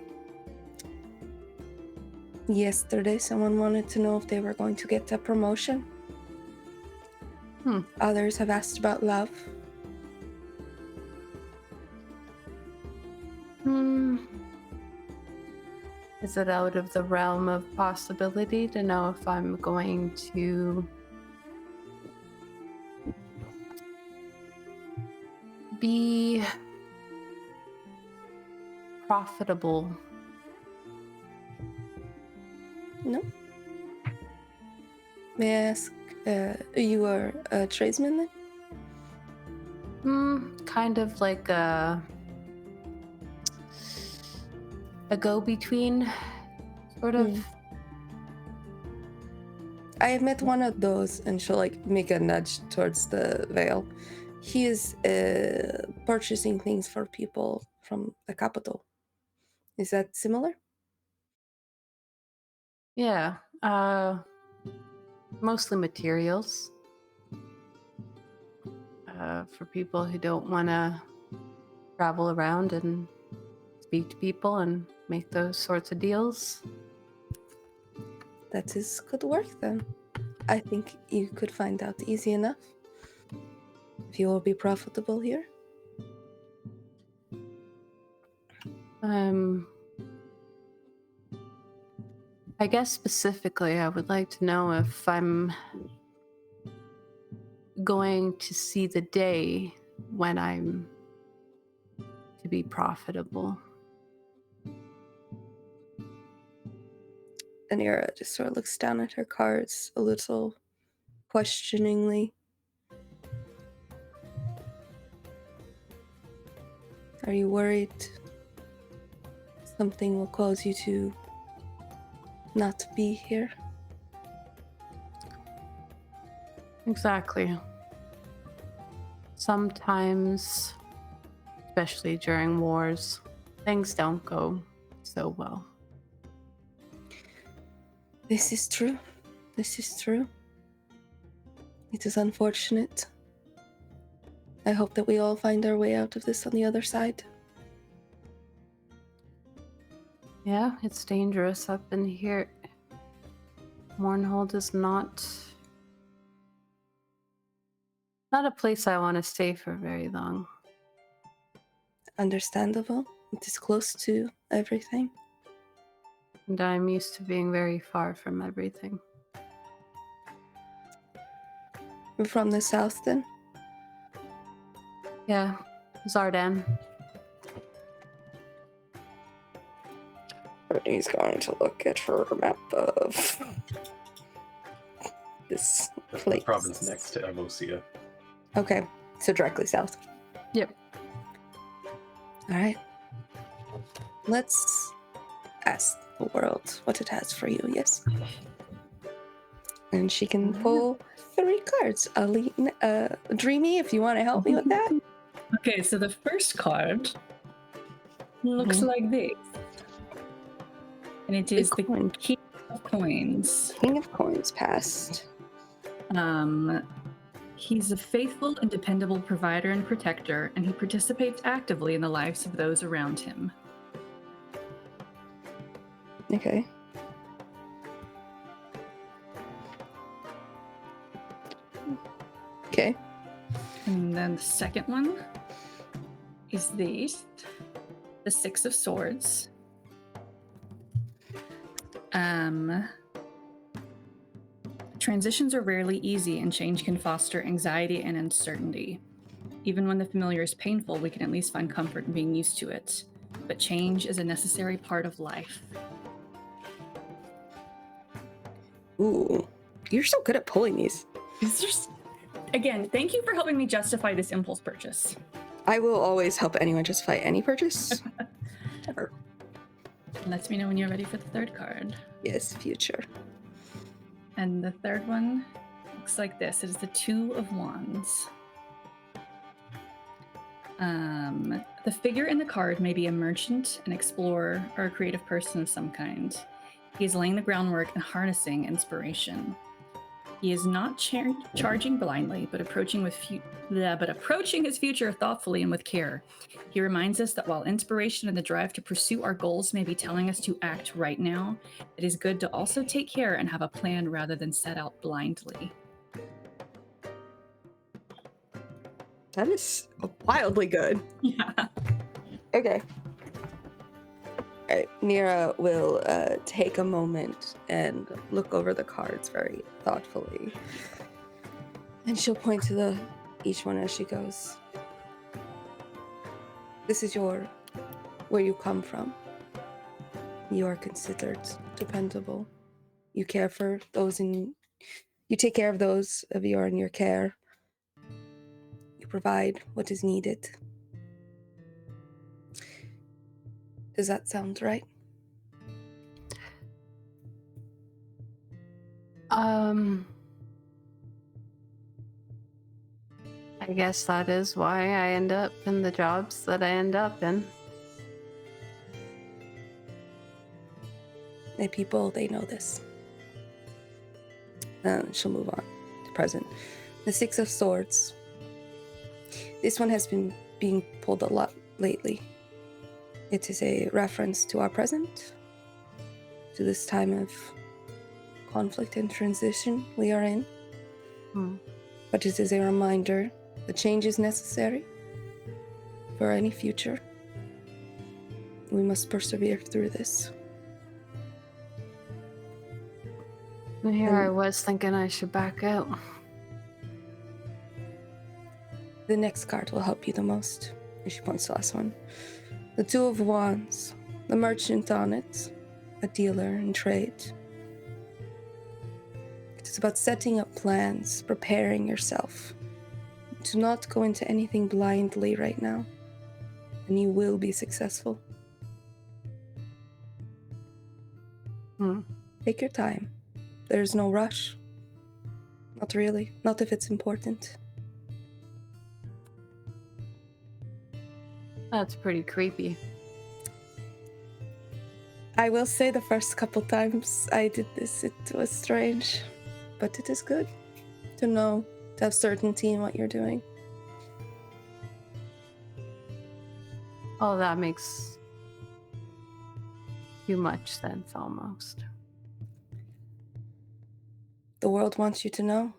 Yesterday, someone wanted to know if they were going to get a promotion. Others have asked about love. Is it out of the realm of possibility to know if I'm going to be profitable? No. May I ask, you are a tradesman then? Kind of like a go-between, sort of. I have met one of those, and she'll make a nudge towards the Vael. He is purchasing things for people from the capital. Is that similar? Yeah, mostly materials. For people who don't want to travel around and speak to people and make those sorts of deals. That is good work then. I think you could find out easy enough. If you will be profitable here. I guess specifically, I would like to know if I'm going to see the day when I'm to be profitable. And Nyra just sort of looks down at her cards a little questioningly. Are you worried something will cause you to not be here? Exactly. Sometimes, especially during wars, things don't go so well. This is true. This is true. It is unfortunate. I hope that we all find our way out of this on the other side. Yeah, it's dangerous up in here. Mornhold is not a place I want to stay for very long. Understandable. It is close to everything. And I'm used to being very far from everything. We're from the south then? Yeah, Zardan. Brittany's going to look at her map of this That's place. the province next to Avosia. Okay, so directly south. Yep. All right. Let's ask the world what it has for you, yes? And she can pull 3 cards. Alina, Dreamy, if you want to help me with that. Okay, so the first card looks like this. And it is the coin. King of Coins. King of Coins passed. He's a faithful and dependable provider and protector, and he participates actively in the lives of those around him. Okay. Okay. And then the second one is the 6 of Swords. Transitions are rarely easy, and change can foster anxiety and uncertainty. Even when the familiar is painful, we can at least find comfort in being used to it. But change is a necessary part of life. Ooh. You're so good at pulling these. It's just, again, thank you for helping me justify this impulse purchase. I will always help anyone justify any purchase. Ever. Let me know when you're ready for the third card. Yes, future. And the third one looks like this. It is the 2 of Wands. The figure in the card may be a merchant, an explorer, or a creative person of some kind. He is laying the groundwork and harnessing inspiration. He is not charging blindly, but approaching his future thoughtfully and with care. He reminds us that while inspiration and the drive to pursue our goals may be telling us to act right now, it is good to also take care and have a plan rather than set out blindly. That is wildly good. Yeah. Okay. All right, Nyra will take a moment and look over the cards very thoughtfully. And she'll point to each one as she goes. This is where you come from. You are considered dependable. You care for those you take care of those of you in your care. You provide what is needed. Does that sound right? I guess that is why I end up in the jobs that I end up in. The people, they know this. She'll move on to present. The 6 of Swords. This one has been being pulled a lot lately. It is a reference to our present, to this time of conflict and transition we are in. But it is a reminder that change is necessary for any future. We must persevere through this. Here And- I was thinking I should back out. The next card will help you the most. And she points to the last one. The Two of Wands. The merchant on it. A dealer in trade. It is about setting up plans, preparing yourself. Do not go into anything blindly right now. And you will be successful. Take your time. There's no rush. Not really. Not if it's important. That's pretty creepy. I will say the first couple times I did this, it was strange. But it is good to know, to have certainty in what you're doing. Oh, that makes too much sense almost. The world wants you to know.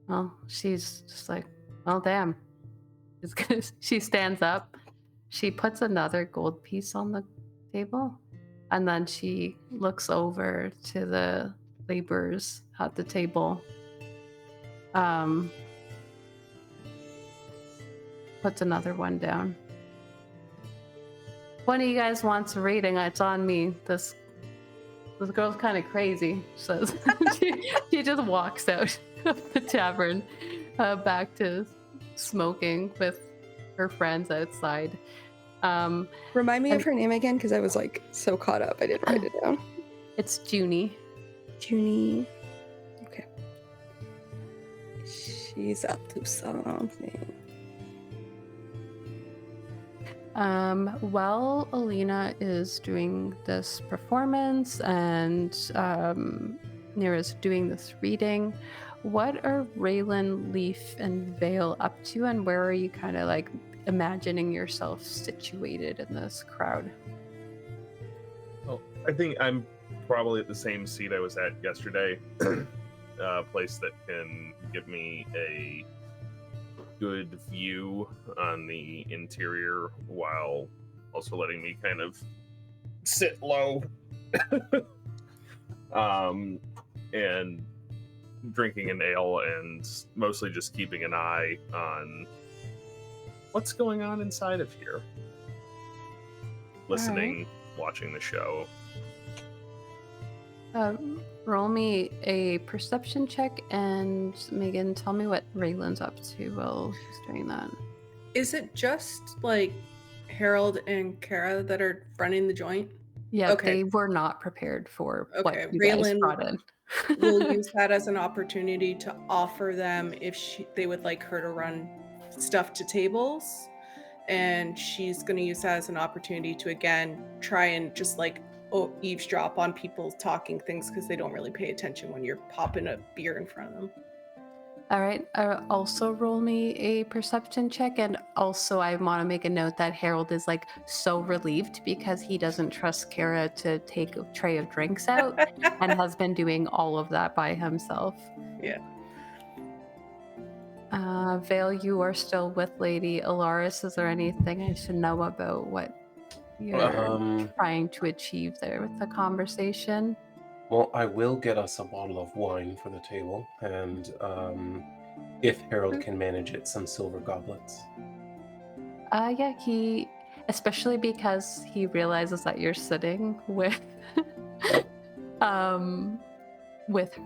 Well, she's just like, well, damn. She stands up. She puts another gold piece on the table. And then she looks over to the laborers at the table. Puts another one down. One of you guys wants a reading? It's on me. This girl's kind of crazy. Says she just walks out of the tavern, back to smoking with her friends outside. Remind me of her name again, because I was like so caught up I didn't write it down. It's Junie. Junie. Okay. She's up to something. While Alina is doing this performance and Nyra's doing this reading, what are Raelynn, Leif, and Vael up to, and where are you kind of like imagining yourself situated in this crowd? Oh, I think I'm probably at the same seat I was at yesterday. A place that can give me a good view on the interior while also letting me kind of sit low. And drinking an ale and mostly just keeping an eye on what's going on inside of here. Listening, watching the show. Roll me a perception check, and Megan, tell me what Raylan's up to while she's doing that. Is it just like Harold and Kara that are running the joint? Yeah, Okay. they were not prepared for what Okay, you guys Raelynn brought in. We'll use that as an opportunity to offer them if they would like her to run stuff to tables. And she's going to use that as an opportunity to, again, try and just like eavesdrop on people talking things because they don't really pay attention when you're popping a beer in front of them. All right. Also roll me a perception check, and also I want to make a note that Harold is like so relieved because he doesn't trust Kara to take a tray of drinks out and has been doing all of that by himself. Yeah. Vael, you are still with Lady Alaris. Is there anything I should know about what you're trying to achieve there with the conversation? Well, I will get us a bottle of wine for the table, and if Harold can manage it, some silver goblets. Yeah, he, especially because he realizes that you're sitting with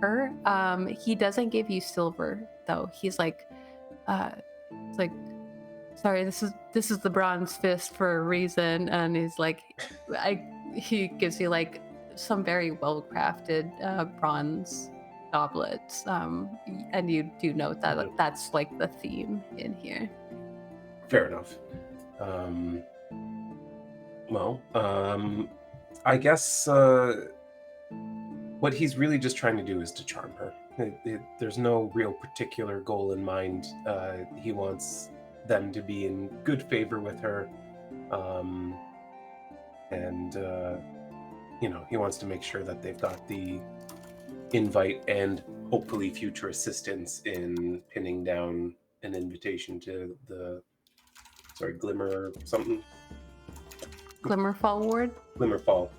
her. He doesn't give you silver though. He's like, sorry, this is the Bronze Fist for a reason, and he's like, he gives you like some very well crafted bronze goblets, and you do note that that's like the theme in here. Fair enough. I guess what he's really just trying to do is to charm her. There's no real particular goal in mind. He wants them to be in good favor with her, and he wants to make sure that they've got the invite and hopefully future assistance in pinning down an invitation to the Glimmer something. Glimmerfall Ward? Glimmerfall.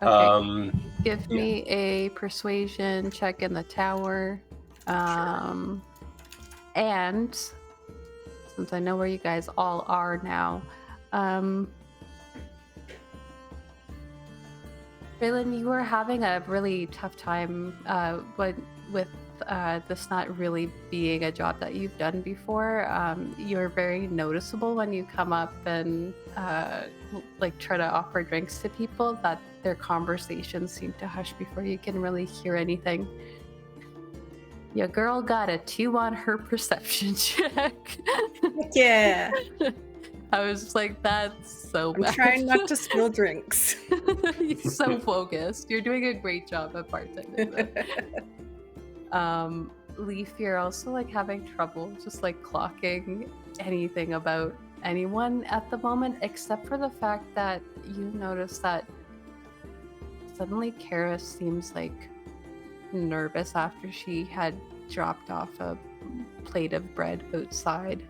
Okay. Give yeah. me a persuasion check in the tower. And since I know where you guys all are now, Raelynn, you were having a really tough time with this not really being a job that you've done before. You're very noticeable when you come up and like try to offer drinks to people, that their conversations seem to hush before you can really hear anything. Your girl got a 2 on her perception check. Yeah. I was just like, that's so I'm bad. trying not to spill drinks. You're so focused. You're doing a great job at bartending. Leif, you're also like having trouble just like clocking anything about anyone at the moment, except for the fact that you notice that suddenly Kara seems like nervous after she had dropped off a plate of bread outside.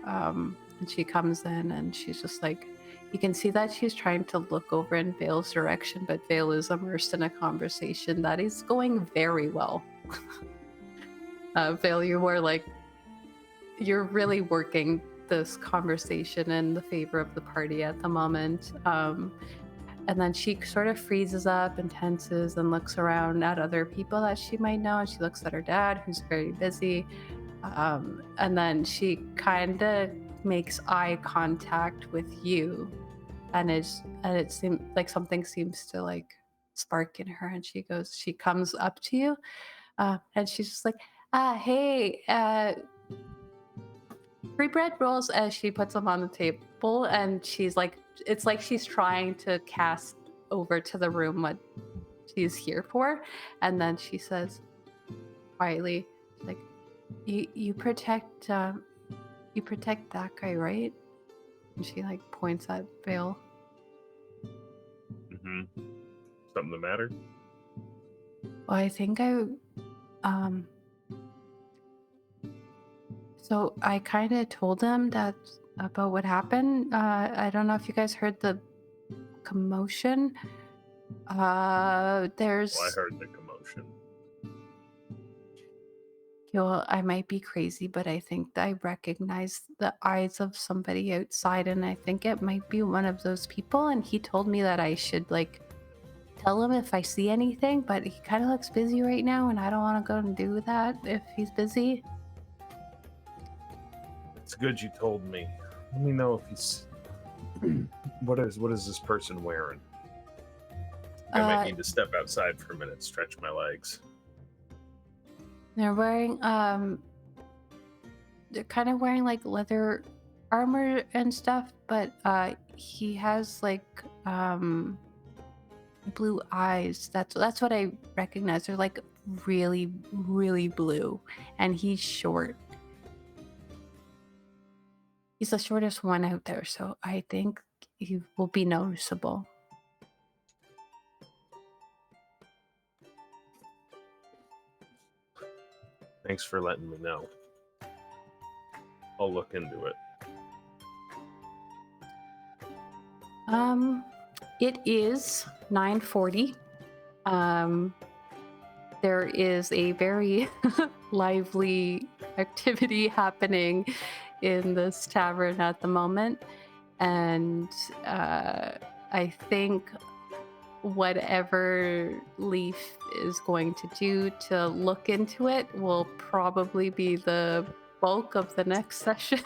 And she comes in and she's just like, you can see that she's trying to look over in Vael's direction, but Vael is immersed in a conversation that is going very well. Vael, you're really working this conversation in the favor of the party at the moment. And then she sort of freezes up and tenses and looks around at other people that she might know. And she looks at her dad, who's very busy. And then she kind of makes eye contact with you. And it seems like something seems to like spark in her. And she comes up to you and she's just like, hey, free bread rolls, as she puts them on the table, and she's like, it's like she's trying to cast over to the room what she's here for, and then she says quietly, like, you protect that guy, right? And she like points at Vael. Something the matter? Well, I think so I kind of told them that about what happened. I don't know if you guys heard the commotion. There's. Well, I heard the commotion. Well, I might be crazy, but I think I recognize the eyes of somebody outside, and I think it might be one of those people. And he told me that I should like tell him if I see anything, but he kind of looks busy right now, and I don't want to go and do that if he's busy. It's good you told me. Let me know if he's. What is this person wearing? I might need to step outside for a minute, stretch my legs. They're wearing they're kind of wearing like leather armor and stuff, but he has like blue eyes. That's what I recognize. They're like really, really blue, and he's short. He's the shortest one out there, so I think he will be noticeable. Thanks for letting me know. I'll look into it. It is 9:40. There is a very lively activity happening in this tavern at the moment, and I think whatever Leif is going to do to look into it will probably be the bulk of the next session.